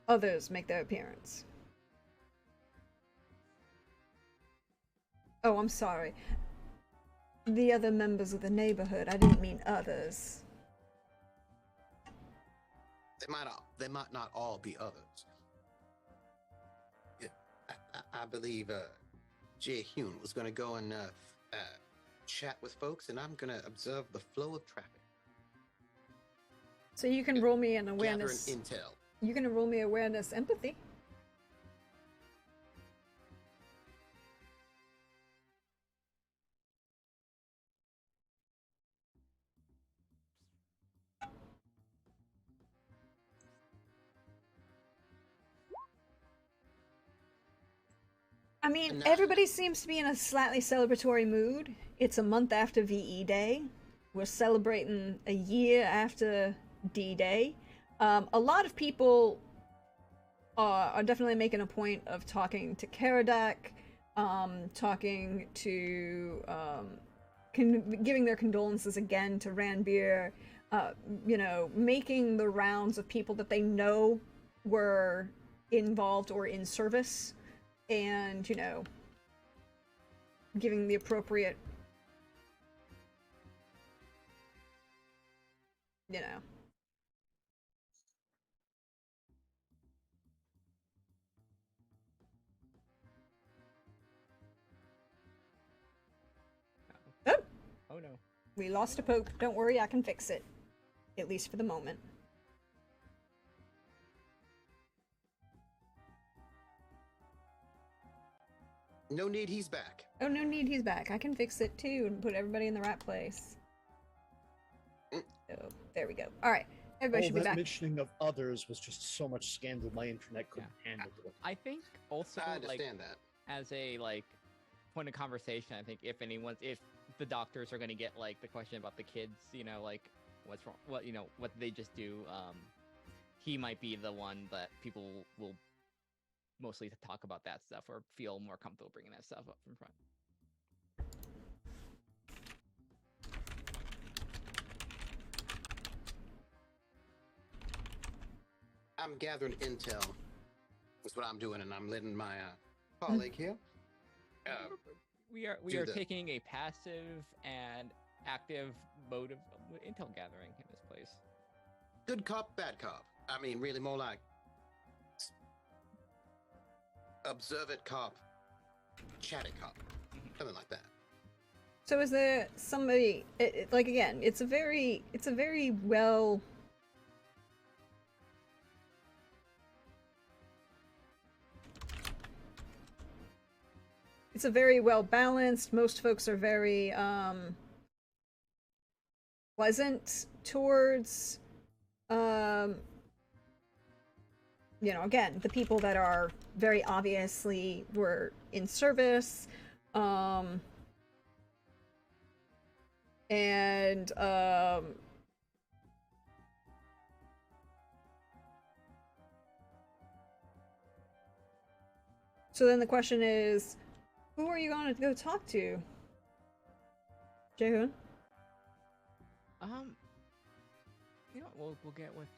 Speaker 1: others make their appearance. Oh, I'm sorry. The other members of the neighborhood. I didn't mean others.
Speaker 5: They might not all be others. Yeah, I believe Jay Hune was going to go and chat with folks, and I'm going to observe the flow of traffic.
Speaker 1: So you can roll me an awareness.
Speaker 5: Gathering intel.
Speaker 1: You can roll me awareness empathy. I mean,
Speaker 5: No.
Speaker 1: everybody seems to be in a slightly celebratory mood. It's a month after VE Day. we're celebrating a year after D-Day. A lot of people are definitely making a point of talking to Karadak, talking to, giving their condolences again to Ranbir, making the rounds of people that they know were involved or in service, and, giving the appropriate, Oh!
Speaker 4: Oh no.
Speaker 1: We lost a poke. Don't worry, I can fix it. At least for the moment.
Speaker 5: No need, he's back.
Speaker 1: Oh, no need, he's back. I can fix it too and put everybody in the right place. So, there we go. Alright, everybody should be
Speaker 3: that
Speaker 1: back.
Speaker 3: mentioning of others was just so much scandal my internet couldn't handle it.
Speaker 4: I think also,
Speaker 5: I understand that.
Speaker 4: as a, point of conversation, I think if the doctors are going to get, the question about the kids, what's wrong, what did they just do, he might be the one that people will mostly talk about that stuff or feel more comfortable bringing that stuff up in front.
Speaker 5: I'm gathering intel. That's what I'm doing, and I'm letting my colleague here.
Speaker 4: We are taking a passive and active mode of intel gathering in this place.
Speaker 5: Good cop, bad cop. I mean, really more like observant cop, chatty cop, something like that.
Speaker 1: So is there somebody, again, it's a very well... It's a very well balanced. Most folks are very pleasant towards, again, the people that are very obviously were in service, and so then the question is, who are you going to go talk to? Jaehoon?
Speaker 4: We'll get with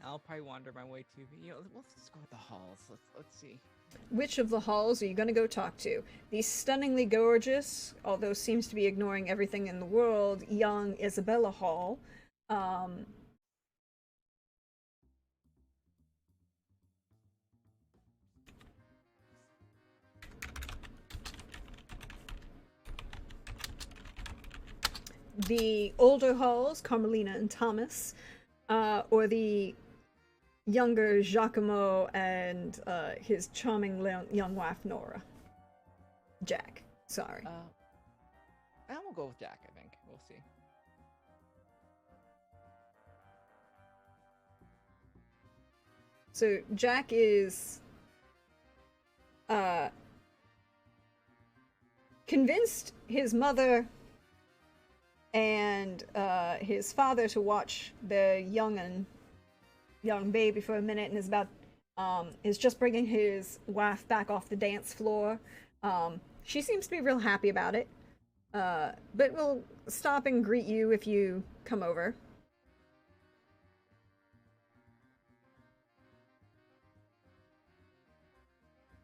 Speaker 4: I'll probably wander my way to let's go with the halls. Let's see.
Speaker 1: Which of the halls are you going to go talk to? The stunningly gorgeous, although seems to be ignoring everything in the world, young Isabella Hall. The older halls, Carmelina and Thomas, or the younger Giacomo and his charming young wife Nora. Jack, sorry.
Speaker 4: And we'll go with Jack, I think. We'll see.
Speaker 1: So Jack is convinced his mother and his father to watch the young baby for a minute, and is just bringing his wife back off the dance floor. She seems to be real happy about it, but we'll stop and greet you if you come over.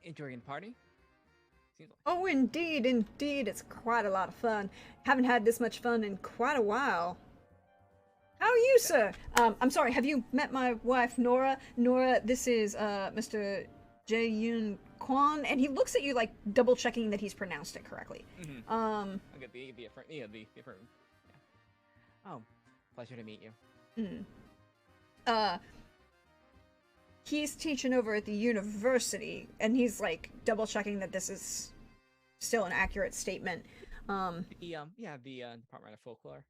Speaker 4: Enjoying the party?
Speaker 1: Oh, indeed, it's quite a lot of fun. Haven't had this much fun in quite a while. How are you, sir? I'm sorry, have you met my wife, Nora? Nora, this is, Mr. Jae-yoon Kwon, and he looks at you like double-checking that he's pronounced it correctly.
Speaker 4: Mm-hmm. I'll get the affirmative. Yeah. Oh, pleasure to meet you.
Speaker 1: He's teaching over at the university, and he's like double-checking that this is still an accurate statement.
Speaker 4: The Department of Folklore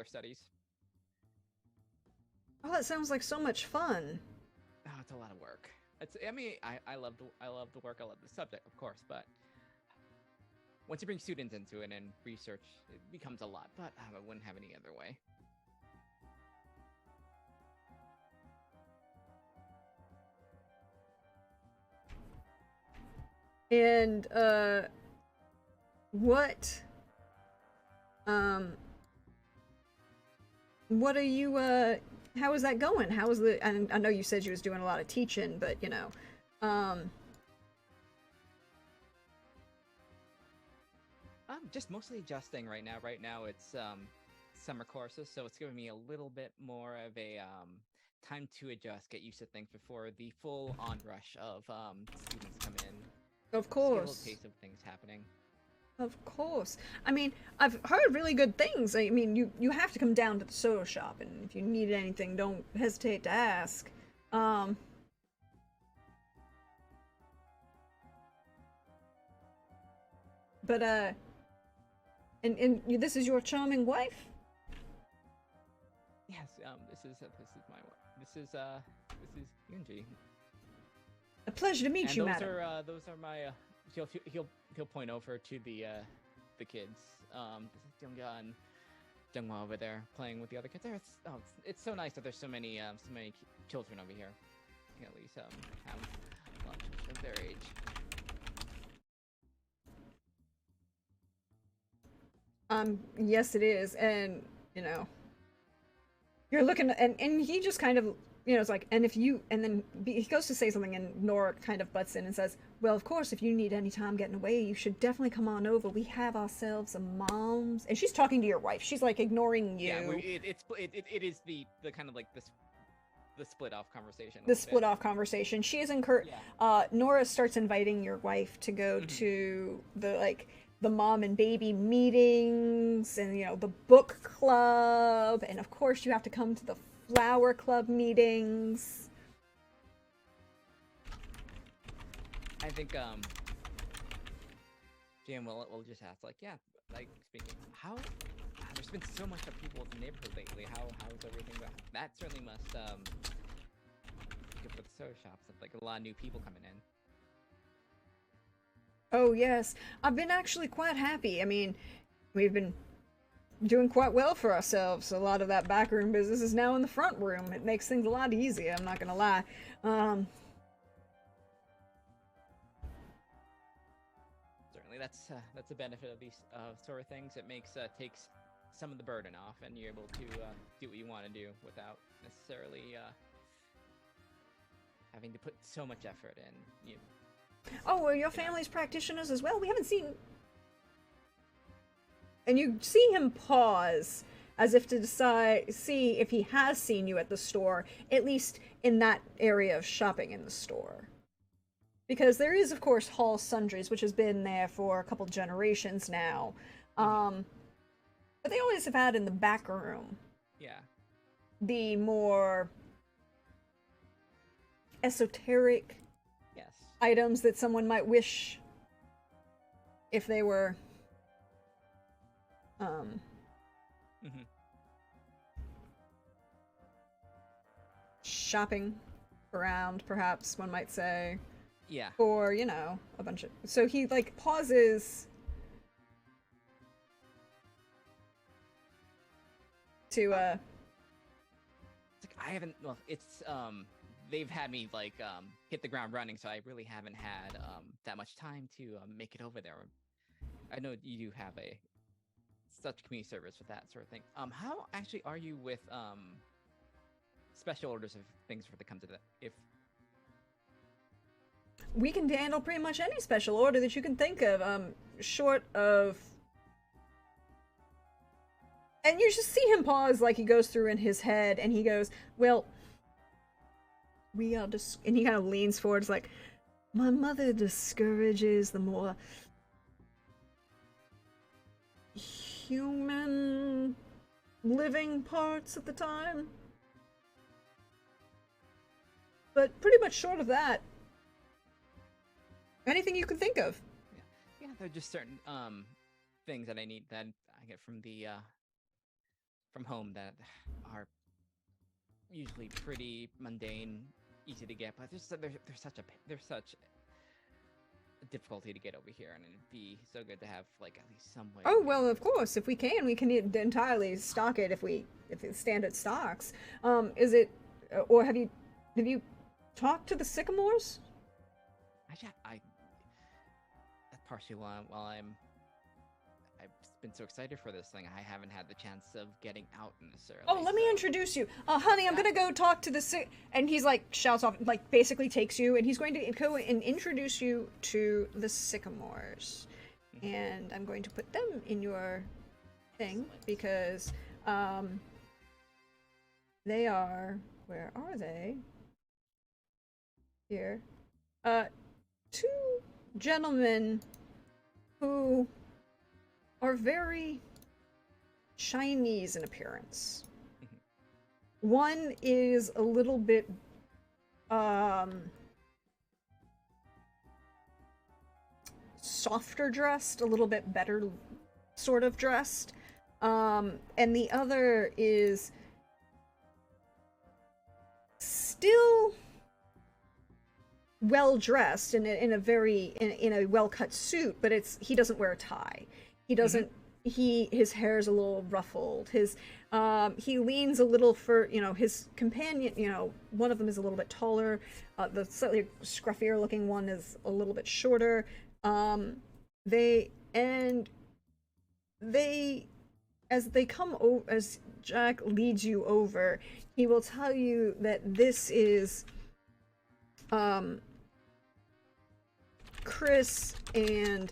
Speaker 4: Studies.
Speaker 1: Oh, that sounds like so much fun.
Speaker 4: Oh, it's a lot of work. I love the work. I love the subject, of course, but once you bring students into it and research, it becomes a lot. But I wouldn't have any other way.
Speaker 1: And what are you how is that going? How is the, and I know you said you was doing a lot of teaching, but you know,
Speaker 4: Just mostly adjusting right now. Right now it's summer courses, so it's giving me a little bit more of a time to adjust, get used to things before the full onrush of students come in.
Speaker 1: of
Speaker 4: Just get a little
Speaker 1: course.
Speaker 4: taste of things happening.
Speaker 1: Of course. I mean, I've heard really good things. I mean, you have to come down to the soda shop, and if you need anything, don't hesitate to ask. But and this is your charming wife?
Speaker 4: Yes, this is my this is Yunji.
Speaker 1: A pleasure to meet
Speaker 4: And
Speaker 1: you,
Speaker 4: those
Speaker 1: madam.
Speaker 4: are those are my he'll point over to the kids. This is Jungga and Jungwa over there playing with the other kids. There, it's so nice that there's so many children over here. You can at least have a lot of children of their age.
Speaker 1: Yes, it is, and you know, you're looking, and he just kind of, you know, it's like, and if you, and then he goes to say something, and Nora kind of butts in and says, well, of course, if you need any time getting away, you should definitely come on over. We have ourselves a mom's, and she's talking to your wife. She's like ignoring you.
Speaker 4: Yeah, it is the kind of like the split off conversation.
Speaker 1: The split off conversation. She is Nora starts inviting your wife to go to the mom and baby meetings, and you know, the book club, and of course you have to come to the flower club meetings.
Speaker 4: I think Jam will just ask, like, yeah, like, speaking, how there's been so much of people in the neighborhood lately. How's everything going? That certainly must be good for the soda shops. Like a lot of new people coming in.
Speaker 1: Oh yes, I've been actually quite happy. I mean, we've been doing quite well for ourselves. A lot of that backroom business is now in the front room. It makes things a lot easier, I'm not gonna lie.
Speaker 4: Certainly, that's a benefit of these sort of things. It takes some of the burden off, and you're able to do what you want to do without necessarily having to put so much effort in.
Speaker 1: Oh, well, your family's practitioners as well? We haven't seen... And you see him pause, as if to see if he has seen you at the store, at least in that area of shopping in the store. Because there is, of course, Hall Sundries, which has been there for a couple generations now. But they always have had in the back room.
Speaker 4: Yeah.
Speaker 1: The more esoteric items that someone might wish if they were shopping around, perhaps one might say.
Speaker 4: Yeah.
Speaker 1: For, you know, a bunch of... So he, like, pauses to,
Speaker 4: It's like, I haven't... Well, it's, they've had me, like, hit the ground running, so I really haven't had, that much time to, make it over there. I know you do have such community service with that sort of thing. How actually are you with, special orders of things for the come to that? If...
Speaker 1: We can handle pretty much any special order that you can think of, short of... And you just see him pause, like he goes through in his head, and he goes, well... We are just... And he kind of leans forward, it's like, my mother discourages the more... human... living parts at the time. But pretty much short of that, anything you can think of.
Speaker 4: Yeah, there are just certain things that I need that I get from the from home that are usually pretty mundane, easy to get, but there's such difficulty to get over here, and it'd be so good to have like at least some way.
Speaker 1: Oh well, of course. If we can entirely stock it. If it standard stocks. Is it, or have you talked to the Sycamores?
Speaker 4: That's partially why I've been so excited for this thing. I haven't had the chance of getting out necessarily.
Speaker 1: Oh, let me introduce you. Honey, I'm gonna go talk to the and he's like shouts off, like basically takes you, and he's going to go and introduce you to the Sycamores. And I'm going to put them in your thing because they are, where are they? Here. Two gentlemen who are very Chinese in appearance. One is a little bit softer dressed, a little bit better sort of dressed. And the other is still well dressed in a well cut suit, but he doesn't wear a tie. He doesn't. His hair's a little ruffled. He leans a little for his companion. One of them is a little bit taller. The slightly scruffier looking one is a little bit shorter. As Jack leads you over, he will tell you that this is Chris and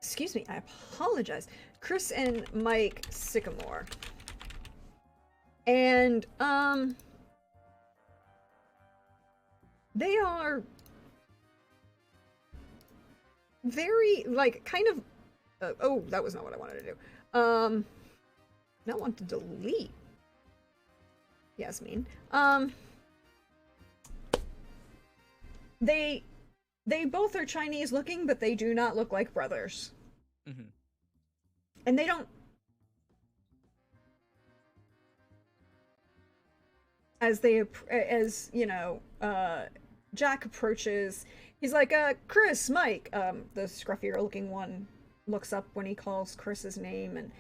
Speaker 1: Excuse me, I apologize. Chris and Mike Sycamore. And, they are very, like, kind of, oh, that was not what I wanted to do. Not want to delete. Yasmin. They both are Chinese looking, but they do not look like brothers.
Speaker 4: Mm-hmm.
Speaker 1: And they don't... Jack approaches, he's like, Chris, Mike, the scruffier looking one looks up when he calls Chris's name, and,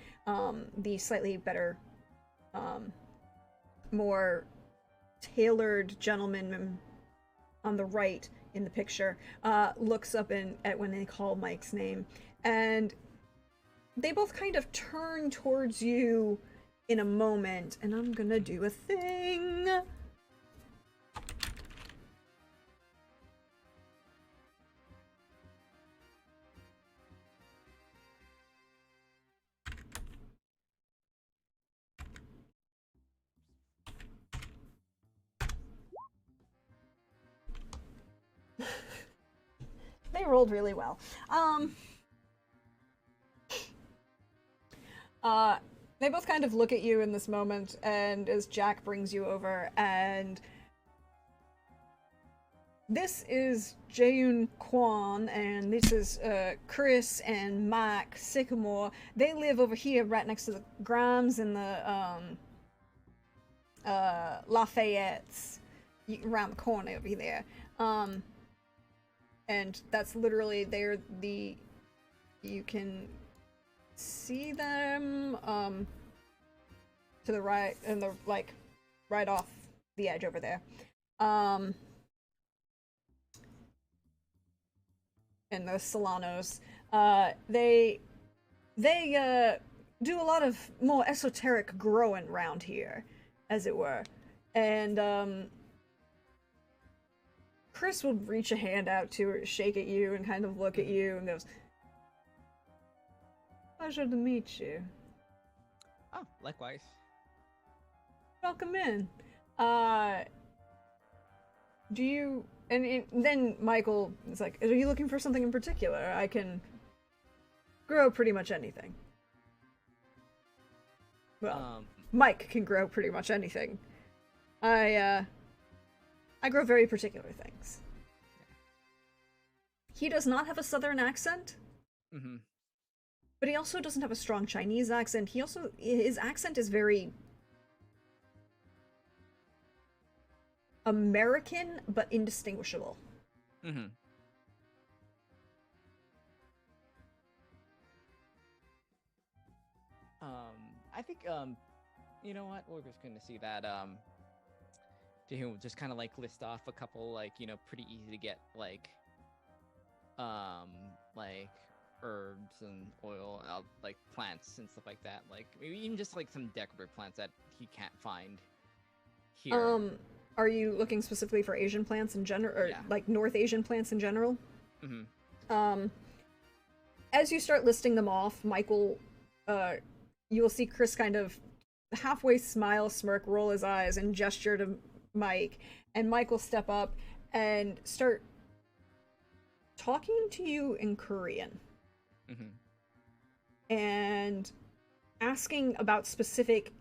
Speaker 1: the slightly better, more tailored gentleman on the right in the picture, looks up at when they call Mike's name, and they both kind of turn towards you in a moment, and I'm gonna do a thing. They rolled really well. They both kind of look at you in this moment, and as Jack brings you over, and this is Jaeyoon Kwon, and this is Chris and Mike Sycamore. They live over here right next to the Grimes and the Lafayette's around the corner over there. And that's literally you can see them to the right, and they're like right off the edge over there. And the Solanos, they do a lot of more esoteric growing around here, as it were. And Chris will reach a hand out to her, shake at you, and kind of look at you, and goes, "Pleasure to meet you."
Speaker 4: Oh, likewise.
Speaker 1: Welcome in. Do you... And then Michael is like, "Are you looking for something in particular? I can grow pretty much anything." Well, Mike can grow pretty much anything. I grow very particular things. He does not have a southern accent.
Speaker 4: Mm-hmm.
Speaker 1: But he also doesn't have a strong Chinese accent. His accent is very... American but indistinguishable.
Speaker 4: Mm-hmm. I think you know what? We're just gonna see that to just kind of like list off a couple like pretty easy to get like herbs and oil like plants and stuff like that. Like maybe even just like some decorative plants that he can't find here.
Speaker 1: Are you looking specifically for Asian plants in general, or
Speaker 4: Yeah.
Speaker 1: like North Asian plants in general?
Speaker 4: Mm-hmm.
Speaker 1: As you start listing them off, Michael, you will see Chris kind of halfway smile, smirk, roll his eyes, and gesture to Mike, and Mike will step up and start talking to you in Korean.
Speaker 4: Mm-hmm.
Speaker 1: And asking about specific,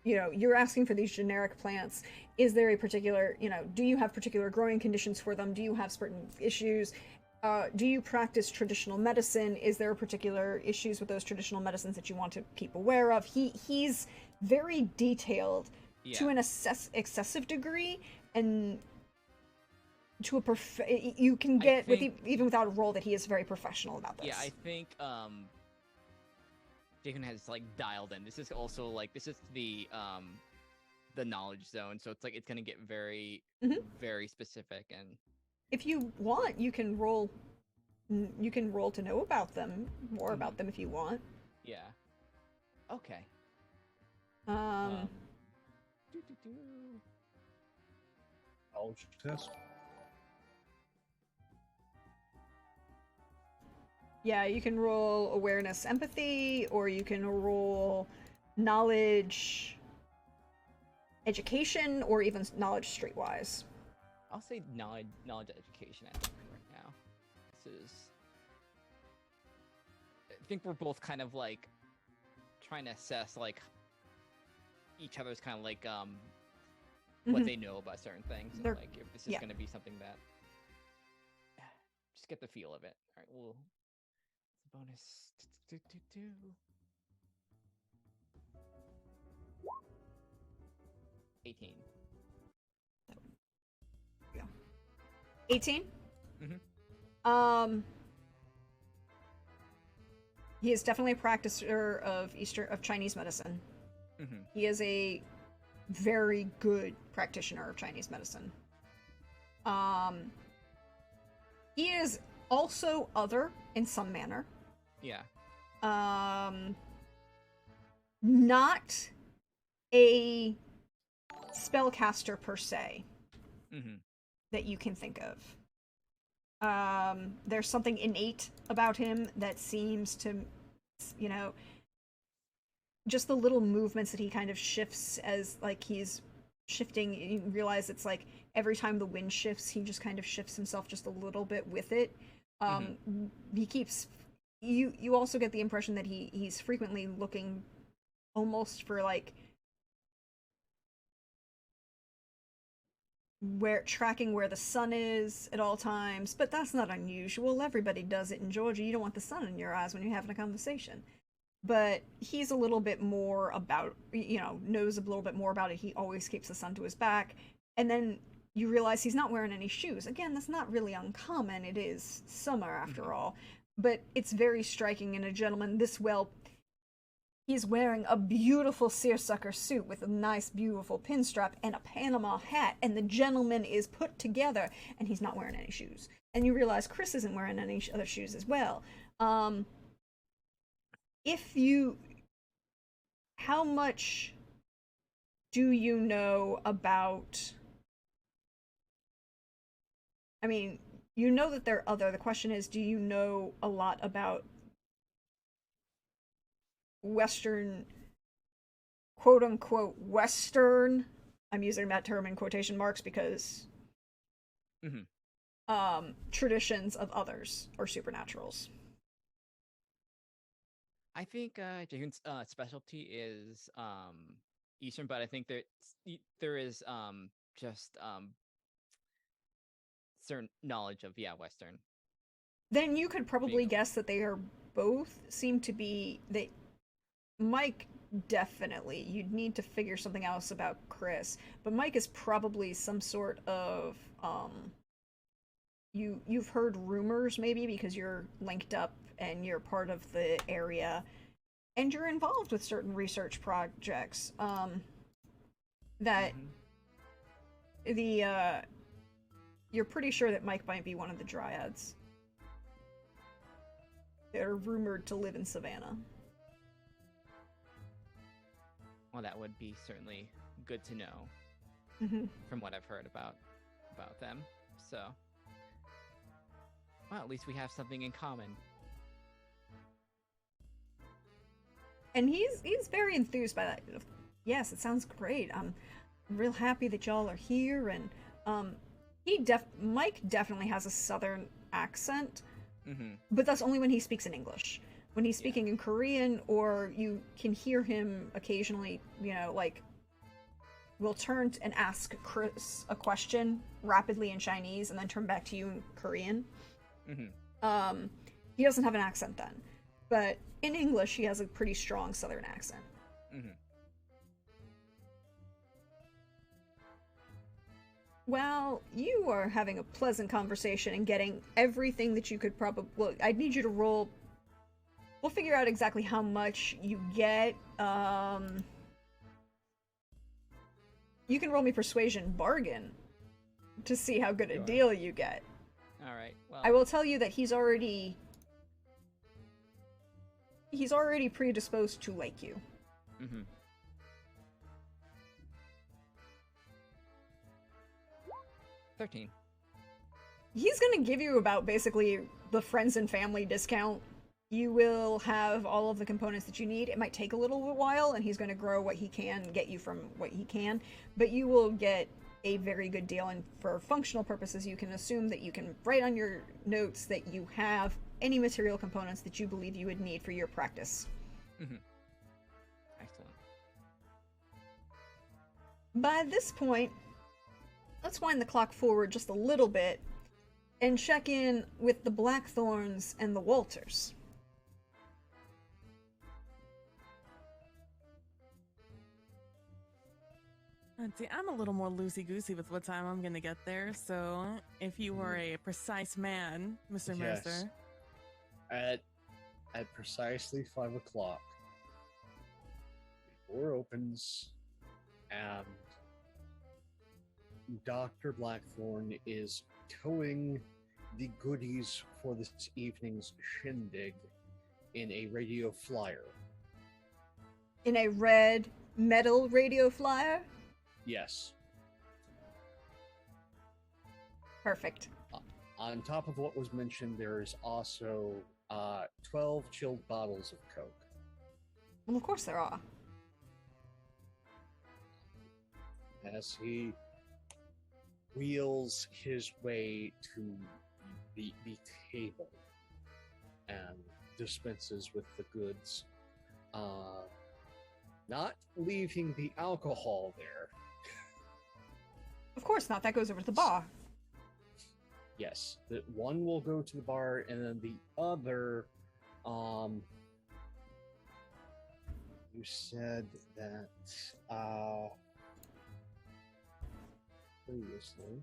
Speaker 1: you're asking for these generic plants. Is there a particular, do you have particular growing conditions for them? Do you have certain issues? Do you practice traditional medicine? Is there particular issues with those traditional medicines that you want to keep aware of? He's very detailed to an excessive degree, and to a you can get even without a role that he is very professional about this.
Speaker 4: Yeah, I think Jacob has like dialed in. This is also like this is the knowledge zone, so it's like it's gonna get very very specific. And
Speaker 1: if you want, you can roll to know about them, more about them if you want.
Speaker 4: Yeah. Okay.
Speaker 3: Knowledge test.
Speaker 1: Yeah, you can roll awareness, empathy, or you can roll knowledge, education, or even knowledge streetwise.
Speaker 4: I'll say knowledge education I think right now. This is I think we're both kind of like trying to assess like each other's kind of like what they know about certain things, and like if this is going to be something that just get the feel of it. All right, we'll bonus 18.
Speaker 1: Yeah. 18?
Speaker 4: Mm-hmm.
Speaker 1: He is definitely a practitioner of Chinese medicine.
Speaker 4: Mm-hmm.
Speaker 1: He is a very good practitioner of Chinese medicine. He is also other in some manner.
Speaker 4: Yeah.
Speaker 1: Not a spellcaster per se that you can think of. There's something innate about him that seems to, just the little movements that he kind of shifts as like he's shifting. You realize it's like every time the wind shifts, he just kind of shifts himself just a little bit with it. He keeps. You also get the impression that he's frequently looking almost for like tracking where the sun is at all times, but that's not unusual. Everybody does it in Georgia. You don't want the sun in your eyes when you're having a conversation. But he's a little bit more about, knows a little bit more about it. He always keeps the sun to his back. And then you realize he's not wearing any shoes. Again, that's not really uncommon. It is summer after all. But it's very striking in a gentleman this well. He's wearing a beautiful seersucker suit with a nice, beautiful pinstripe and a Panama hat, and the gentleman is put together, and he's not wearing any shoes. And you realize Chris isn't wearing any other shoes as well. How much do you know about? I mean, you know that they're other. The question is, do you know a lot about Western, quote unquote, Western? I'm using that term in quotation marks because traditions of others or supernaturals.
Speaker 4: I think Jaehoon's specialty is Eastern, but I think there is just certain knowledge of Western. Then
Speaker 1: you could probably guess that they are both seem to be Mike definitely. You'd need to figure something else about Chris. But Mike is probably some sort of you've heard rumors maybe because you're linked up and you're part of the area and you're involved with certain research projects that the you're pretty sure that Mike might be one of the dryads. They're rumored to live in Savannah.
Speaker 4: Well, that would be certainly good to know from what I've heard about them. So, well, at least we have something in common.
Speaker 1: And he's very enthused by that. Yes, it sounds great. I'm real happy that y'all are here. And Mike definitely has a southern accent, but that's only when he speaks in English. When he's speaking in Korean, or you can hear him occasionally, you know, like, will turn and ask Chris a question rapidly in Chinese and then turn back to you in Korean. He doesn't have an accent then, but in English he has a pretty strong southern accent. Well, you are having a pleasant conversation and getting everything that you could probably... Well, I'd need you to roll... We'll figure out exactly how much you get. You can roll me Persuasion Bargain to see how good a deal you get.
Speaker 4: Alright, well...
Speaker 1: I will tell you that he's already predisposed to like you.
Speaker 4: 13.
Speaker 1: He's gonna give you about basically the friends and family discount. You will have all of the components that you need. It might take a little while, and he's gonna grow what he can, get you from what he can, but you will get a very good deal, and for functional purposes, you can assume that you can write on your notes that you have any material components that you believe you would need for your practice.
Speaker 4: Excellent.
Speaker 1: By this point, let's wind the clock forward just a little bit and check in with the Blackthorns and the Walters.
Speaker 2: Let's see, I'm a little more loosey-goosey with what time I'm gonna get there, so if you were a precise man, Mr.
Speaker 3: Yes.
Speaker 2: Mercer.
Speaker 3: At precisely 5 o'clock, the door opens, and Dr. Blackthorn is towing the goodies for this evening's shindig in a radio flyer.
Speaker 1: In a red metal radio flyer?
Speaker 3: Yes.
Speaker 1: Perfect.
Speaker 3: On top of what was mentioned, there is also 12 chilled bottles of Coke.
Speaker 1: Well, of course there are.
Speaker 3: As he wheels his way to the table and dispenses with the goods, not leaving the alcohol there.
Speaker 1: Of course not, that goes over to the bar.
Speaker 3: Yes, that one will go to the bar, and then the other, you said that, previously,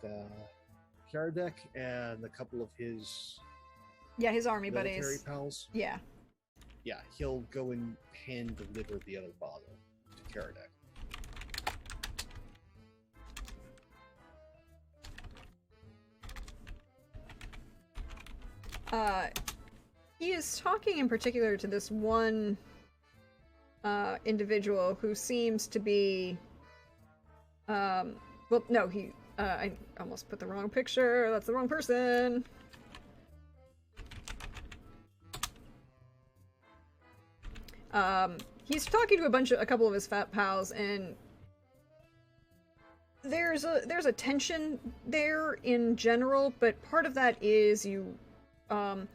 Speaker 3: that, Karadek and a couple of his
Speaker 1: Yeah, his army
Speaker 3: military
Speaker 1: buddies.
Speaker 3: pals,
Speaker 1: Yeah.
Speaker 3: yeah, he'll go and hand deliver the other bottle to Karadek.
Speaker 1: He is talking in particular to this one individual who seems to be well, no, I almost put the wrong picture. That's the wrong person. He's talking to a couple of his fat pals, and there's a tension there in general, but part of that is how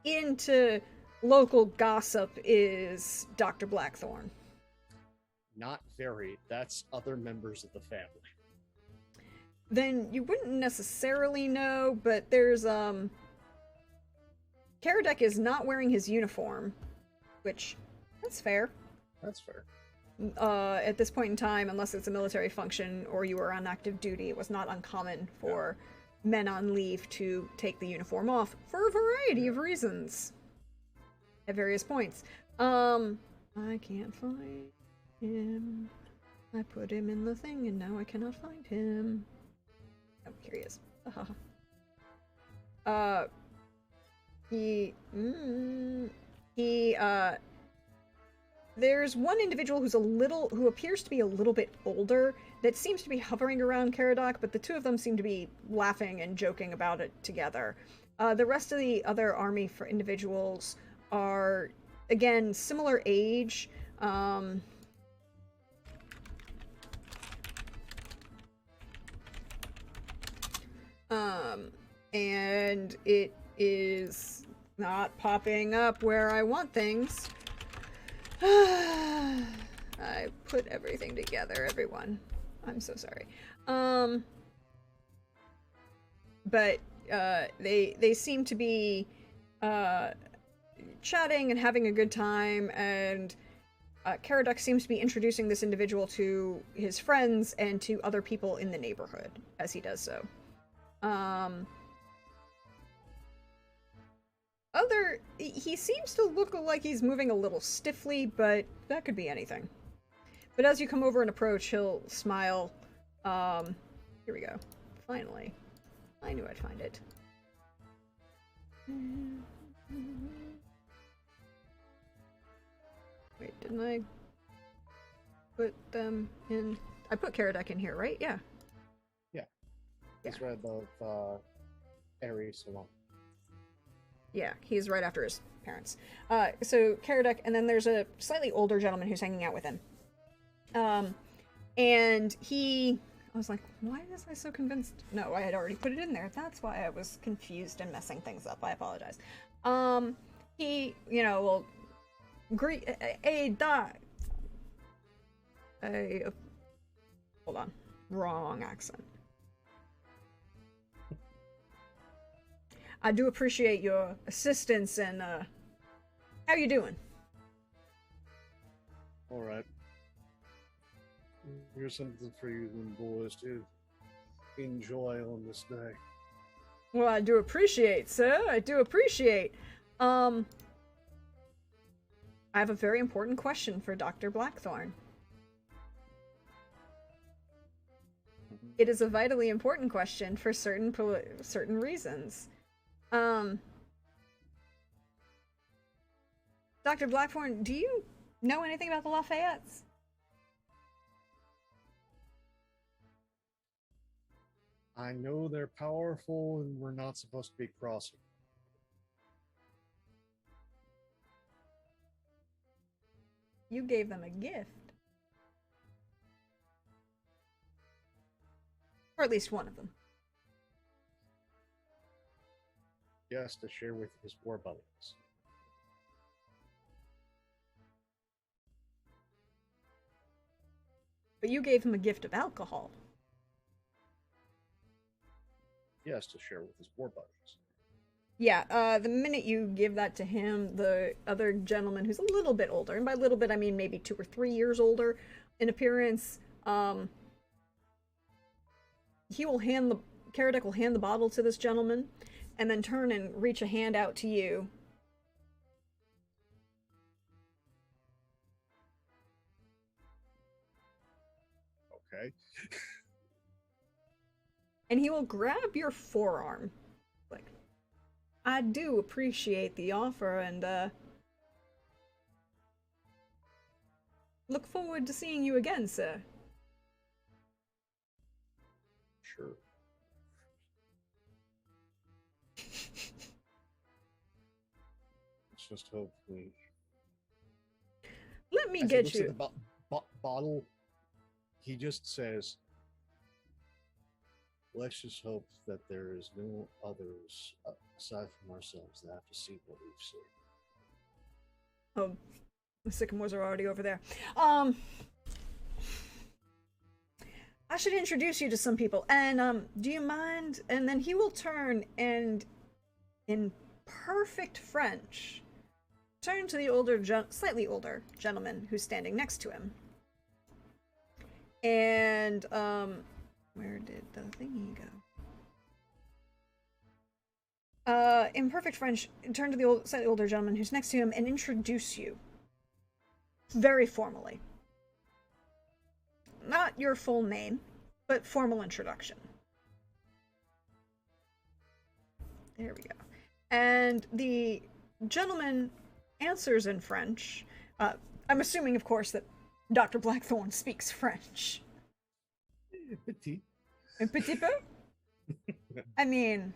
Speaker 1: into local gossip is Dr. Blackthorn?
Speaker 3: Not very. That's other members of the family.
Speaker 1: Then you wouldn't necessarily know, but there's Karadek is not wearing his uniform, which, that's fair.
Speaker 3: That's fair.
Speaker 1: At this point in time, unless it's a military function or you are on active duty, it was not uncommon for men on leave to take the uniform off for a variety of reasons at various points. I can't find him. I put him in the thing and now I cannot find him. Oh, here he is. There's one individual who appears to be a little bit older that seems to be hovering around Caradoc, but the two of them seem to be laughing and joking about it together. The rest of the other army for individuals are, again, similar age. And it is not popping up where I want things. I put everything together, everyone. I'm so sorry. But they seem to be chatting and having a good time, and Caradoc seems to be introducing this individual to his friends and to other people in the neighborhood as he does so. He seems to look like he's moving a little stiffly, but that could be anything. But as you come over and approach, he'll smile. Here we go. Finally. I knew I'd find it. Wait, didn't I put them in? I put Caradoc in here, right? Yeah.
Speaker 3: Yeah. It's right above Aries Salon.
Speaker 1: Yeah, he's right after his parents. So Caradoc, and then there's a slightly older gentleman who's hanging out with him. And I was like, why was I so convinced? No, I had already put it in there. That's why I was confused and messing things up. I apologize. He, will greet, hold on, wrong accent. I do appreciate your assistance, and how you doing?
Speaker 3: All right. Here's something for you and boys to enjoy on this day.
Speaker 1: Well, I do appreciate, sir. I do appreciate. I have a very important question for Dr. Blackthorn. It is a vitally important question for certain reasons. Dr. Blackthorn, do you know anything about the Lafayettes?
Speaker 3: I know they're powerful and we're not supposed to be crossing.
Speaker 1: You gave them a gift. Or at least one of them.
Speaker 3: Yes, to share with his war buddies.
Speaker 1: But you gave him a gift of alcohol.
Speaker 3: Yes, to share with his war buddies.
Speaker 1: Yeah, the minute you give that to him, the other gentleman who's a little bit older, and by little bit I mean maybe 2 or 3 years older in appearance, Caradoc will hand the bottle to this gentleman, and then turn and reach a hand out to you.
Speaker 3: Okay.
Speaker 1: And he will grab your forearm. Like, I do appreciate the offer, and look forward to seeing you again, sir.
Speaker 3: Sure. Let's just hope we...
Speaker 1: Let me
Speaker 3: As he
Speaker 1: get
Speaker 3: looks
Speaker 1: you.
Speaker 3: at the bottle, he just says, let's just hope that there is no others aside from ourselves that have to see what we've seen.
Speaker 1: Oh, the sycamores are already over there. I should introduce you to some people. And do you mind? And then he will turn and in perfect French, turn to the slightly older gentleman who's standing next to him. And, where did the thingy go? In perfect French, turn to the slightly older gentleman who's next to him and introduce you. Very formally. Not your full name, but formal introduction. There we go. And the gentleman answers in French. I'm assuming, of course, that Dr. Blackthorn speaks French.
Speaker 3: Petit.
Speaker 1: Un petit peu? I mean,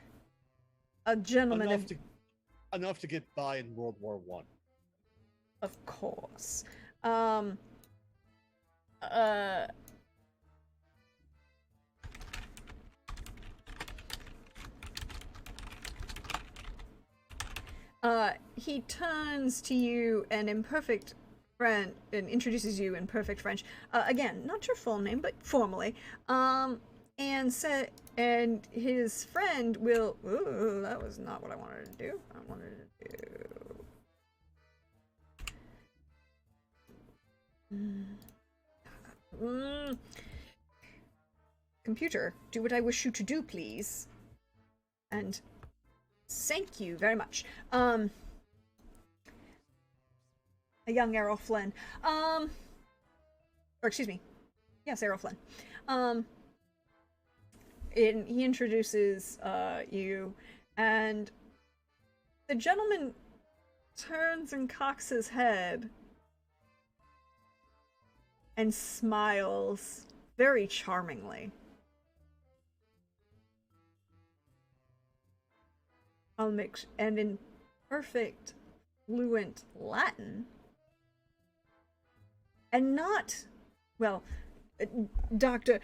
Speaker 1: a gentleman
Speaker 3: Enough to get by in World War One.
Speaker 1: Of course. He turns to you and introduces you in perfect French. Again, not your full name, but formally. And his friend will. Ooh, that was not what I wanted to do. I wanted to do. Computer, do what I wish you to do, please. And thank you very much. A young Errol Flynn. Or excuse me. Yes, Errol Flynn. He introduces you, and the gentleman turns and cocks his head and smiles very charmingly. And in perfect, fluent Latin, and not, well, Doctor,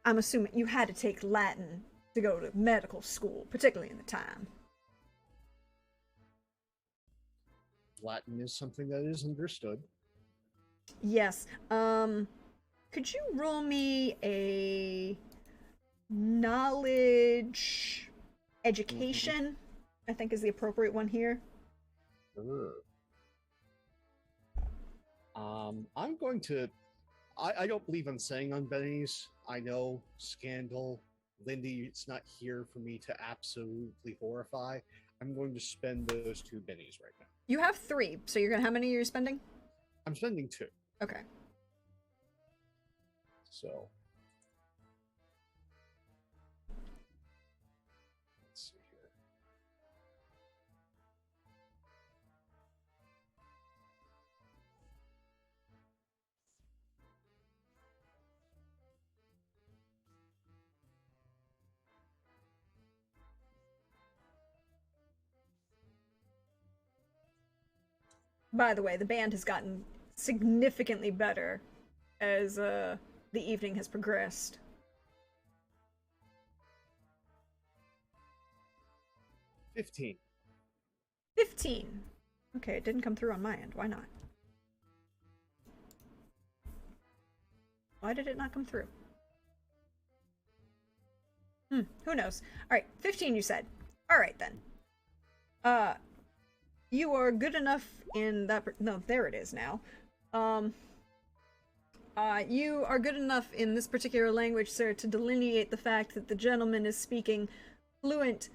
Speaker 1: I'm assuming you had to take Latin to go to medical school, particularly in the time.
Speaker 3: Latin is something that is understood.
Speaker 1: Yes. Could you roll me a knowledge education? I think is the appropriate one here.
Speaker 3: Sure. I'm going to. I don't believe in saying on bennies. I know, scandal. Lindy, it's not here for me to absolutely horrify. I'm going to spend those 2 bennies right now.
Speaker 1: You have 3, so you're gonna. How many are you spending?
Speaker 3: I'm spending 2.
Speaker 1: Okay.
Speaker 3: So. Let's see here.
Speaker 1: By the way, the band has gotten significantly better as the evening has progressed.
Speaker 3: 15.
Speaker 1: 15. Okay, it didn't come through on my end. Why not? Why did it not come through? Who knows? Alright, 15 you said. Alright then. You are good enough in that... No, there it is now. You are good enough in this particular language, sir, to delineate the fact that the gentleman is speaking fluent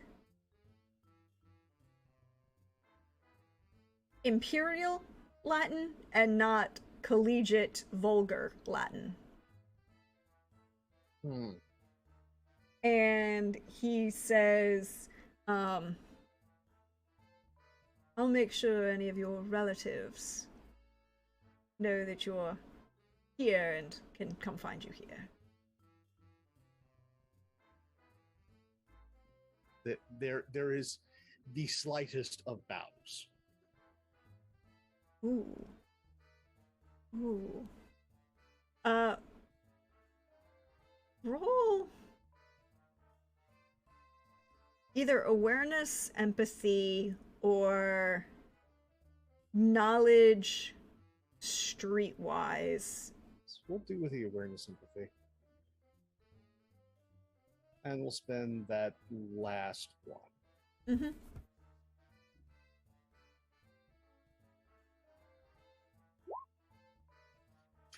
Speaker 1: Imperial Latin and not collegiate vulgar Latin. And he says, I'll make sure any of your relatives know that you're here and can come find you here.
Speaker 3: There is the slightest of bows.
Speaker 1: Ooh. Ooh. Roll either awareness, empathy, or knowledge streetwise.
Speaker 3: So we'll do with the awareness empathy. And we'll spend that last one.
Speaker 1: Mm-hmm.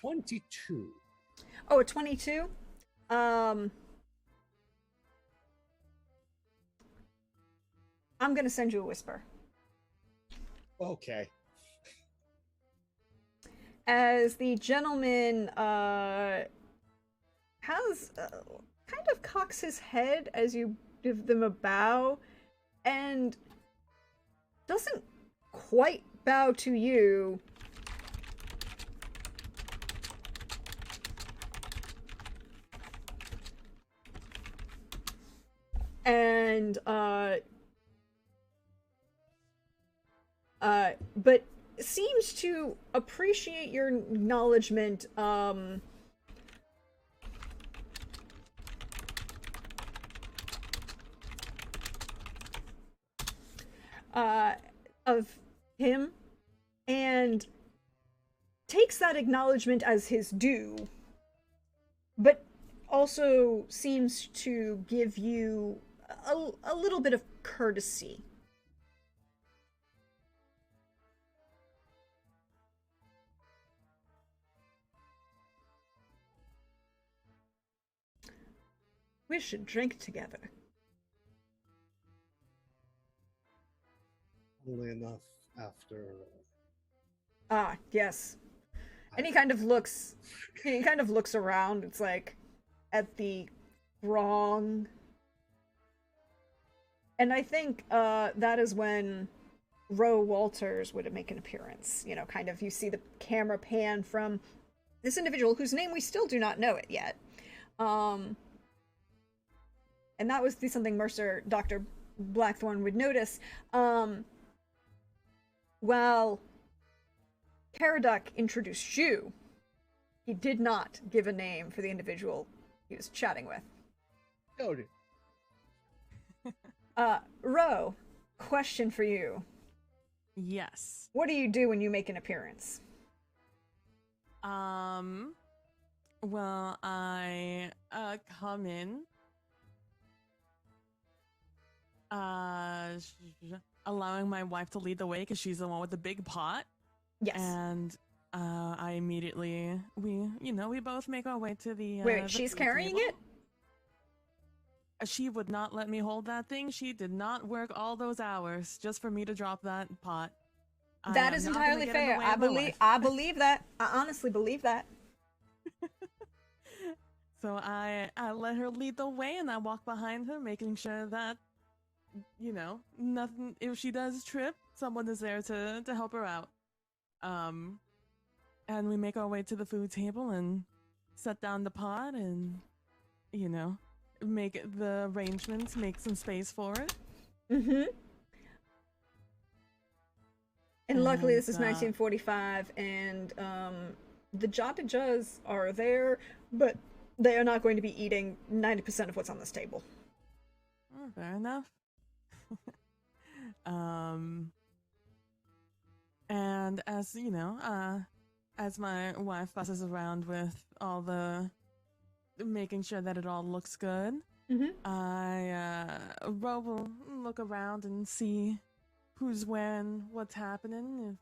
Speaker 3: 22.
Speaker 1: Oh, a 22? I'm gonna send you a whisper.
Speaker 3: Okay.
Speaker 1: As the gentleman, has, kind of cocks his head as you give them a bow, and doesn't quite bow to you. And, but seems to appreciate your acknowledgement, of him, and takes that acknowledgement as his due, but also seems to give you a little bit of courtesy. We should drink together.
Speaker 3: Only enough after.
Speaker 1: Ah, yes. And he kind of looks around. It's like at the wrong. And I think that is when Roe Walters would make an appearance. You know, kind of you see the camera pan from this individual whose name we still do not know it yet. And that was something Dr. Blackthorn would notice. Well, Caraduck introduced you. He did not give a name for the individual he was chatting with.
Speaker 3: Noted.
Speaker 1: Ro, question for you.
Speaker 2: Yes.
Speaker 1: What do you do when you make an appearance?
Speaker 2: Well, I come in, allowing my wife to lead the way because she's the one with the big pot.
Speaker 1: Yes.
Speaker 2: And I immediately we both make our way to the
Speaker 1: Wait,
Speaker 2: the
Speaker 1: she's
Speaker 2: food
Speaker 1: carrying
Speaker 2: table.
Speaker 1: it?
Speaker 2: She would not let me hold that thing. She did not work all those hours just for me to drop that pot.
Speaker 1: That is entirely fair. I believe that. I honestly believe that.
Speaker 2: So I let her lead the way, and I walk behind her, making sure that, nothing. If she does trip, someone is there to help her out. And we make our way to the food table and set down the pot, and make the arrangements, make some space for it.
Speaker 1: Mm-hmm. And luckily, this is
Speaker 2: And,
Speaker 1: 1945, and the Jatajas are there, but they are not going to be eating 90% of what's on this table.
Speaker 2: Oh, fair enough. And as as my wife fusses around with all the making sure that it all looks good, Ro will look around and see who's where and what's happening,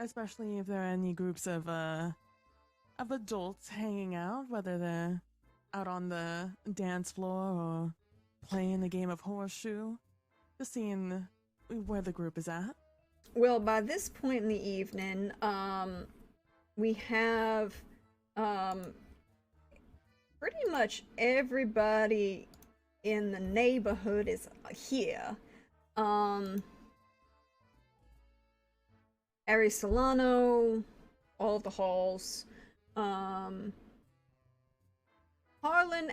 Speaker 2: especially if there are any groups of adults hanging out, whether they're out on the dance floor or playing a game of horseshoe, just seeing where the group is at.
Speaker 1: Well, by this point in the evening, we have pretty much everybody in the neighborhood is here. Ari Solano, all of the halls, Harlan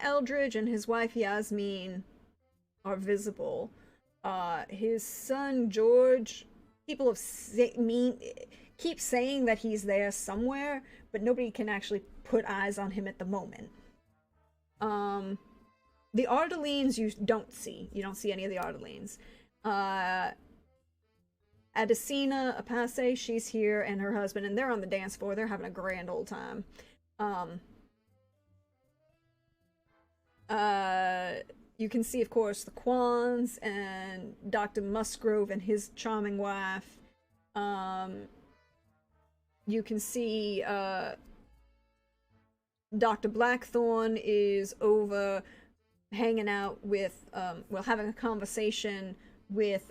Speaker 1: Eldridge and his wife Yasmin are visible. His son George, people keep saying that he's there somewhere, but nobody can actually put eyes on him at the moment. The Ardelenes you don't see. You don't see any of the Ardelenes. Adesina Apace, she's here, and her husband, and they're on the dance floor. They're having a grand old time. You can see, of course, the Quans and Dr. Musgrove and his charming wife. You can see Dr. Blackthorn is over hanging out with, having a conversation with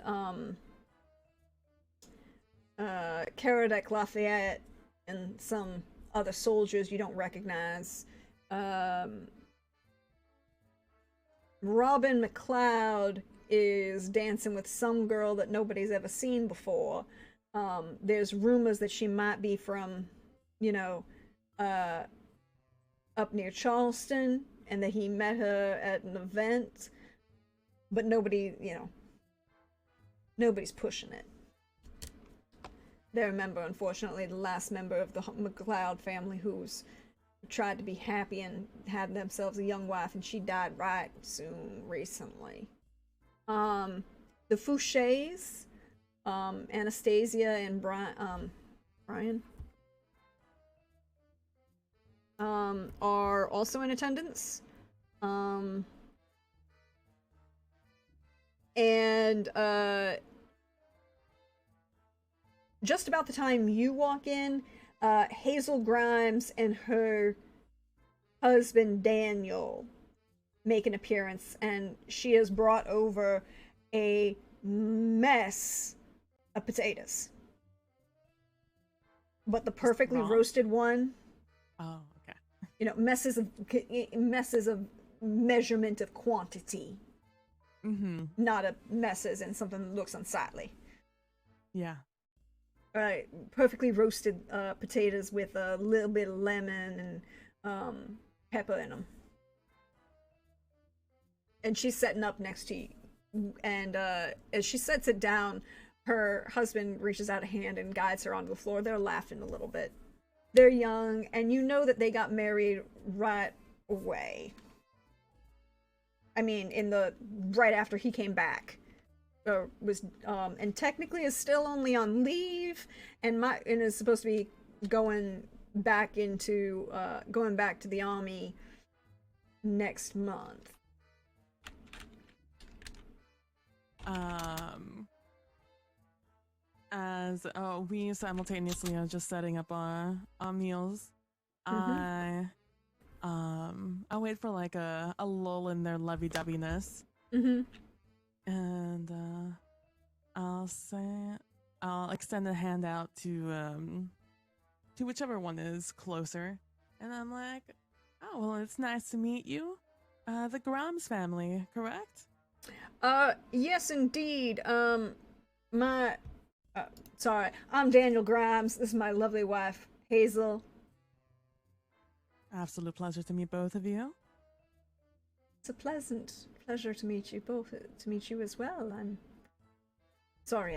Speaker 1: Caradec Lafayette and some other soldiers you don't recognize. Robin McLeod is dancing with some girl that nobody's ever seen before. There's rumors that she might be from, up near Charleston, and that he met her at an event, but nobody, nobody's pushing it. They remember, unfortunately, the last member of the McLeod family who's tried to be happy and had themselves a young wife, and she died right soon recently. The Fouchés, Anastasia and Brian are also in attendance. And just about the time you walk in, Hazel Grimes and her husband Daniel make an appearance, and she has brought over a mess of potatoes. But the perfectly roasted one.
Speaker 2: Oh, okay.
Speaker 1: Messes of measurement of quantity.
Speaker 2: Mm-hmm.
Speaker 1: Not a messes in something that looks unsightly.
Speaker 2: Yeah.
Speaker 1: Perfectly roasted potatoes with a little bit of lemon and pepper in them. And she's setting up next to you. And as she sets it down, her husband reaches out a hand and guides her onto the floor. They're laughing a little bit. They're young, and you know that they got married right away. I mean, right after he came back. And technically is still only on leave, and is supposed to be going back to the army next month.
Speaker 2: As we simultaneously are just setting up our meals, I wait for like a lull in their lovey-doveyness.
Speaker 1: Mm-hmm.
Speaker 2: And I'll extend a hand out to whichever one is closer, and I'm like, oh well, it's nice to meet you, the Grimes family, correct?
Speaker 1: Yes indeed. Sorry, I'm Daniel Grimes. This is my lovely wife, Hazel.
Speaker 2: Absolute pleasure to meet both of you.
Speaker 1: It's a pleasure to meet you both, to meet you as well. I'm sorry,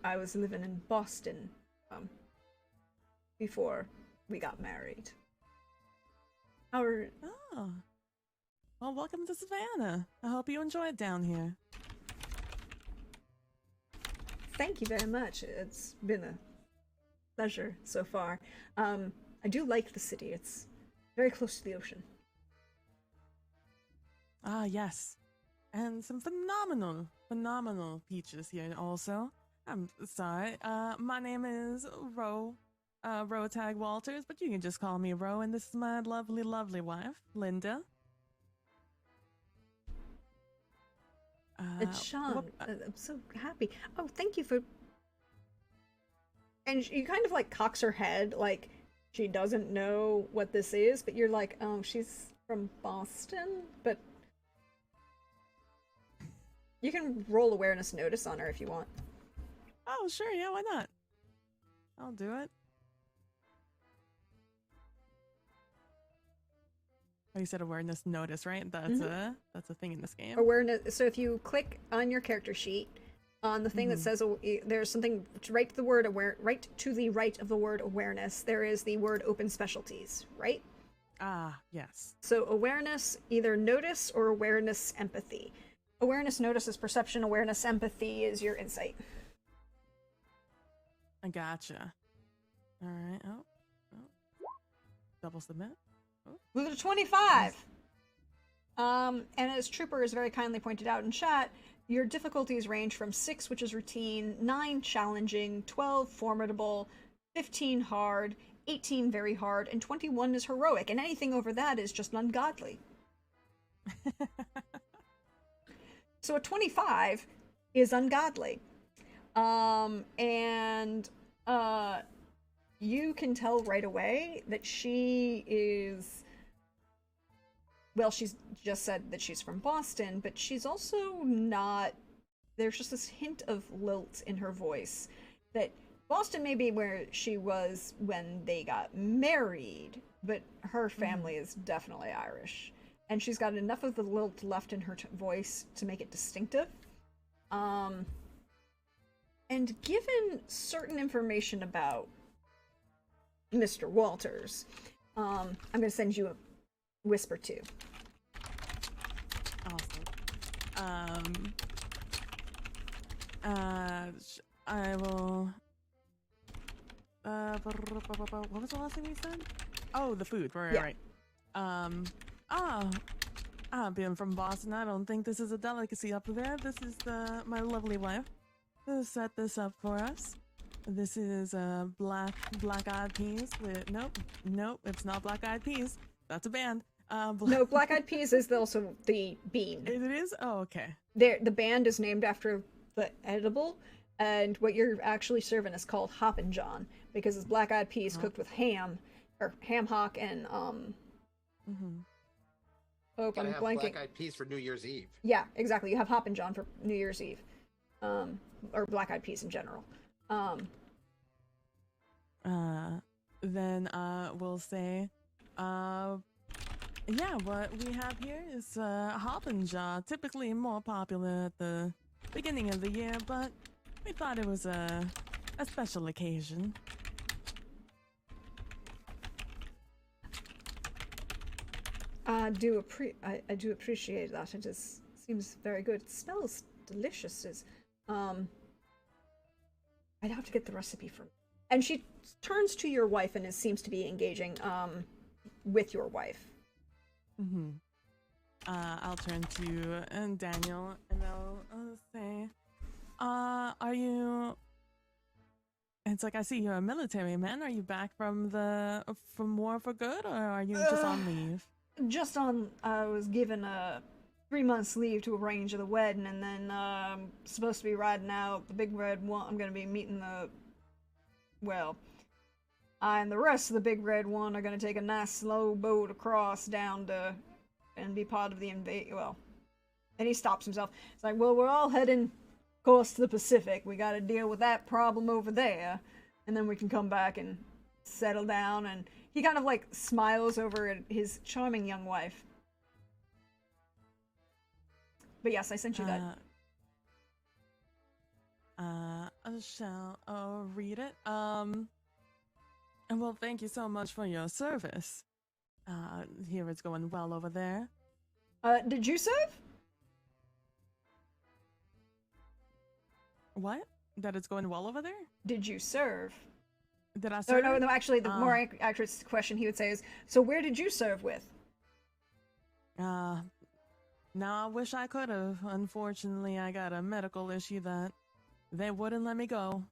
Speaker 1: I was living in Boston before we got married.
Speaker 2: Oh, well, welcome to Savannah. I hope you enjoy it down here.
Speaker 1: Thank you very much. It's been a pleasure so far. I do like the city. It's very close to the ocean.
Speaker 2: Ah, yes. And some phenomenal peaches here also. I'm sorry. My name is Ro Tag Walters, but you can just call me Ro, and this is my lovely, lovely wife, Linda.
Speaker 1: It's Sean. I'm so happy. Oh, thank you for... And she kind of like cocks her head, like she doesn't know what this is, but you're like, oh, she's from Boston? But you can roll awareness notice on her if you want.
Speaker 2: Oh, sure, yeah, why not? I'll do it. Oh, you said awareness notice, right? That's a thing in this game.
Speaker 1: Awareness. So if you click on your character sheet, on the thing that says there's something right to the word right to the right of the word awareness, there is the word open specialties, right?
Speaker 2: Ah, yes.
Speaker 1: So awareness, either notice or awareness empathy. Awareness notice is perception. Awareness empathy is your insight.
Speaker 2: I gotcha. All right. Oh. Double submit.
Speaker 1: With a 25. And as Trooper has very kindly pointed out in chat, your difficulties range from 6, which is routine, 9 challenging, 12 formidable, 15 hard, 18 very hard, and 21 is heroic, and anything over that is just ungodly. So a 25 is ungodly. And you can tell right away that she is... Well, she's just said that she's from Boston, but she's also not... There's just this hint of lilt in her voice that Boston may be where she was when they got married, but her family is definitely Irish. And she's got enough of the lilt left in her voice to make it distinctive. And given certain information about Mr. Walters, I'm going to send you a whisper too.
Speaker 2: Awesome. I will. What was the last thing we said? Oh, the food. Right. Being from Boston, I don't think this is a delicacy up there. This is my lovely wife who set this up for us. This is black-eyed peas with nope, it's not black-eyed peas. That's a band.
Speaker 1: No, black-eyed peas is also the bean.
Speaker 2: It is? Oh, okay.
Speaker 1: The band is named after the edible, and what you're actually serving is called Hoppin' John, because it's black-eyed peas cooked with ham, or ham hock and Oh, I'm blanking.
Speaker 5: Black-eyed peas for New Year's Eve.
Speaker 1: Yeah, exactly. You have Hoppin' John for New Year's Eve, or black-eyed peas in general.
Speaker 2: Then we'll say, yeah, what we have here is Hoppin' Jaw, typically more popular at the beginning of the year, but we thought it was a special occasion.
Speaker 1: I do appreciate that. It seems very good. It smells delicious. I'd have to get the recipe from. And she turns to your wife and seems to be engaging with your wife.
Speaker 2: I'll turn to Daniel and I'll say, are you? It's like I see you're a military man. Are you back from war for good, or are you just on leave?
Speaker 1: I was given a 3 months leave to arrange the wedding, and then I'm supposed to be riding out the big red one. I'm going to be meeting I and the rest of the big red one are going to take a nice slow boat across down and be part of the invasion. Well, and he stops himself. It's like, well, we're all heading, of course, to the Pacific. We got to deal with that problem over there, and then we can come back and settle down. And he kind of like smiles over at his charming young wife. But yes, I sent you that.
Speaker 2: I shall read it. And well, thank you so much for your service. Here it's going well over there.
Speaker 1: Did you serve?
Speaker 2: What? That it's going well over there?
Speaker 1: Did you serve?
Speaker 2: Did I serve?
Speaker 1: No, actually, the more accurate question he would say is, so where did you serve with?
Speaker 2: Now I wish I could have. Unfortunately, I got a medical issue that they wouldn't let me go.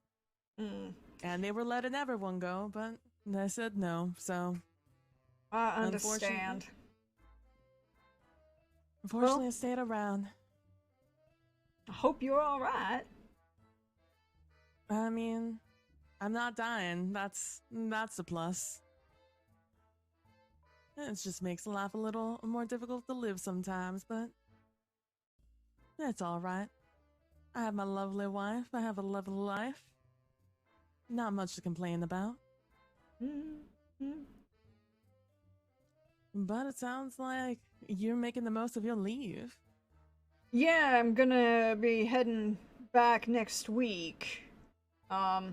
Speaker 2: And they were letting everyone go, but they said no, so...
Speaker 1: I understand.
Speaker 2: Unfortunately, I stayed around.
Speaker 1: I hope you're alright.
Speaker 2: I mean, I'm not dying. That's the plus. It just makes life a little more difficult to live sometimes, but... it's alright. I have my lovely wife. I have a lovely life. Not much to complain about. But it sounds like you're making the most of your leave.
Speaker 1: Yeah, I'm gonna be heading back next week. My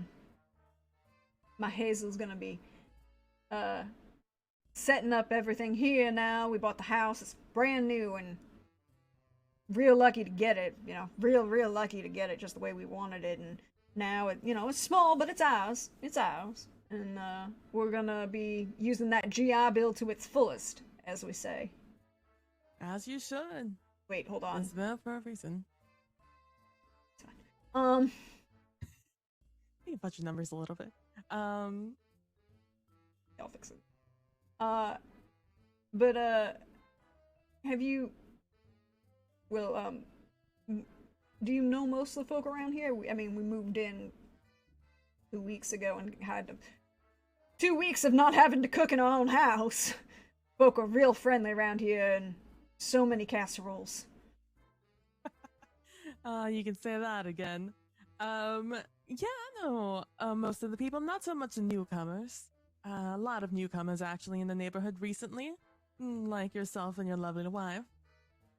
Speaker 1: Hazel's gonna be setting up everything here now. We bought the house. It's brand new and real lucky to get it. You know, real lucky to get it just the way we wanted it. And now it's small, but it's ours. It's ours. And we're gonna be using that GI Bill to its fullest, as we say.
Speaker 2: As you should.
Speaker 1: Wait, hold on.
Speaker 2: It's there for a reason.
Speaker 1: Um,
Speaker 2: You can punch your numbers a little bit.
Speaker 1: I'll fix it. But have you? Well, do you know most of the folk around here? I mean, we moved in 2 weeks ago and had 2 weeks of not having to cook in our own house. Folk are real friendly around here, and so many casseroles.
Speaker 2: You can say that again. Yeah, I know most of the people, not so much the newcomers. A lot of newcomers actually in the neighborhood recently, like yourself and your lovely wife.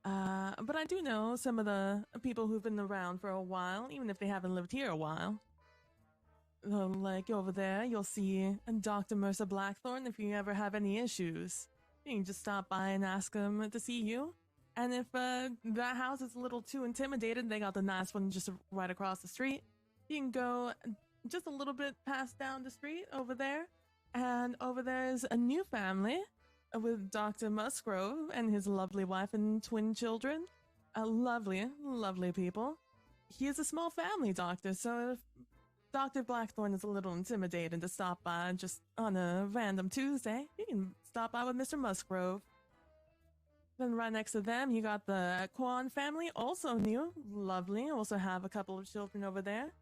Speaker 2: But I do know some of the people who've been around for a while, even if they haven't lived here a while. Like over there, you'll see Dr. Mercer Blackthorn if you ever have any issues. You can just stop by and ask him to see you. And if that house is a little too intimidated, they got the nice one just right across the street. You can go just a little bit past down the street over there. And over there is a new family with Dr. Musgrove and his lovely wife and twin children. Lovely, lovely people. He is a small family doctor, so if Dr. Blackthorn is a little intimidated to stop by just on a random Tuesday, you can stop by with Mr. Musgrove. Then right next to them, you got the Kwan family, also new, lovely. Also have a couple of children over there.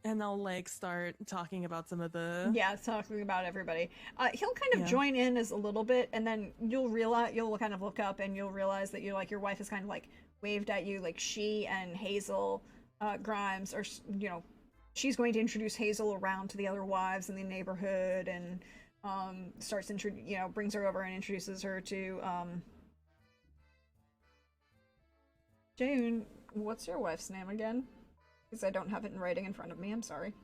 Speaker 2: And I'll like start talking about some of the
Speaker 1: Yeah, talking about everybody. He'll kind of join in as a little bit, and then you'll kind of look up and you'll realize that your wife is kind of like waved at you, like she and Hazel Grimes are, she's going to introduce Hazel around to the other wives in the neighborhood, and brings her over and introduces her to June. What's your wife's name again? Because I don't have it in writing in front of me. I'm sorry.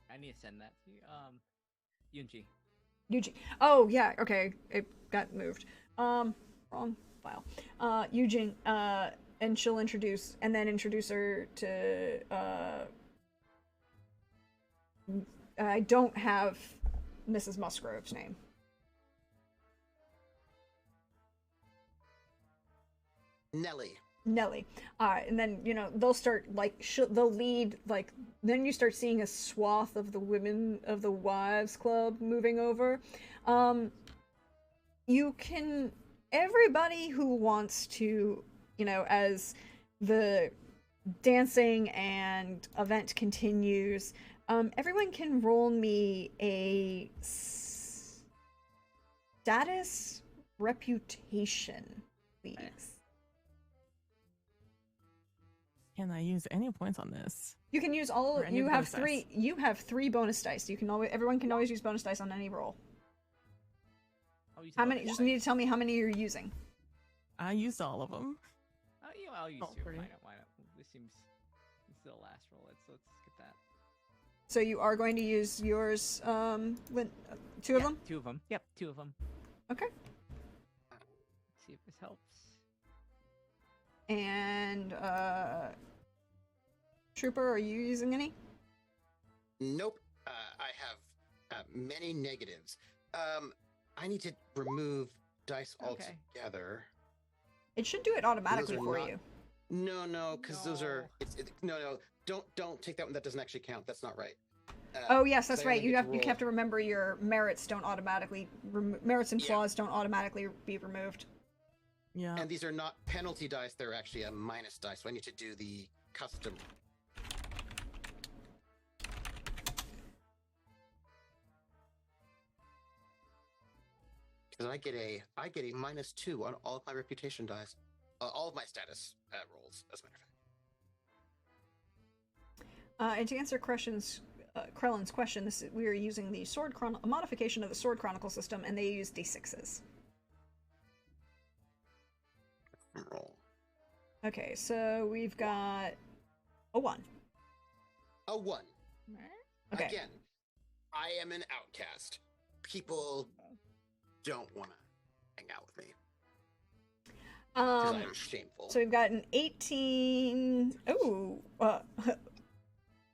Speaker 4: I need to send that to you. Yunji.
Speaker 1: Yuji. Oh yeah. Okay. It got moved. Wrong file. Eugene. And she'll introduce her to. I don't have Mrs. Musgrove's name. Nellie. And then, they'll start, they'll lead, then you start seeing a swath of the women of the Wives Club moving over. Everybody who wants to, as the dancing and event continues, everyone can roll me a status reputation, please.
Speaker 2: Can I use any points on this?
Speaker 1: You can use all. You have three. You have 3 bonus dice. Everyone can always use bonus dice on any roll. How many? Just need to tell me how many you're using.
Speaker 2: I used all of them.
Speaker 4: I'll use 2. Why not? This seems the last roll. Let's get that.
Speaker 1: So you are going to use yours. 2 of them.
Speaker 4: 2 of them. Yep, 2 of them.
Speaker 1: Okay.
Speaker 4: Let's see if this helps.
Speaker 1: And Trooper, are you using any?
Speaker 5: Nope. I have many negatives. I need to remove dice altogether.
Speaker 1: It should do it automatically for you.
Speaker 5: No, because those are. No. Don't take that one. That doesn't actually count. That's not right.
Speaker 1: Oh yes, that's right. You have to remember your merits don't automatically merits and flaws don't automatically be removed.
Speaker 2: Yeah.
Speaker 5: And these are not penalty dice, they're actually a minus dice, so I need to do the custom. Because I get a -2 on all of my reputation dice. All of my status rolls, as a matter of fact.
Speaker 1: And to answer Krellin's question, we are using the a modification of the Sword Chronicle system, and they use D6s.
Speaker 5: Roll.
Speaker 1: Okay, so we've got a 1.
Speaker 5: A 1.
Speaker 1: Okay.
Speaker 5: Again, I am an outcast. People don't want to hang out with me. Because I am shameful.
Speaker 1: So we've got an 18. Oh,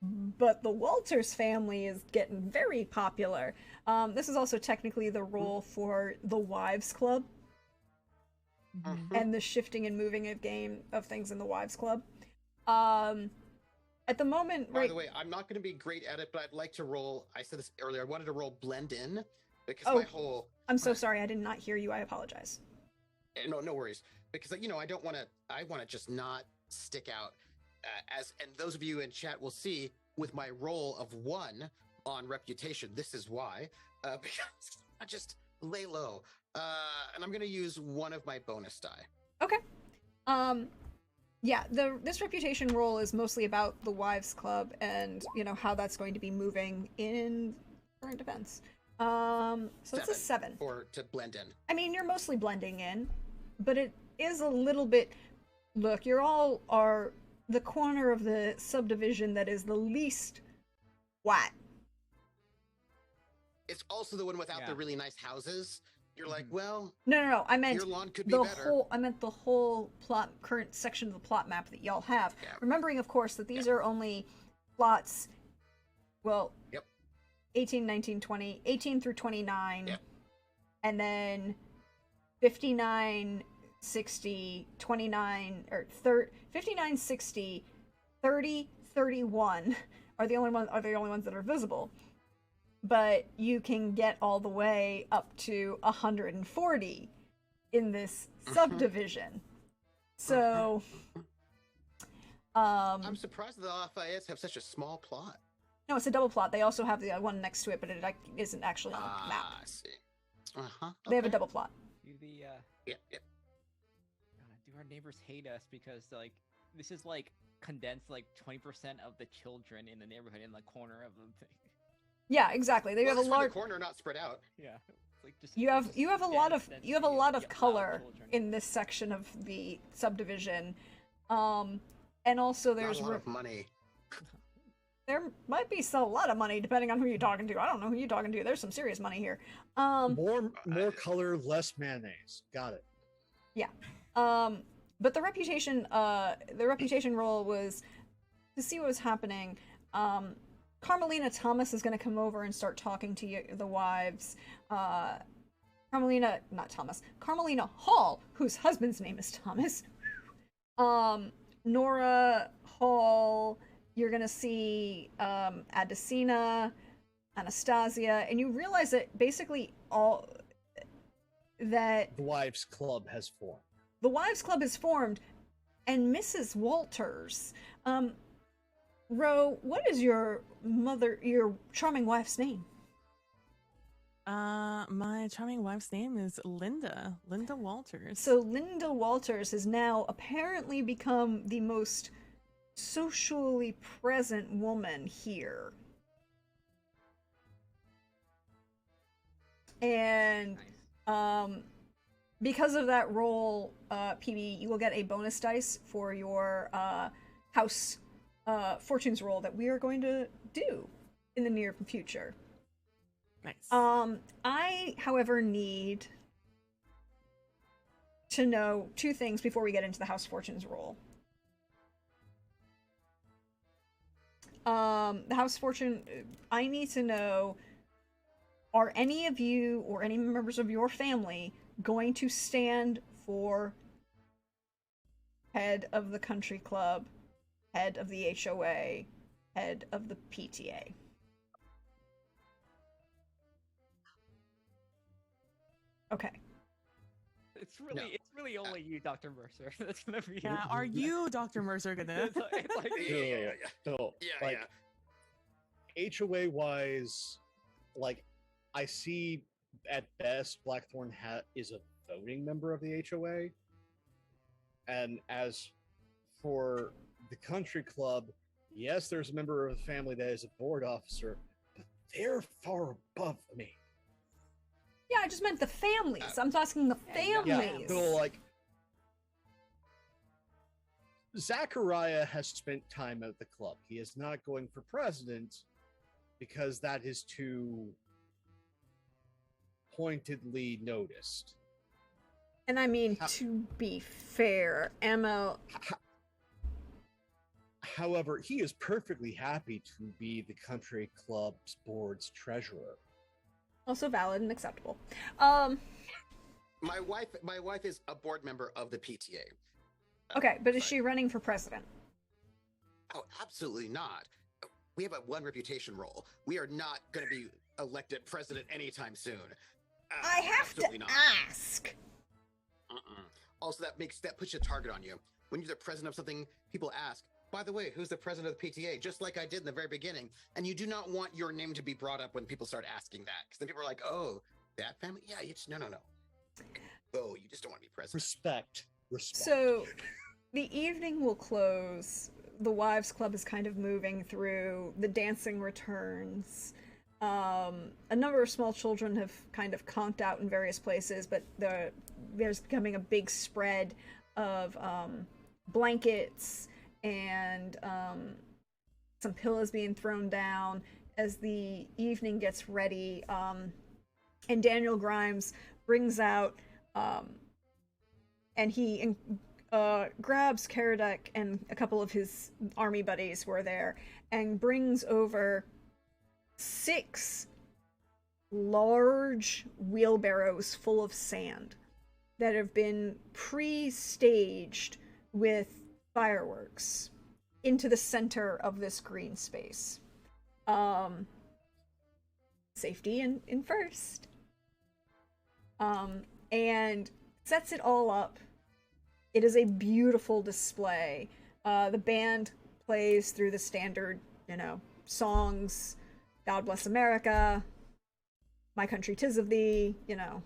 Speaker 1: but the Walters family is getting very popular. This is also technically the role for the Wives Club.
Speaker 4: Mm-hmm.
Speaker 1: and the shifting and moving of things in the Wives Club. At the moment,
Speaker 5: By
Speaker 1: right?
Speaker 5: the way, I'm not going to be great at it, but I'd like to roll. I said this earlier. I wanted to roll blend in because
Speaker 1: Oh,
Speaker 5: my whole.
Speaker 1: I'm so sorry. I did not hear you. I apologize.
Speaker 5: No worries. Because I don't want to. I want to just not stick out. And those of you in chat will see with my roll of 1 on reputation. This is why. Because I just lay low. And I'm going to use one of my bonus die.
Speaker 1: Okay. Yeah, this reputation roll is mostly about the Wives Club and, how that's going to be moving in current events. So it's a 7.
Speaker 5: Or to blend in.
Speaker 1: I mean, you're mostly blending in, but it is a little bit... Look, you're all are the corner of the subdivision that is the least white.
Speaker 5: It's also the one without the really nice houses. You're like, well...
Speaker 1: No. I meant
Speaker 5: your lawn could be
Speaker 1: the
Speaker 5: better.
Speaker 1: whole current section of the plot map that y'all have.
Speaker 5: Yeah.
Speaker 1: Remembering, of course, that these are only plots, well, 18, 19, 20, 18 through 29, and then 59, 60, 29, or 59, 60, 30, 31 are the only ones that are visible. But you can get all the way up to 140 in this subdivision. So,
Speaker 5: I'm surprised the Lafayette's have such a small plot.
Speaker 1: No, it's a double plot. They also have the one next to it, but it isn't actually on the map.
Speaker 5: I see. Okay.
Speaker 1: They have a double plot.
Speaker 4: Do the
Speaker 5: Yep.
Speaker 4: God, do our neighbors hate us because this is condensed 20% of the children in the neighborhood in the corner of the thing.
Speaker 1: Yeah, exactly. They have a large
Speaker 5: corner, not spread out.
Speaker 4: Yeah. Just,
Speaker 1: you have a lot of color
Speaker 4: children.
Speaker 1: in this section of the subdivision, and also there's
Speaker 5: Not a lot of money.
Speaker 1: There might be a lot of money depending on who you're talking to. I don't know who you're talking to. There's some serious money here.
Speaker 3: More color, less mayonnaise. Got it.
Speaker 1: Yeah. But the reputation role was to see what was happening. Carmelina Thomas is going to come over and start talking to the wives. Carmelina Hall, whose husband's name is Thomas. Nora Hall, you're going to see Adesina, Anastasia, and you realize that basically
Speaker 3: The Wives Club has formed.
Speaker 1: The Wives Club is formed, and Mrs. Walters. Ro, what is your charming wife's name?
Speaker 2: My charming wife's name is Linda Walters.
Speaker 1: So Linda Walters has now apparently become the most socially present woman here. And because of that role, PB, you will get a bonus dice for your house fortunes roll that we are going to do in the near future.
Speaker 2: Nice.
Speaker 1: I, however, need to know 2 things before we get into the house fortunes roll. The house fortune, I need to know, are any of you or any members of your family going to stand for head of the country club, head of the HOA, head of the PTA? Okay.
Speaker 4: It's really only you, Dr. Mercer. That's gonna be.
Speaker 2: Yeah, are you, Dr. Mercer, gonna?
Speaker 4: It's like
Speaker 3: Yeah. No,
Speaker 5: Yeah,
Speaker 3: HOA wise, I see at best Blackthorn is a voting member of the HOA, and as for the country club, yes, there's a member of the family that is a board officer, but they're far above me.
Speaker 1: Yeah, I just meant the families. I'm asking the families.
Speaker 3: Yeah, so Zachariah has spent time at the club. He is not going for president because that is too pointedly noticed.
Speaker 1: And I mean, to be fair, Emma...
Speaker 3: However, he is perfectly happy to be the country club's board's treasurer.
Speaker 1: Also valid and acceptable.
Speaker 5: My wife is a board member of the PTA.
Speaker 1: Okay, but is
Speaker 5: Sorry.
Speaker 1: she running for president?
Speaker 5: Oh, absolutely not. We have a one reputation role. We are not going to be elected president anytime soon.
Speaker 1: I have to
Speaker 5: absolutely not.
Speaker 1: ask.
Speaker 5: Also, that puts a target on you. When you're the president of something, people ask, by the way, who's the president of the PTA? Just like I did in the very beginning. And you do not want your name to be brought up when people start asking that. Because then people are like, oh, that family? Yeah, no. Oh, you just don't want to be president.
Speaker 3: Respect.
Speaker 1: So, the evening will close. The Wives Club is kind of moving through. The dancing returns. A number of small children have kind of conked out in various places, but there's becoming a big spread of blankets and some pillows being thrown down as the evening gets ready. And Daniel Grimes brings out and he grabs Karadek and a couple of his army buddies who are there and brings over 6 large wheelbarrows full of sand that have been pre-staged with fireworks into the center of this green space. Safety in first. And sets it all up. It is a beautiful display. The band plays through the standard, songs. God Bless America, My Country 'Tis of Thee, the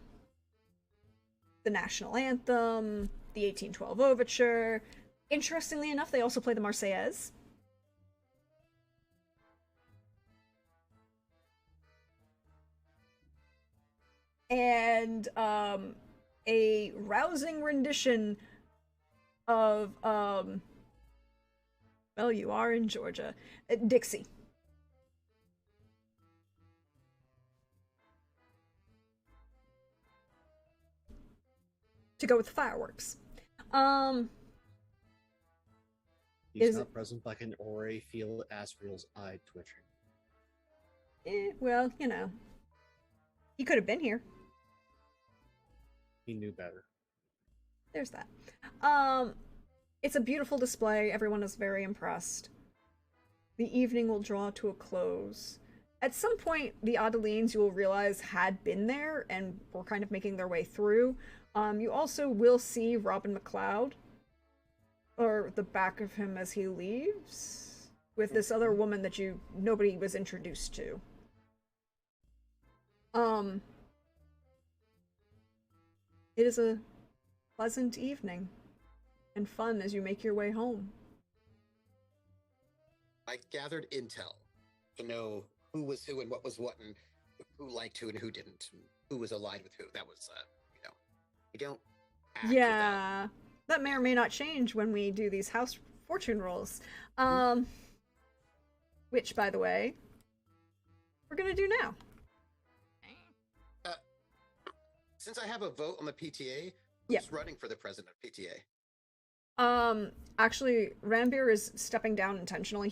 Speaker 1: national anthem, the 1812 overture. Interestingly enough, they also play the Marseillaise. And a rousing rendition of well, you are in Georgia, Dixie. To go with fireworks.
Speaker 3: He's not present, but I can already feel Asriel's eye twitching.
Speaker 1: Well, he could have been here.
Speaker 3: He knew better.
Speaker 1: There's that. It's a beautiful display. Everyone is very impressed. The evening will draw to a close. At some point, the Adelines, you will realize, had been there and were kind of making their way through. You also will see Robin McLeod, or the back of him as he leaves, with this other woman that nobody was introduced to. It is a pleasant evening and fun as you make your way home.
Speaker 5: I gathered intel to know who was who and what was what, and who liked who and who didn't, and who was aligned with who. That was, you don't act
Speaker 1: Yeah, that may or may not change when we do these house fortune rolls. Which, by the way, we're gonna do now.
Speaker 5: Since I have a vote on the PTA,
Speaker 1: Yep.
Speaker 5: who's running for the president of PTA?
Speaker 1: Actually, Ranbir is stepping down intentionally.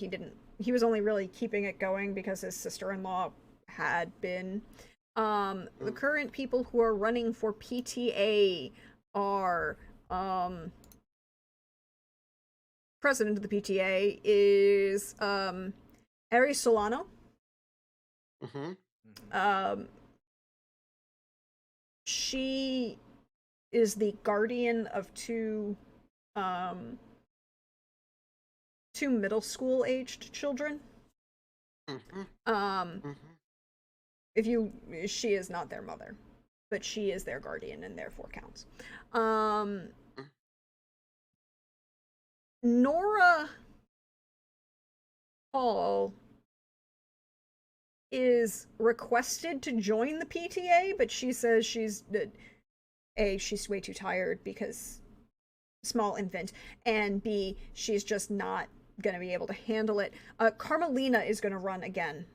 Speaker 1: He was only really keeping it going because his sister-in-law had been. The current people who are running for PTA are, president of the PTA is, Ari Solano. She is the guardian of two middle school aged children. She is not their mother, but she is their guardian and therefore counts. Nora Hall is requested to join the PTA, but she says she's way too tired because small infant, and B, she's just not gonna be able to handle it. Carmelina is gonna run again,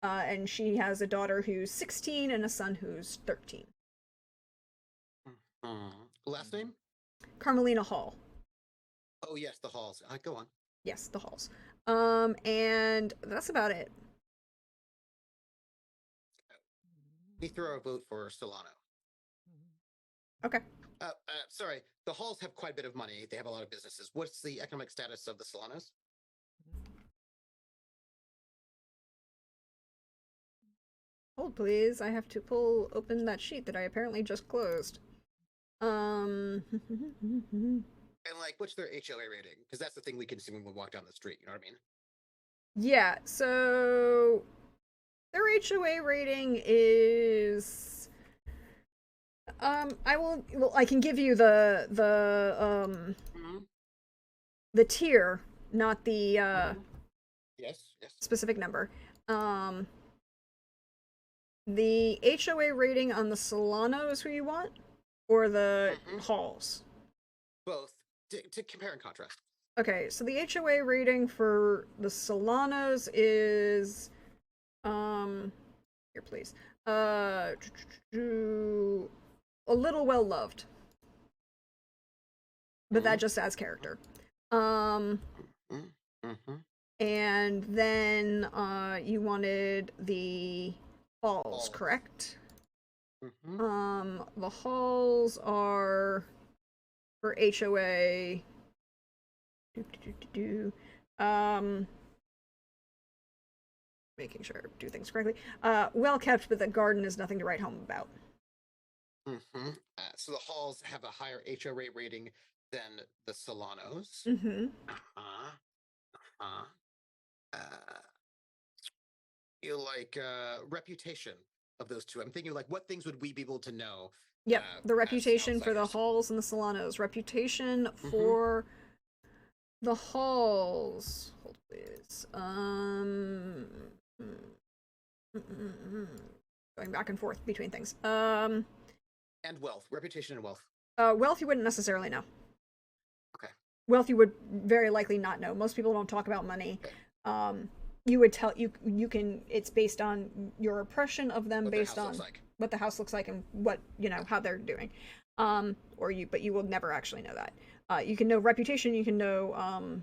Speaker 1: and she has a daughter who's 16 and a son who's 13.
Speaker 5: Last name?
Speaker 1: Carmelina Hall.
Speaker 5: Oh yes, the Halls. Go on.
Speaker 1: Yes, the Halls. And that's about it.
Speaker 5: We throw a vote for Solano.
Speaker 1: Okay.
Speaker 5: Sorry, the halls have quite a bit of money. They have a lot of businesses. What's the economic status of the Solanas?
Speaker 1: Hold, please. I have to open that sheet that I apparently just closed.
Speaker 5: And like, what's their HOA rating? Because that's the thing we can see when we walk down the street. You know what I mean?
Speaker 1: Yeah. So their HOA rating is. I can give you the tier, not the
Speaker 5: Yes.
Speaker 1: specific number. The HOA rating on the Solanos, who you want, or the halls?
Speaker 5: Both. To compare and contrast.
Speaker 1: Okay, so the HOA rating for the Solanos is here please. A little well loved. But that just adds character. And then you wanted the halls, correct? The halls are for HOA. Making sure I do things correctly. Well kept, but the garden is nothing to write home about.
Speaker 5: So the halls have a higher HOA rating than the Solanos. You like reputation of those two. I'm thinking like, what things would we be able to know?
Speaker 1: Yep, the reputation for the halls and the Solanos. Reputation for the halls. Hold please. Going back and forth between things.
Speaker 5: And wealth. Reputation and wealth.
Speaker 1: Wealth you wouldn't necessarily know.
Speaker 5: Okay.
Speaker 1: Wealth you would very likely not know. Most people don't talk about money. Okay. You would tell you can. It's based on your impression of them, based on what the house looks like and what how they're doing. But you will never actually know that. You can know reputation. You can know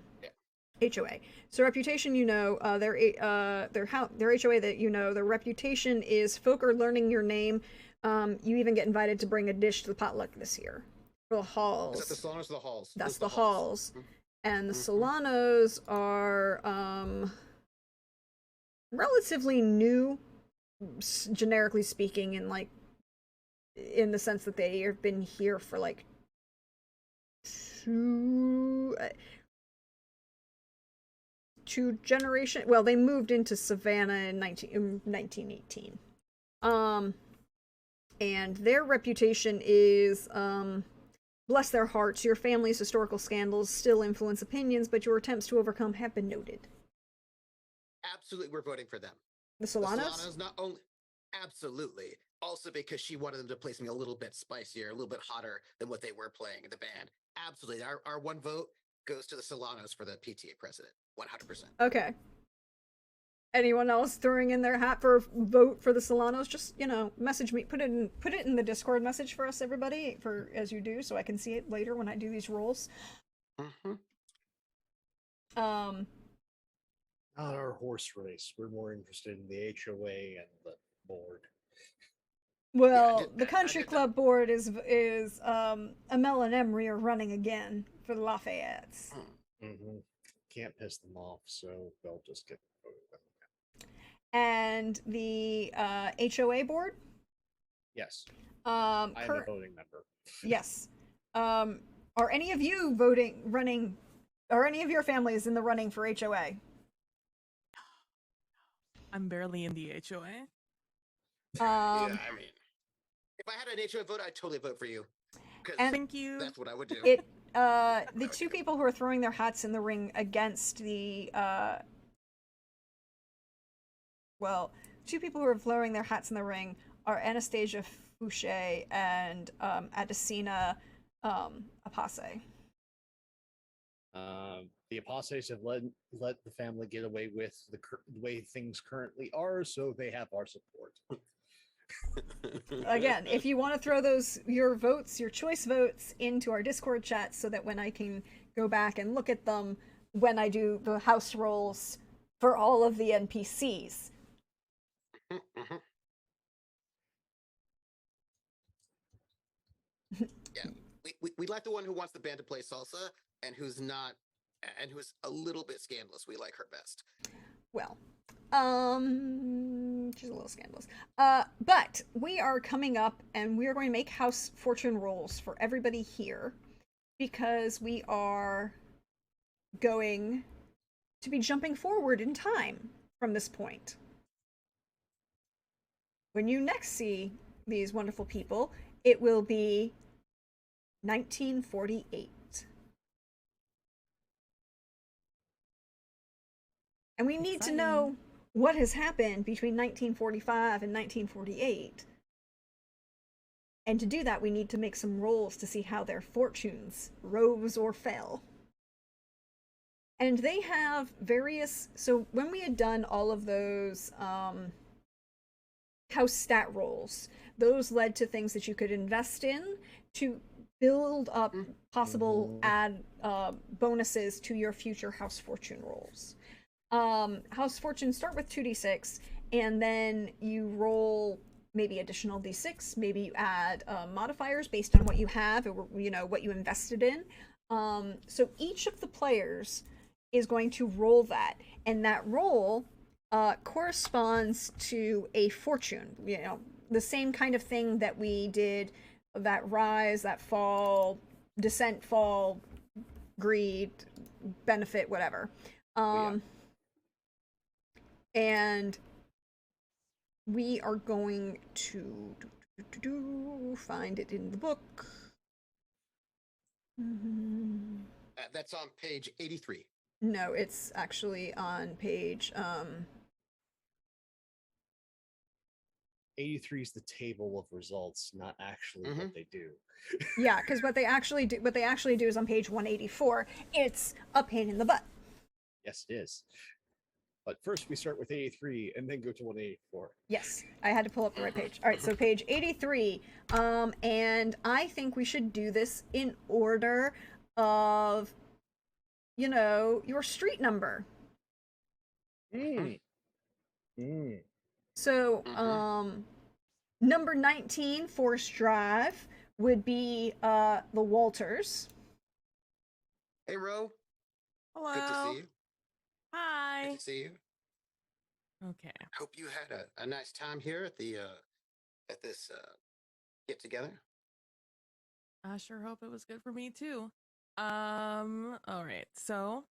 Speaker 1: HOA. So reputation, their HOA that their reputation is folk are learning your name. You even get invited to bring a dish to the potluck this year. For the halls.
Speaker 5: Is that the Solanos or the halls?
Speaker 1: That's the halls. And the Solanos are relatively new, generically speaking, in the sense that they have been here for like two generations. Well, they moved into Savannah in 1918. And their reputation is, bless their hearts, your family's historical scandals still influence opinions, but your attempts to overcome have been noted.
Speaker 5: Absolutely, we're voting for them.
Speaker 1: The Solanos?
Speaker 5: The Solanos, not only... Absolutely. Also because she wanted them to play something a little bit spicier, a little bit hotter than what they were playing in the band. Absolutely. Our one vote goes to the Solanos for the PTA president. 100%.
Speaker 1: Okay. Anyone else throwing in their hat for vote for the Solanos? Just, message me. Put it in the Discord message for us, everybody, as you do, so I can see it later when I do these rolls.
Speaker 3: Not our horse race. We're more interested in the HOA and the board.
Speaker 1: Well, the country club board is Amel and Emery are running again for the Lafayettes.
Speaker 3: Can't piss them off, so they'll just get voted out.
Speaker 1: And the HOA board?
Speaker 3: Yes. I'm a voting member.
Speaker 1: Yes. Are any of you running? Are any of your families in the running for HOA?
Speaker 2: I'm barely in the HOA.
Speaker 5: Yeah, I mean, if I had an HOA vote, I'd totally vote for you.
Speaker 2: Thank you.
Speaker 5: That's what I would do.
Speaker 1: The two people who are throwing their hats in the ring against the two people who are throwing their hats in the ring are Anastasia Fouché and Adesina Apase.
Speaker 3: The Apaces have let the family get away with the way things currently are, so they have our support.
Speaker 1: Again, if you want to throw your choice votes into our Discord chat so that when I can go back and look at them when I do the house rolls for all of the NPCs.
Speaker 5: Yeah, we like the one who wants the band to play salsa and who's not, and who's a little bit scandalous. We like her best.
Speaker 1: Well, she's a little scandalous. But we are coming up and we are going to make house fortune rolls for everybody here because we are going to be jumping forward in time from this point. When you next see these wonderful people, it will be 1948. And we need to know what has happened between 1945 and 1948. And to do that, we need to make some rolls to see how their fortunes rose or fell. And they have various. So when we had done all of those house stat rolls, those led to things that you could invest in to build up possible add bonuses to your future house fortune rolls. House fortunes start with 2d6, and then you roll maybe additional d6. Maybe you add modifiers based on what you have or what you invested in. So each of the players is going to roll that, and that roll corresponds to a fortune. The same kind of thing that we did, that rise, that fall, descent, fall, greed, benefit, whatever. And we are going to find it in the book.
Speaker 5: That's on page 83.
Speaker 1: No, it's actually on page
Speaker 3: 83 is the table of results, not actually what they do.
Speaker 1: Yeah, because what they actually do is on page 184. It's a pain in the butt.
Speaker 3: Yes, it is. But first we start with 83 and then go to 184.
Speaker 1: Yes, I had to pull up the right page. All right, so page 83. And I think we should do this in order of, your street number. So, number 19, Forest Drive, would be the Walters.
Speaker 5: Hey, Ro.
Speaker 2: Hello.
Speaker 5: Good to see you.
Speaker 2: Hi.
Speaker 5: Good to see you.
Speaker 2: Okay.
Speaker 5: Hope you had a nice time here at the at this get together.
Speaker 2: I sure hope it was good for me too. All right. So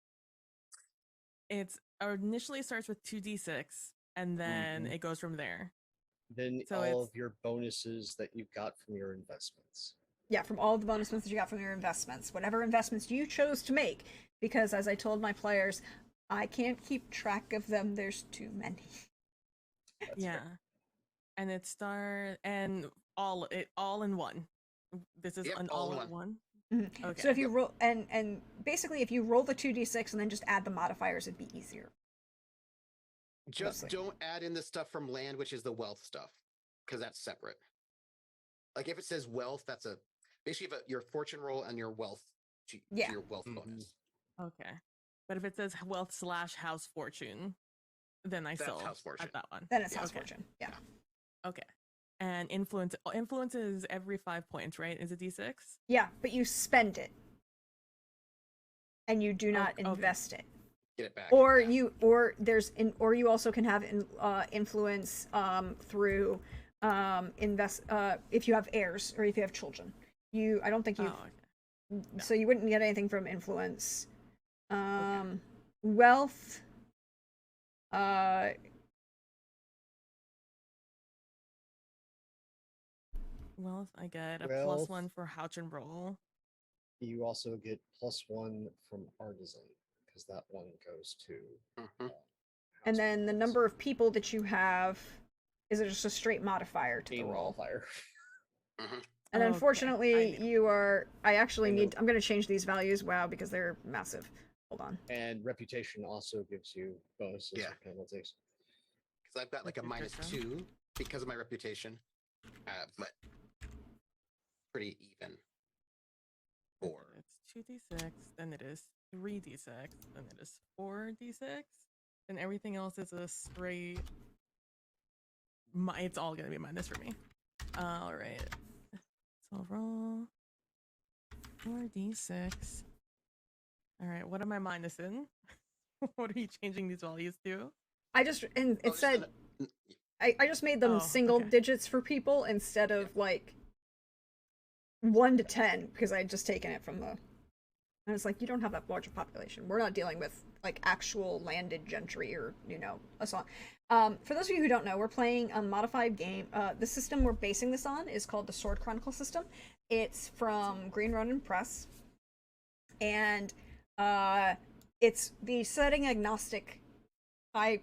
Speaker 2: it's initially starts with 2d6 and then it goes from there.
Speaker 3: Then
Speaker 2: So
Speaker 3: all of your bonuses that you got from your investments.
Speaker 1: Yeah, from all the bonuses that you got from your investments, whatever investments you chose to make, because as I told my players, I can't keep track of them. There's too many.
Speaker 3: That's
Speaker 2: yeah.
Speaker 3: fair.
Speaker 2: And it starts and all in one. This is an all in one.
Speaker 1: Mm-hmm.
Speaker 2: Okay.
Speaker 1: So if you roll and basically if you roll the 2d6 and then just add the modifiers, it'd be easier.
Speaker 5: Just don't add in the stuff from land, which is the wealth stuff, because that's separate. Like if it says wealth, that's basically your fortune roll and your wealth to your wealth bonus.
Speaker 2: Okay. But if it says wealth / house fortune, then I
Speaker 5: That's
Speaker 2: still
Speaker 5: house fortune.
Speaker 2: at that one.
Speaker 1: Then it's house fortune. Yeah.
Speaker 2: Okay. And influence is every 5 points, right? Is it d6?
Speaker 1: Yeah, but you spend it. And you do not invest it.
Speaker 5: Get it back.
Speaker 1: Or you also can have influence through if you have heirs or if you have children. I don't think you so you wouldn't get anything from influence. Wealth
Speaker 2: Wealth, I get a +1 for Houch and Roll.
Speaker 3: You also get +1 from artisan because that one goes to.
Speaker 1: And then the number of people that you have is just a straight modifier to the roll.
Speaker 3: Modifier.
Speaker 1: And unfortunately, I'm going to change these values. Wow, because they're massive. Hold on.
Speaker 3: And reputation also gives you bonuses or penalties.
Speaker 5: Because I've got like a -2 because of my reputation, but pretty even. 4.
Speaker 2: It's 2d6, then it is 3d6, then it is 4d6, and everything else is a straight. It's all gonna be minus for me. All right. So roll 4d6. All right, what am I minusing? What are you changing these values to?
Speaker 1: I just and
Speaker 5: Oh,
Speaker 1: it said
Speaker 5: n-
Speaker 1: I just made them
Speaker 2: Oh,
Speaker 1: single
Speaker 2: okay.
Speaker 1: digits for people instead of like 1 to 10 because I had just taken it from the. And it's like you don't have that large a population. We're not dealing with like actual landed gentry or a song. For those of you who don't know, we're playing a modified game. The system we're basing this on is called the Sword Chronicle system. It's from Green Ronin Press, and it's the setting agnostic, high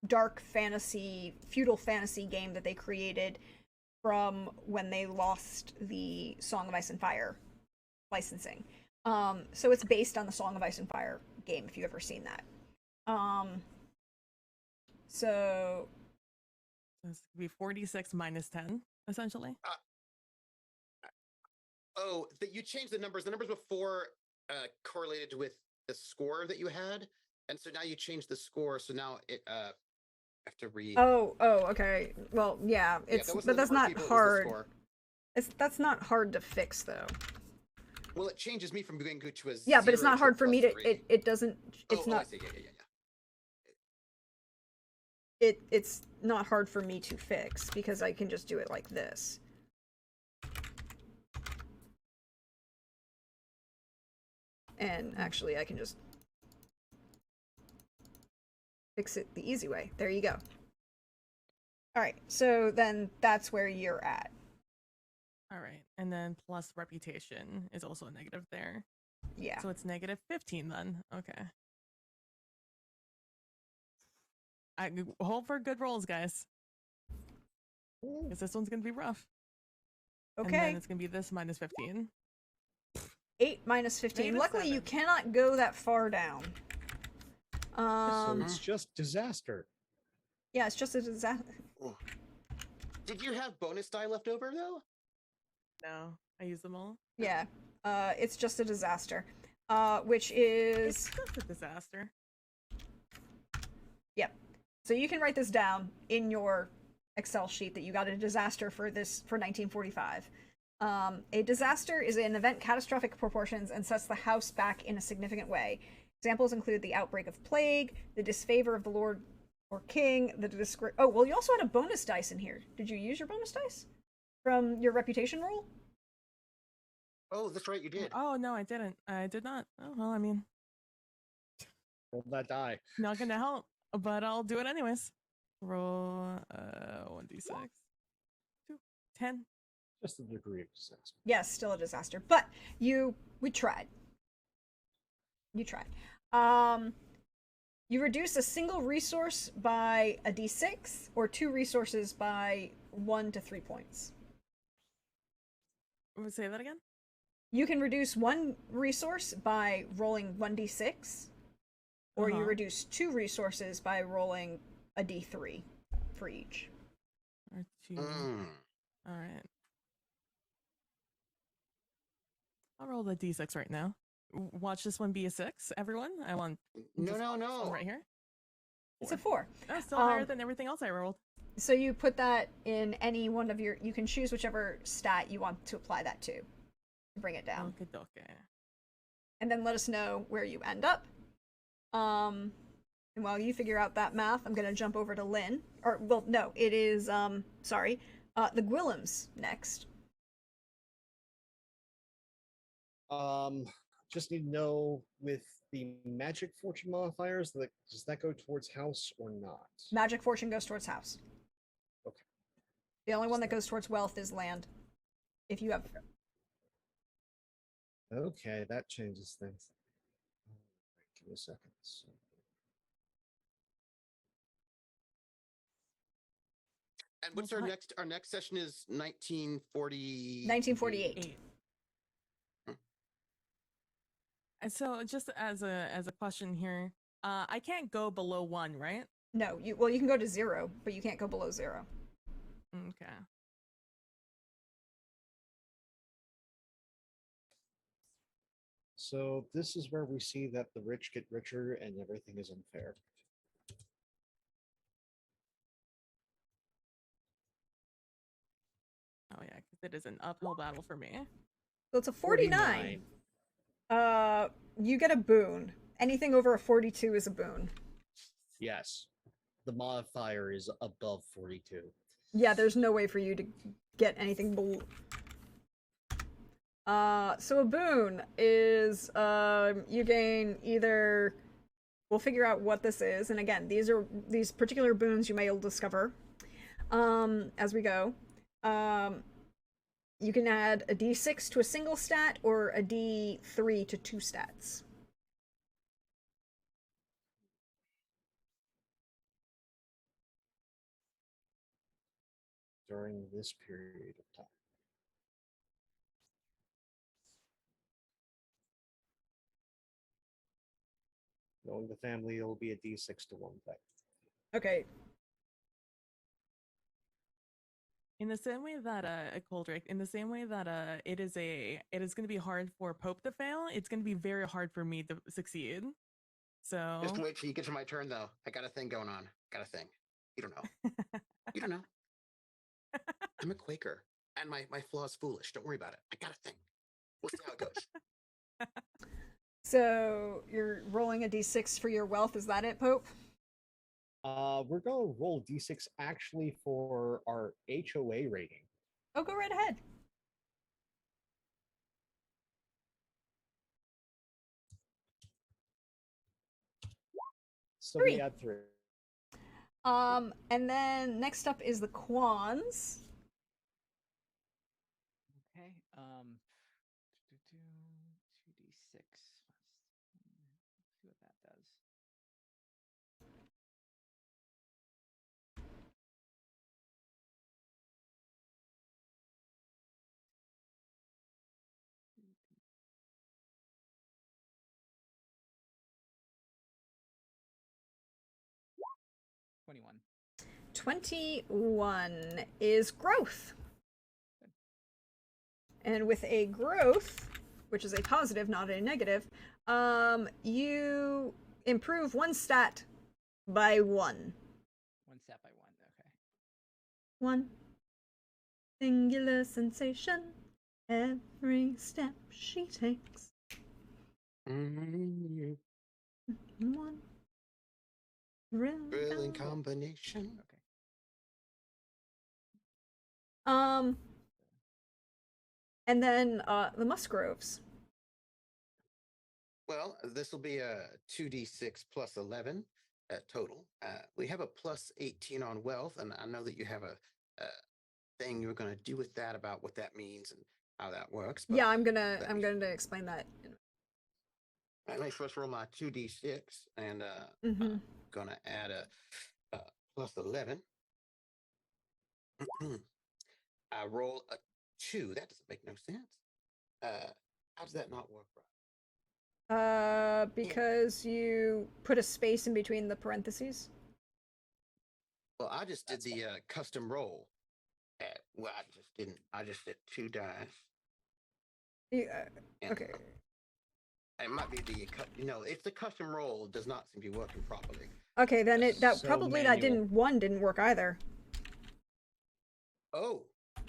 Speaker 1: dark fantasy, feudal fantasy game that they created from when they lost the Song of Ice and Fire licensing. So it's based on the Song of Ice and Fire game, if you've ever seen that. So
Speaker 2: This could be 46 minus 10, essentially.
Speaker 5: that you changed the numbers. The numbers before correlated with the score that you had, and so now you changed the score. So now it I have to read.
Speaker 1: oh, okay. Well, yeah, it's
Speaker 5: that wasn't
Speaker 1: but
Speaker 5: the
Speaker 1: that's
Speaker 5: number of
Speaker 1: not
Speaker 5: people, it was the
Speaker 1: hard.
Speaker 5: score.
Speaker 1: That's not hard to fix though.
Speaker 5: Well, it changes me from being good to a
Speaker 1: Yeah, but it's
Speaker 5: 0
Speaker 1: not
Speaker 5: to a
Speaker 1: hard for me to.
Speaker 5: +3.
Speaker 1: It doesn't.
Speaker 5: Oh,
Speaker 1: It's
Speaker 5: I
Speaker 1: not.
Speaker 5: see. Yeah.
Speaker 1: It's not hard for me to fix because I can just do it like this. And actually, I can just fix it the easy way. There you go. All right, so then that's where you're at.
Speaker 2: All right, and then plus reputation is also a negative there.
Speaker 1: Yeah.
Speaker 2: So it's negative 15 then. Okay. I hope for good rolls, guys. Because this one's gonna be rough. And
Speaker 1: Okay.
Speaker 2: then it's gonna be this minus 15.
Speaker 1: 8 minus 15.
Speaker 2: Negative
Speaker 1: Luckily, you
Speaker 2: 7.
Speaker 1: cannot go that far down.
Speaker 3: So it's just disaster.
Speaker 1: Yeah, it's just a disaster.
Speaker 5: Did you have bonus die left over though?
Speaker 2: No, I use them all.
Speaker 1: Yeah. It's just a disaster. Which is.
Speaker 2: It's just a disaster.
Speaker 1: Yep. So you can write this down in your Excel sheet that you got a disaster for 1945. A disaster is an event catastrophic proportions and sets the house back in a significant way. Examples include the outbreak of plague, the disfavor of the lord or king, oh, well, you also had a bonus dice in here. Did you use your bonus dice from your reputation roll?
Speaker 5: Oh, that's right, you did.
Speaker 2: Oh, no, I didn't. I did not. Oh, well, I mean,
Speaker 3: Roll that die.
Speaker 2: not gonna help, but I'll do it anyways. Roll 1d6. 2, 10.
Speaker 3: Just a degree of disaster.
Speaker 1: Yes, still a disaster. But we tried. You tried. You reduce a single resource by a d6 or 2 resources by 1 to 3 points.
Speaker 2: Say that again?
Speaker 1: You can reduce 1 resource by rolling 1d6, or you reduce 2 resources by rolling a d3 for each.
Speaker 2: Or 2. All right. I'll roll the d6 right now. Watch this one be a 6, everyone. I want
Speaker 5: No.
Speaker 2: right here.
Speaker 1: It's a 4.
Speaker 2: Oh, still higher than everything else I rolled.
Speaker 1: So you put that in any one of your. You can choose whichever stat you want to apply that to bring it down.
Speaker 2: Okay.
Speaker 1: And then let us know where you end up. And while you figure out that math, I'm gonna jump over to Lynn. Or well, no, it is the Gwillums next.
Speaker 3: Just need to know with the magic fortune modifiers, does that go towards house or not?
Speaker 1: Magic fortune goes towards house.
Speaker 3: Okay.
Speaker 1: The only one that goes towards wealth is land. If you have.
Speaker 3: Okay, that changes things. Give me a second.
Speaker 5: And what's our next session is 1940.
Speaker 1: 1948.
Speaker 2: And so, just as a question here, I can't go below 1, right?
Speaker 1: No, you can go to 0, but you can't go below 0.
Speaker 2: Okay.
Speaker 3: So this is where we see that the rich get richer and everything is unfair.
Speaker 2: Oh yeah, because It is an uphill battle for me.
Speaker 1: So it's a 49. You get a boon. Anything over a 42 is a boon.
Speaker 3: Yes. The modifier is above 42.
Speaker 1: Yeah, there's no way for you to get anything below. So a boon is, you gain either, we'll figure out what this is, and again, these particular boons you may discover, as we go. You can add a d6 to a single stat, or a d3 to 2 stats.
Speaker 3: During this period of time. Knowing the family, it'll be a d6 to 1 thing.
Speaker 1: Okay.
Speaker 2: In the same way that Coldrick, in the same way that it is going to be hard for Pope to fail, it's going to be very hard for me to succeed. So
Speaker 5: Just wait till you get to my turn, though. I got a thing going on. Got a thing. You don't know. You don't know. I'm a Quaker, and my flaw's foolish. Don't worry about it. I got a thing. We'll see how it goes.
Speaker 1: So you're rolling a d6 for your wealth. Is that it, Pope?
Speaker 3: We're gonna roll d6 actually for our HOA rating.
Speaker 1: Oh, go right ahead.
Speaker 3: So
Speaker 1: 3.
Speaker 3: we had 3.
Speaker 1: And then next up is the Quans.
Speaker 4: Okay. 2d6. See what that does. $21.
Speaker 1: 21 is growth. And with a growth, which is a positive, not a negative, you improve 1 stat by 1.
Speaker 4: 1 stat by 1. Okay.
Speaker 1: 1 singular sensation every step she takes. 1
Speaker 5: Thrilling combination.
Speaker 4: Okay.
Speaker 1: And then the Musgroves.
Speaker 5: Well, this will be a 2d6 plus 11 total. We have a plus 18 on wealth, and I know that you have a thing you're going to do with that about what that means and how that works.
Speaker 1: Yeah, I'm gonna explain that.
Speaker 5: Let me first roll my 2d6, and
Speaker 1: Mm-hmm.
Speaker 5: going to add a plus 11. I roll a 2. That doesn't make no sense. How does that not work right?
Speaker 1: Because you put a space in between the parentheses.
Speaker 5: Well, I just did the custom roll. Well, I just didn't. I just did 2 dice.
Speaker 1: Yeah, okay.
Speaker 5: It might be the if the custom roll does not seem to be working properly.
Speaker 1: Okay, then that
Speaker 3: So
Speaker 1: probably
Speaker 3: manual.
Speaker 1: that didn't work either.
Speaker 5: Oh,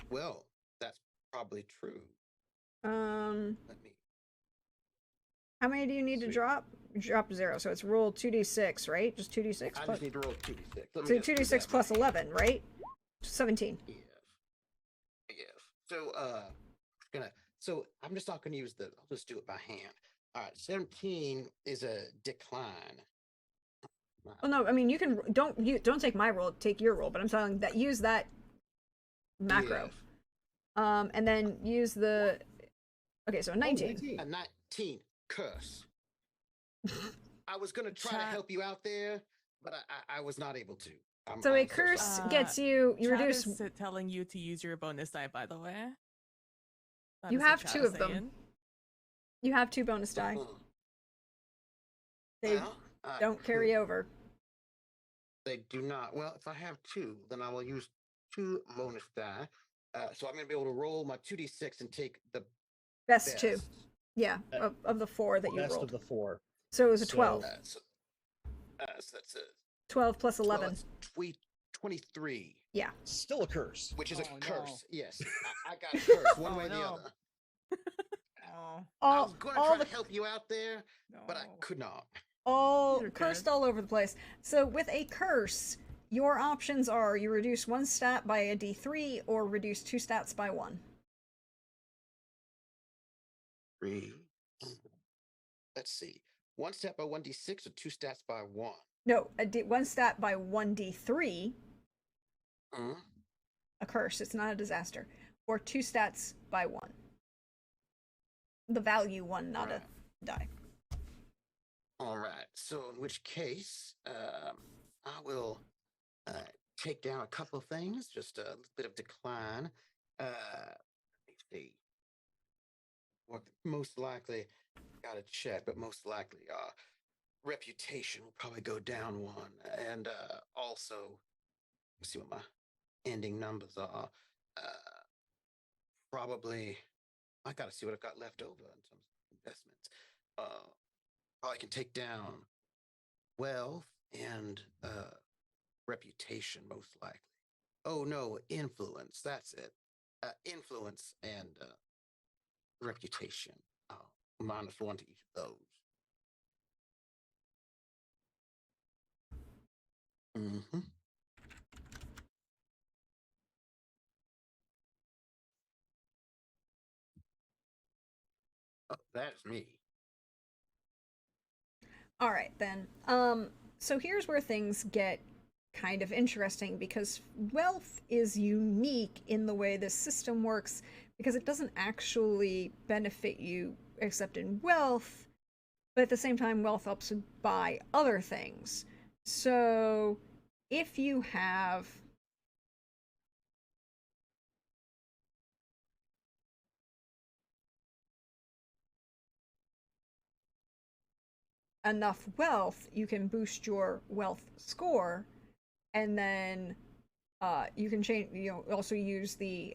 Speaker 5: well, that's probably true. Let me.
Speaker 1: How many do you need to
Speaker 3: Sweet.
Speaker 1: drop? Drop 0, so it's roll 2d6, right? Just 2d6
Speaker 5: I
Speaker 1: plus.
Speaker 5: just need to roll 2d6. Let
Speaker 1: So
Speaker 5: me just do
Speaker 1: 2d6
Speaker 5: that
Speaker 1: plus
Speaker 5: right
Speaker 1: 11, right? 17.
Speaker 5: here. Yes. So I'm just not gonna use I'll just do it by hand. All right, 17 is a decline.
Speaker 1: Well, no, I mean you can don't take my roll, take your roll, but I'm telling that use that macro.
Speaker 5: Yes.
Speaker 1: And then use the. Okay, so a 19.
Speaker 5: A 19 curse. I was gonna try to
Speaker 2: Chat-
Speaker 5: help you out there, but I was not able to.
Speaker 1: So a
Speaker 5: I'm
Speaker 1: curse
Speaker 5: sorry.
Speaker 1: gets you
Speaker 2: Chat
Speaker 1: reduce.
Speaker 2: is telling you to use your bonus die, by the way. That
Speaker 1: You
Speaker 2: is what
Speaker 1: have
Speaker 2: chat
Speaker 1: 2
Speaker 2: is
Speaker 1: of them.
Speaker 2: saying.
Speaker 1: You have 2 bonus die. They
Speaker 5: Well,
Speaker 1: don't carry over.
Speaker 5: They do not. Well, if I have 2, then I will use 2 bonus die. So I'm going to be able to roll my 2d6 and take the
Speaker 1: Best 2.
Speaker 5: best.
Speaker 1: Yeah, of the 4 that you
Speaker 3: Best
Speaker 1: rolled.
Speaker 3: of the 4.
Speaker 1: So it was a
Speaker 3: So-
Speaker 1: 12.
Speaker 5: So that's a
Speaker 1: 12 plus
Speaker 5: well,
Speaker 1: 11.
Speaker 5: it's 23,
Speaker 1: Yeah.
Speaker 3: Still a curse.
Speaker 5: which is a
Speaker 4: Oh, no.
Speaker 5: curse. Yes, I got a curse one
Speaker 4: Oh,
Speaker 5: way or the
Speaker 4: no.
Speaker 5: other.
Speaker 4: Oh,
Speaker 5: I was going to try
Speaker 1: the
Speaker 5: to help you out there, but I
Speaker 4: no.
Speaker 5: could not.
Speaker 1: all
Speaker 2: You're
Speaker 1: cursed
Speaker 2: good.
Speaker 1: all over the place. So with a curse, your options are you reduce one stat by a d3 or reduce two stats by one.
Speaker 5: 3. Let's see. One stat by 1d6 or two stats by 1?
Speaker 1: No, one stat by 1d3,
Speaker 5: Hmm?
Speaker 1: a curse, it's not a disaster, or two stats by 1. The value 1, not
Speaker 5: Right.
Speaker 1: a die.
Speaker 5: All right. So in which case, I will take down a couple of things, just a bit of decline. Let me see. What most likely, got to check, but most likely, reputation will probably go down one, and also, let's see what my ending numbers are. Probably, I got to see what I've got left over in terms of investments. Probably can take down wealth and reputation, most likely. Oh no, influence. That's it. Influence and reputation. -1 to each of those. Mm-hmm. Oh, that's me.
Speaker 1: All right, then. So here's where things get kind of interesting because wealth is unique in the way this system works because it doesn't actually benefit you except in wealth, but at the same time, wealth helps you buy other things. So if you have enough wealth, you can boost your wealth score, and then you can change. Also use the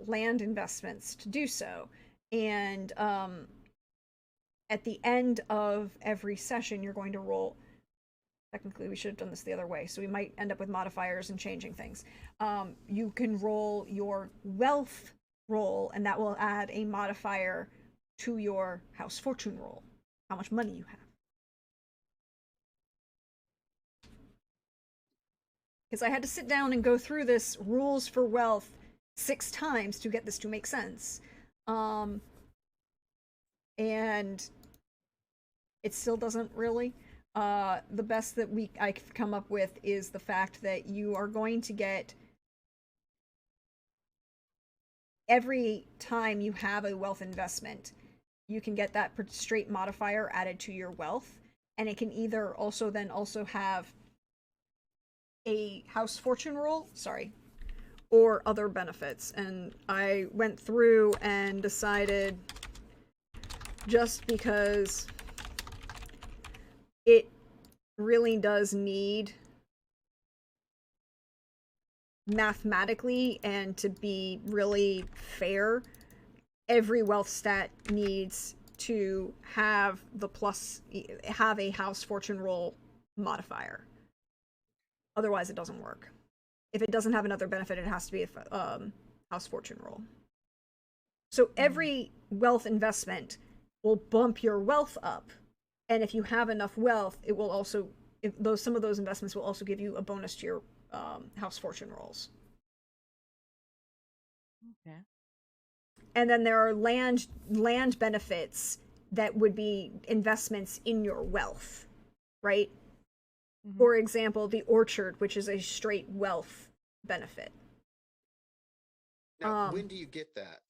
Speaker 1: land investments to do so. And at the end of every session, you're going to roll. Technically, we should have done this the other way, so we might end up with modifiers and changing things. You can roll your wealth roll, and that will add a modifier to your house fortune roll, how much money you have. Because I had to sit down and go through this rules for wealth 6 times to get this to make sense. And it still doesn't really. The best that I've come up with is the fact that you are going to get, every time you have a wealth investment, you can get that straight modifier added to your wealth, and it can either also have a house fortune roll, or other benefits. And I went through and decided, just because it really does need mathematically and to be really fair, every wealth stat needs to have a house fortune roll modifier. Otherwise, it doesn't work. If it doesn't have another benefit, it has to be a house fortune roll. So every wealth investment will bump your wealth up, and if you have enough wealth, it will also, some of those investments will also give you a bonus to your house fortune rolls.
Speaker 2: Okay.
Speaker 1: And then there are land benefits that would be investments in your wealth, right?
Speaker 2: Mhm.
Speaker 1: For example, the orchard, which is a straight wealth benefit.
Speaker 5: Now, when do you get that?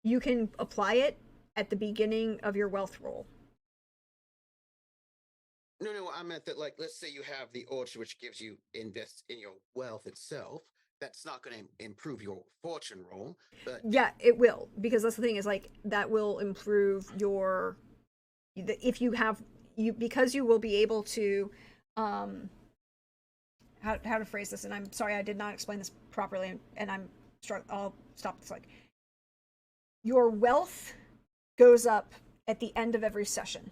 Speaker 1: You can apply it at the beginning of your wealth roll.
Speaker 5: No, I meant that, like, let's say you have the orchard, which gives you invest in your wealth itself. That's not going to improve your fortune roll, but
Speaker 1: Yeah, it will, because that's the thing, is like that will improve your, if you have because you will be able to how to phrase this, and I'm sorry I did not explain this properly, and I'll stop this. Like, your wealth goes up at the end of every session.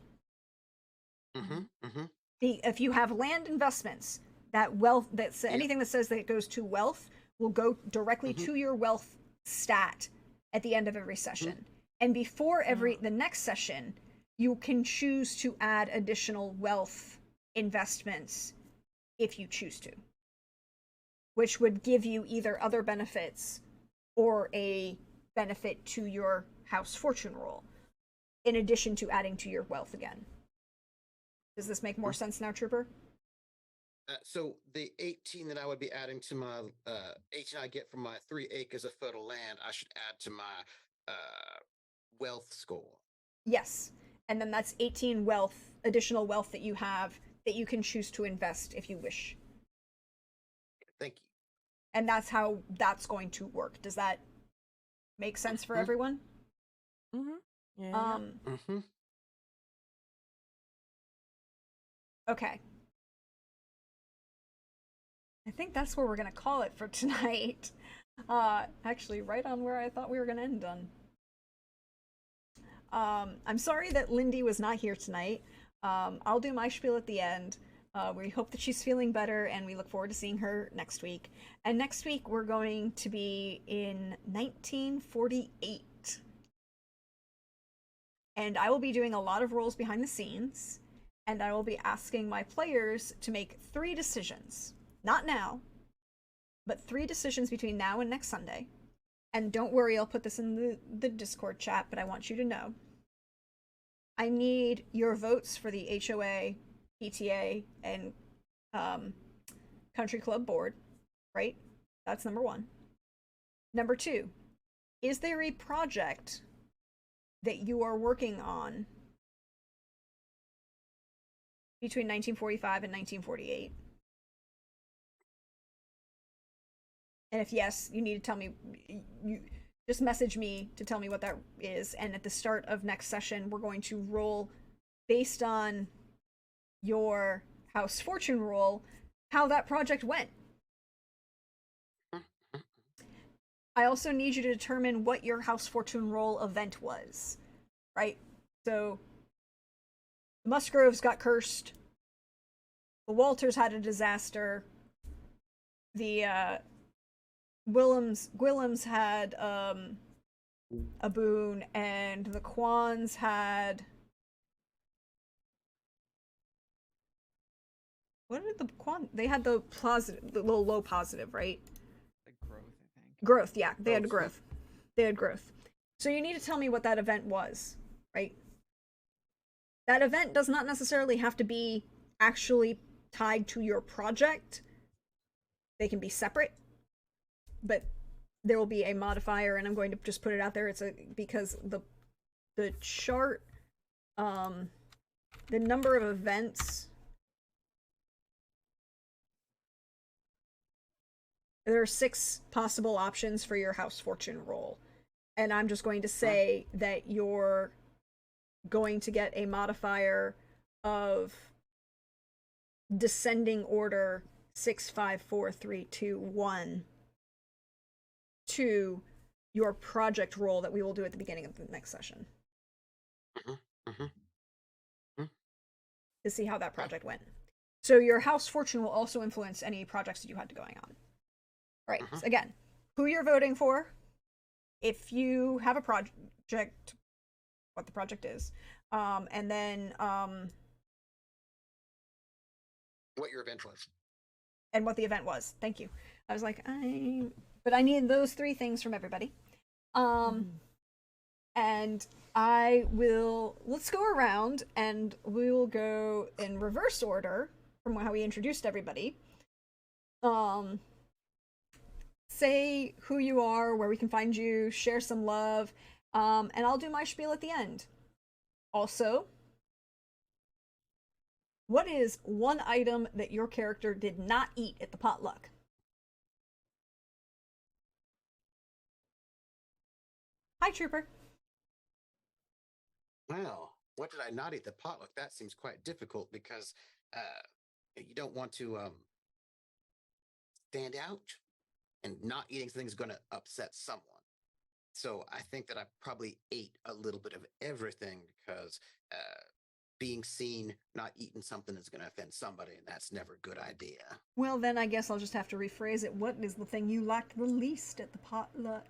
Speaker 5: Mm-hmm.
Speaker 1: if you have land investments, that wealth, that's anything that says that it goes to wealth will go directly to your wealth stat at the end of every session. And before the next session, you can choose to add additional wealth investments if you choose to, which would give you either other benefits or a benefit to your house fortune roll, in addition to adding to your wealth again. Does this make more sense now, Trooper?
Speaker 5: So the 18 that I would be adding to my 18 I get from my 3 acres of fertile land, I should add to my wealth score.
Speaker 1: Yes. And then that's 18 wealth, additional wealth that you have that you can choose to invest if you wish.
Speaker 5: Thank you.
Speaker 1: And that's how that's going to work. Does that make sense for everyone?
Speaker 2: Yeah.
Speaker 1: Okay. I think that's where we're going to call it for tonight. Actually, right on where I thought we were going to end on. I'm sorry that Lindy was not here tonight. I'll do my spiel at the end. We hope that she's feeling better, and we look forward to seeing her next week. And next week, we're going to be in 1948. And I will be doing a lot of roles behind the scenes, and I will be asking my players to make 3 decisions. Not now, but 3 decisions between now and next Sunday. And don't worry, I'll put this in the Discord chat, but I want you to know. I need your votes for the HOA, PTA, and Country Club board, right? That's number 1. Number 2, is there a project that you are working on between 1945 and 1948? And if yes, you need to tell me, you just message me to tell me what that is. And at the start of next session, we're going to roll based on your house fortune roll, how that project went. I also need you to determine what your house fortune roll event was, right? So the Musgroves got cursed. The Walters had a disaster. The Gwillams had a boon, and the Quans had, what did the Quan, they had the positive, the little low positive, right?
Speaker 4: The growth, I think.
Speaker 1: Growth, yeah, they had growth. They had growth. So you need to tell me what that event was, right? That event does not necessarily have to be actually tied to your project. They can be separate, but there will be a modifier, and I'm going to just put it out there. It's because the chart, the number of events, there are 6 possible options for your house fortune roll, and I'm just going to say that you're going to get a modifier of descending order 6, 5, 4, 3, 2, 1 to your project roll that we will do at the beginning of the next session. To see how that project went. So your house fortune will also influence any projects that you had going on. Right. So again, who you're voting for, if you have a project, what the project is, and then
Speaker 5: what your event was.
Speaker 1: And what the event was. Thank you. I was like, but I need those 3 things from everybody. And I will, let's go around and we will go in reverse order from how we introduced everybody. Say who you are, where we can find you, share some love, and I'll do my spiel at the end. Also, what is one item that your character did not eat at the potluck? Hi, Trooper.
Speaker 5: Well, what did I not eat the potluck? That seems quite difficult because you don't want to stand out, and not eating something is going to upset someone. So I think that I probably ate a little bit of everything because being seen not eating something that's going to offend somebody, and that's never a good idea.
Speaker 1: Well, then I guess I'll just have to rephrase it. What is the thing you liked the least at the potluck?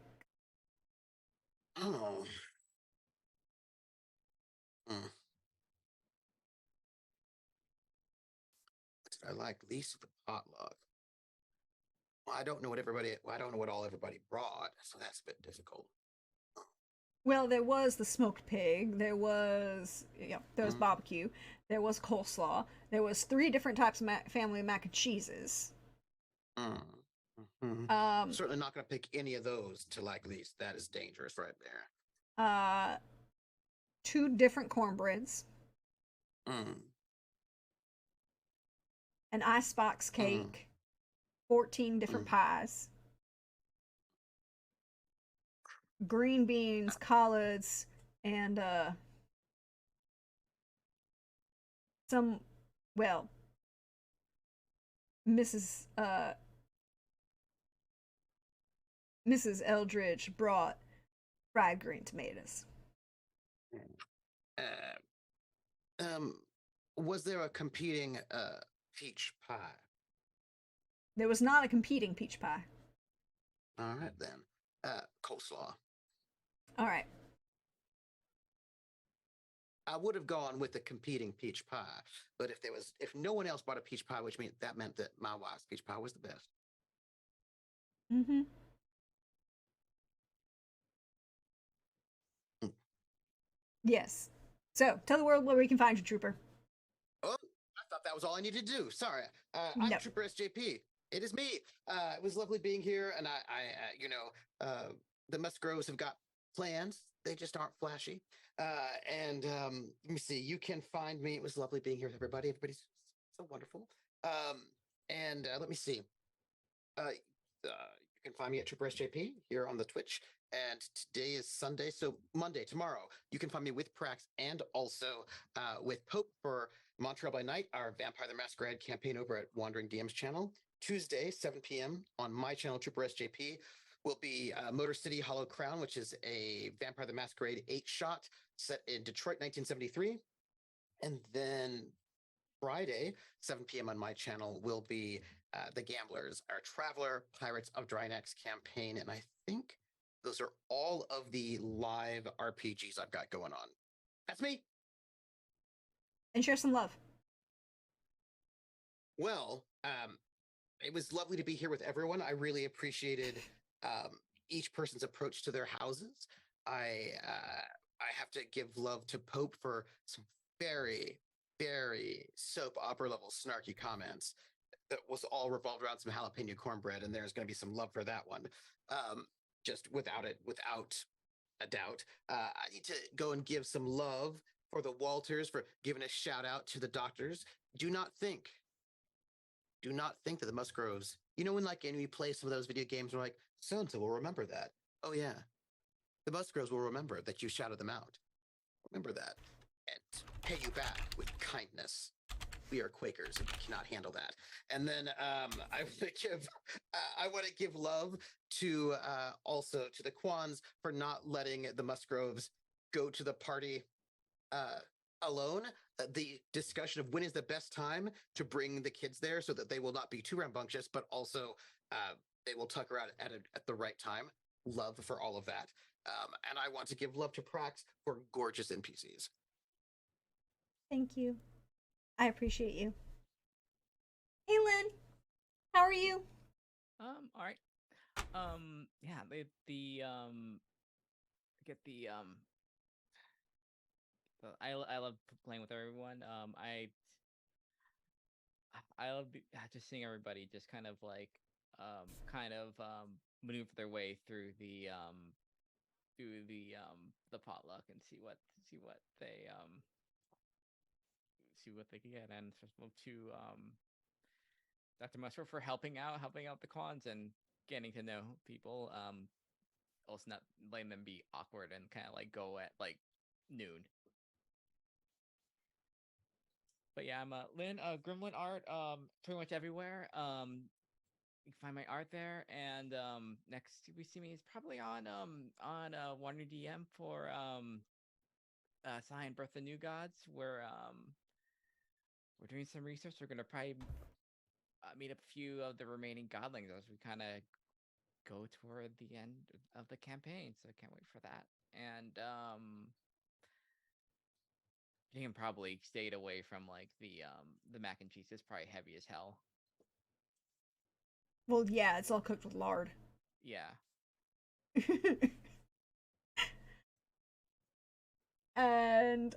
Speaker 5: Oh. Hmm. What did I like least at the potluck? Well, I don't know what everybody. Well, I don't know what all everybody brought, so that's a bit difficult.
Speaker 1: Well, there was the smoked pig. There was
Speaker 5: Mm,
Speaker 1: barbecue. There was coleslaw. There was 3 different types of family mac and cheeses.
Speaker 5: mm, mhm.
Speaker 1: Um,
Speaker 5: Certainly not going to pick any of those to like least. That is dangerous right there.
Speaker 1: uh, 2 different cornbreads,
Speaker 5: Mm,
Speaker 1: an icebox
Speaker 5: mm,
Speaker 1: cake, 14 different
Speaker 5: mm.
Speaker 1: pies, green beans, collards, and some. Well, Mrs. Mrs. Eldridge brought fried green tomatoes.
Speaker 5: Uh, was there a competing peach pie?
Speaker 1: There was not a competing peach pie.
Speaker 5: All right then. Coleslaw.
Speaker 1: All right.
Speaker 5: I would have gone with the competing peach pie, but if no one else bought a peach pie, which meant that my wife's peach pie was the best.
Speaker 1: Mm-hmm.
Speaker 5: Mm.
Speaker 1: Yes. So tell the world where we can find you, Trooper.
Speaker 5: Oh, I thought that was all I needed to do. Sorry. I'm
Speaker 1: No.
Speaker 5: Trooper SJP. It is me. It was lovely being here, and the Musgroves have got plans. They just aren't flashy. Let me see. You can find me. It was lovely being here with everybody. Everybody's so wonderful. Let me see. You can find me at Trooper SJP here on the Twitch. And today is Sunday, so Monday, tomorrow, you can find me with Prax and also with Pope for Montreal by Night, our Vampire the Masquerade campaign over at Wandering DM's channel. Tuesday, 7 p.m. on my channel, Trooper SJP, will be Motor City Hollow Crown, which is a Vampire the Masquerade 8-shot set in Detroit, 1973. And then Friday, 7 p.m. on my channel, will be The Gamblers, our Traveler Pirates of Drynex campaign. And I think those are all of the live RPGs I've got going on. That's me.
Speaker 1: And share some love.
Speaker 5: Well, it was lovely to be here with everyone. I really appreciated each person's approach to their houses. I have to give love to Pope for some very, very soap opera level snarky comments that was all revolved around some jalapeno cornbread, and there's going to be some love for that one. Just without a doubt. I need to go and give some love for the Walters for giving a shout out to the doctors. Do not think that the Musgroves, when like when we play some of those video games, we're like, so-and-so will remember that. Oh yeah. The Musgroves will remember that you shouted them out. Remember that. And pay you back with kindness. We are Quakers and we cannot handle that. And then I want to give love to also to the Quans for not letting the Musgroves go to the party alone. The discussion of when is the best time to bring the kids there so that they will not be too rambunctious, but also they will tucker out at the right time. Love for all of that. And I want to give love to Prax for gorgeous NPCs.
Speaker 1: Thank you. I appreciate you. Hey, Lynn. How are you?
Speaker 4: All right. Yeah, I love playing with everyone. I love just seeing everybody just kind of like maneuver their way through the potluck and see what they can get. And first of all, to Dr. Musgrove for helping out the Quans and getting to know people. Also not letting them be awkward and kind of like go at like noon. But yeah, I'm Lynn, Gremlin art, pretty much everywhere. You can find my art there, and next we see me is probably on Wandering DM for Sai and Birth of New Gods. We're doing some research. We're gonna probably meet up a few of the remaining godlings as we kind of go toward the end of the campaign. So I can't wait for that. And you can probably stayed away from like the mac and cheese. It's probably heavy as hell.
Speaker 1: Well, yeah, it's all cooked with lard.
Speaker 4: Yeah.
Speaker 1: And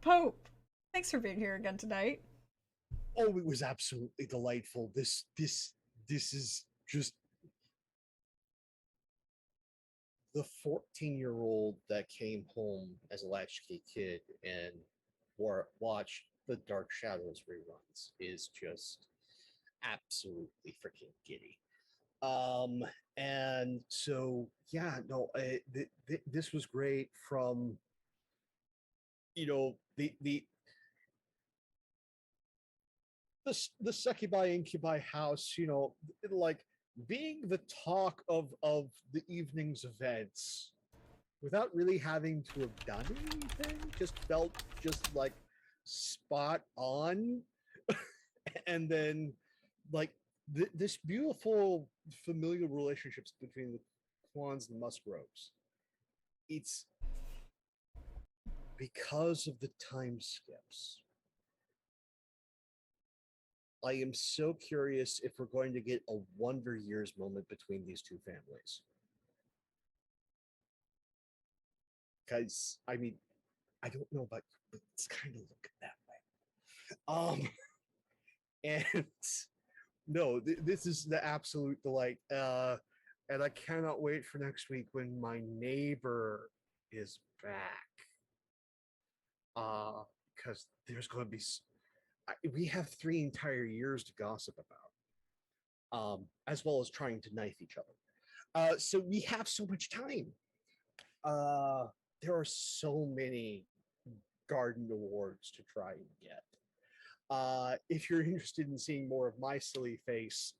Speaker 1: Pope, thanks for being here again tonight.
Speaker 3: Oh, it was absolutely delightful. This is just the 14-year-old that came home as a latchkey kid and watched the Dark Shadows reruns is just absolutely freaking giddy. And so yeah, no, this was great. From the succubi incubi house, like being the talk of the evening's events without really having to have done anything, just felt just like spot on. And then like this beautiful familial relationships between the Quans and Musgroves. It's because of the time skips. I am so curious if we're going to get a Wonder Years moment between these two families. Because, I mean, I don't know about you, but it's kind of looking that way. And no, this is the absolute delight. And I cannot wait for next week when my neighbor is back. Because there's going to be, we have 3 entire years to gossip about, as well as trying to knife each other. So we have so much time. There are so many garden awards to try and get. If you're interested in seeing more of my silly face,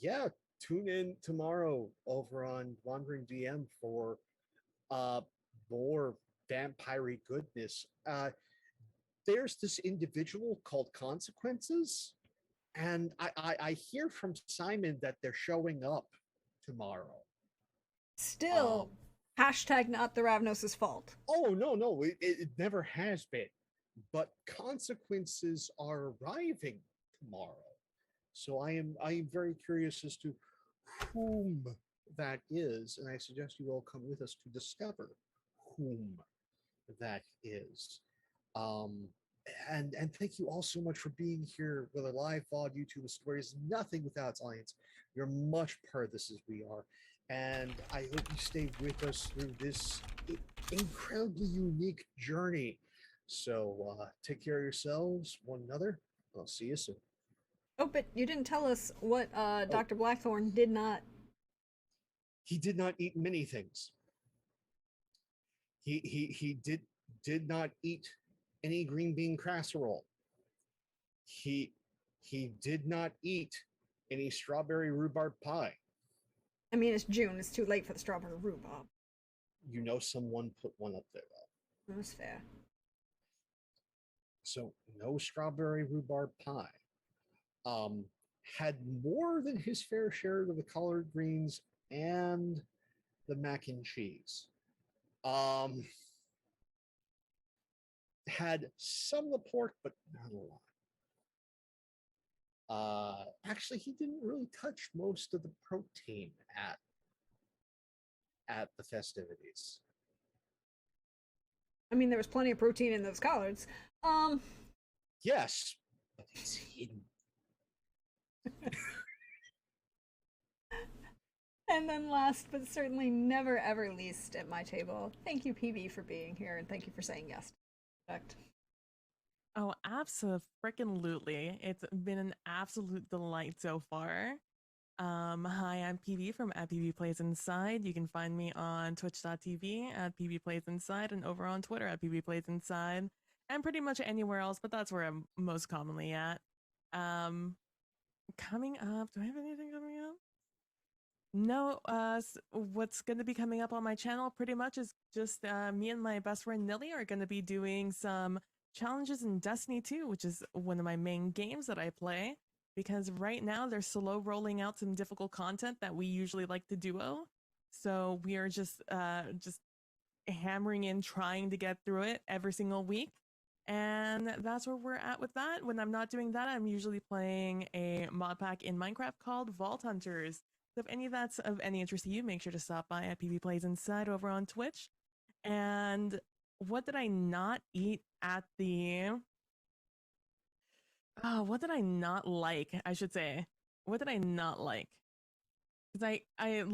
Speaker 3: yeah, tune in tomorrow over on Wandering DM for more vampire goodness. There's this individual called Consequences, and I hear from Simon that they're showing up tomorrow.
Speaker 1: Still, hashtag not the Ravnos' fault.
Speaker 3: Oh, no, it never has been. But Consequences are arriving tomorrow. So I am very curious as to whom that is, and I suggest you all come with us to discover whom that is. And thank you all so much for being here with a live VOD YouTube story is nothing without its audience. You're much part of this as we are. And I hope you stay with us through this incredibly unique journey. So take care of yourselves, one another. I'll see you soon.
Speaker 1: Oh, but you didn't tell us what Dr. Blackthorn did not.
Speaker 3: He did not eat many things. He did not eat any green bean casserole. He did not eat any strawberry rhubarb pie.
Speaker 1: I mean, it's June. It's too late for the strawberry rhubarb.
Speaker 3: You know someone put one up there, though.
Speaker 1: That's fair.
Speaker 3: So no strawberry rhubarb pie. Had more than his fair share of the collard greens and the mac and cheese. Had some of the pork, but not a lot. Actually, he didn't really touch most of the protein at the festivities.
Speaker 1: I mean, there was plenty of protein in those collards.
Speaker 3: Yes, but it's hidden.
Speaker 1: And then last but certainly never ever least at my table, thank you, PB, for being here, and thank you for saying yes.
Speaker 2: Oh, absolutely. It's been an absolute delight so far. Hi, I'm PB from @PB Plays Inside. You can find me on twitch.tv @PB Plays Inside and over on Twitter @PB Plays Inside and pretty much anywhere else, but that's where I'm most commonly at. Coming up, do I have anything coming up? No, what's going to be coming up on my channel pretty much is just me and my best friend Nilly are going to be doing some challenges in Destiny 2, which is one of my main games that I play. Because right now they're slow rolling out some difficult content that we usually like to duo. So we are just hammering in, trying to get through it every single week. And that's where we're at with that. When I'm not doing that, I'm usually playing a mod pack in Minecraft called Vault Hunters. So if any of that's of any interest to you, make sure to stop by at PB Plays Inside over on Twitch. And what did I not eat at the... Oh, what did I not like? I should say. What did I not like? Because I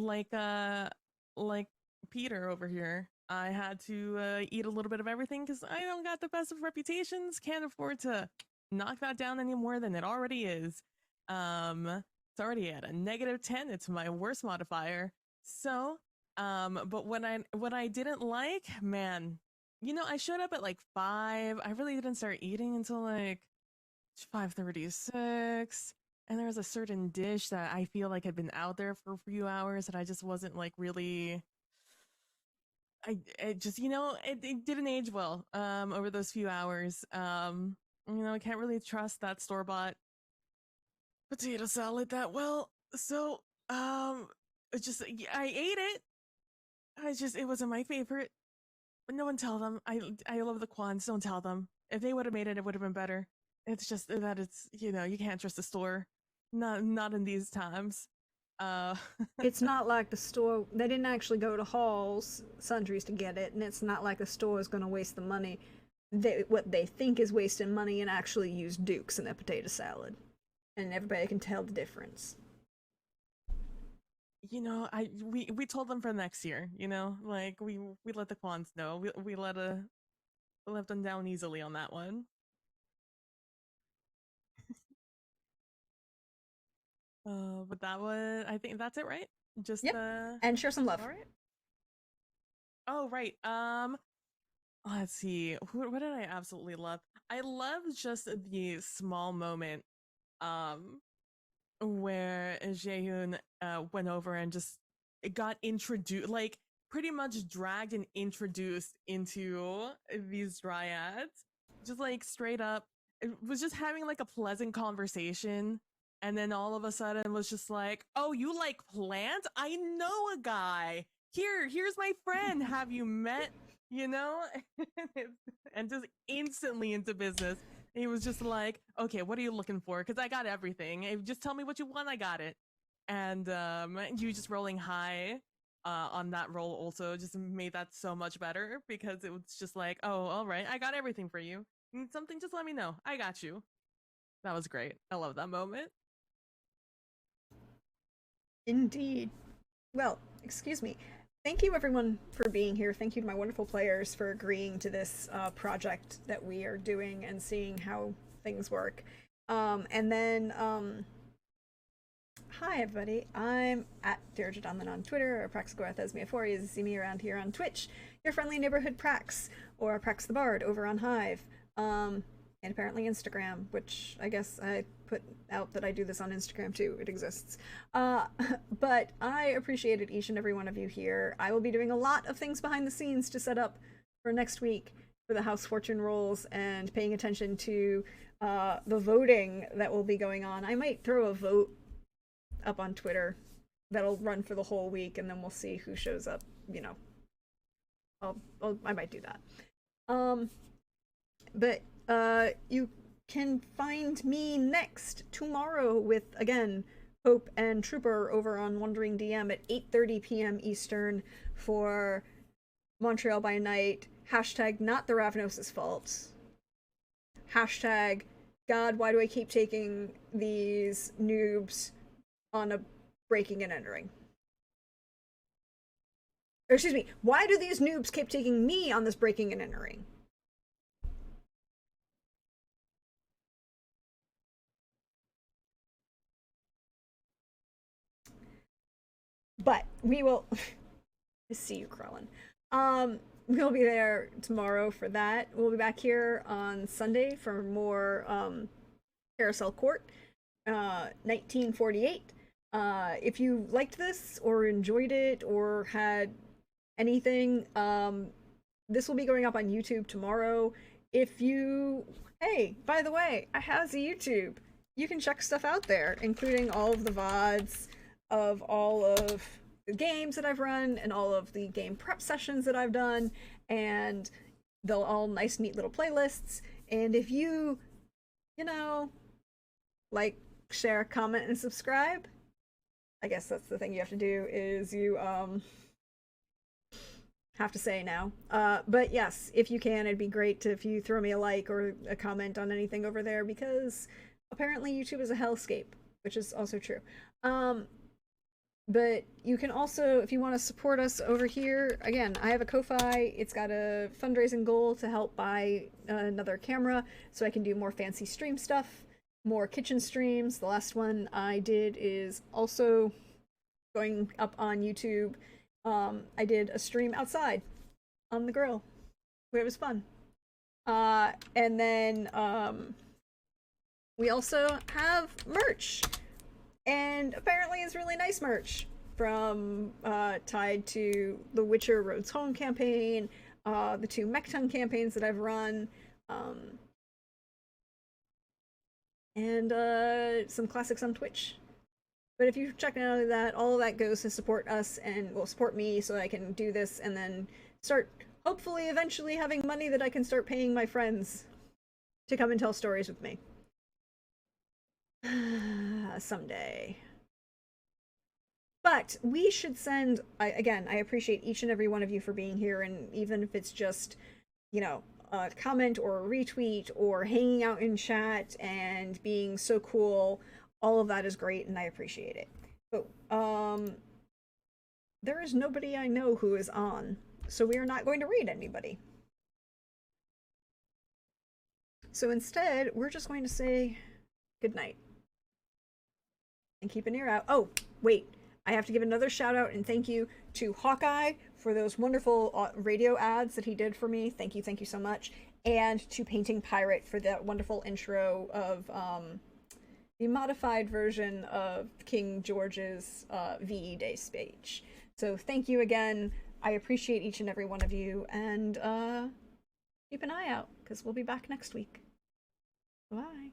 Speaker 2: like Peter over here. I had to eat a little bit of everything because I don't got the best of reputations. Can't afford to knock that down any more than it already is. It's already at a -10. It's my worst modifier. So, but what I didn't like, man, you know, I showed up at like 5. I really didn't start eating until like 5:36. And there was a certain dish that I feel like had been out there for a few hours that I just wasn't like really. It just, you know, it didn't age well over those few hours. You know, I can't really trust that store-bought potato salad that well. So it just, I ate it. It wasn't my favorite. But no one tell them. I love the Quans. Don't tell them. If they would have made it, it would have been better. It's just that it's, you know, you can't trust the store. Not in these times.
Speaker 1: It's not like the store, they didn't actually go to Hall's Sundries to get it, and it's not like the store is going to waste the money. What they think is wasting money and actually use Dukes in their potato salad. And everybody can tell the difference.
Speaker 2: You know, we told them for next year, you know, like we let the Quans know. We let them down easily on that one. But that was, I think that's it, right? Just
Speaker 1: Yep. And share some love.
Speaker 2: All right. Oh, right. Let's see. What did I absolutely love? I love just the small moment, where Jaehoon went over and just got introduced, like pretty much dragged and introduced into these dryads, just like straight up. It was just having like a pleasant conversation. And then all of a sudden was just like, oh, you like plants? I know a guy. Here's my friend. Have you met? You know? And just instantly into business. And he was just like, okay, what are you looking for? Because I got everything. Just tell me what you want, I got it. And you just rolling high on that roll also just made that so much better because it was just like, oh, all right, I got everything for you. Need something, just let me know. I got you. That was great. I love that moment.
Speaker 1: Indeed. Well, excuse me. Thank you everyone for being here. Thank you to my wonderful players for agreeing to this project that we are doing and seeing how things work. And then, hi everybody. I'm at Dirjadonlan on Twitter, or Praxagorathesmia4. You see me around here on Twitch. Your friendly neighborhood Prax, or Prax the Bard over on Hive. And apparently Instagram, which I guess I put out that I do this on Instagram too. It exists. But I appreciated each and every one of you here. I will be doing a lot of things behind the scenes to set up for next week for the House Fortune rolls and paying attention to the voting that will be going on. I might throw a vote up on Twitter that'll run for the whole week, and then we'll see who shows up. You know, I might do that. But you can find me next tomorrow with, again, Hope and Trooper over on Wandering DM at 8:30 p.m. Eastern for Montreal by Night. Hashtag not the Ravenosis fault. Hashtag God, why do I keep taking these noobs on a breaking and entering? Or excuse me, why do these noobs keep taking me on this breaking and entering? But we will I see you crawling. We'll be there tomorrow for that. We'll be back here on Sunday for more Carousel Court, 1948. If you liked this or enjoyed it or had anything, this will be going up on YouTube tomorrow. If you, hey, by the way, I have a YouTube. You can check stuff out there, including all of the VODs of all of the games that I've run and all of the game prep sessions that I've done, and they'll all nice, neat little playlists. And if you know, like, share, comment, and subscribe, I guess that's the thing you have to do, is you, have to say now. But yes, if you can, it'd be great if you throw me a like or a comment on anything over there, because apparently YouTube is a hellscape, which is also true. But you can also, if you want to support us over here, again, I have a Ko-Fi. It's got a fundraising goal to help buy another camera so I can do more fancy stream stuff, more kitchen streams. The last one I did is also going up on YouTube. I did a stream outside on the grill where it was fun. And then we also have merch. And apparently it's really nice merch from tied to the Witcher Roads Home campaign, the 2 Mechton campaigns that I've run, and some classics on Twitch. But if you check out that, all of that goes to support us and will support me so I can do this and then start hopefully eventually having money that I can start paying my friends to come and tell stories with me. Someday. But we should send, again, I appreciate each and every one of you for being here, and even if it's just, you know, a comment or a retweet or hanging out in chat and being so cool, all of that is great and I appreciate it. But there is nobody I know who is on, so we are not going to read anybody. So instead, we're just going to say good night. And keep an ear out. Oh, wait. I have to give another shout out and thank you to Hawkeye for those wonderful radio ads that he did for me. Thank you so much. And to Painting Pirate for that wonderful intro of the modified version of King George's VE Day speech. So thank you again. I appreciate each and every one of you, and keep an eye out because we'll be back next week. Bye.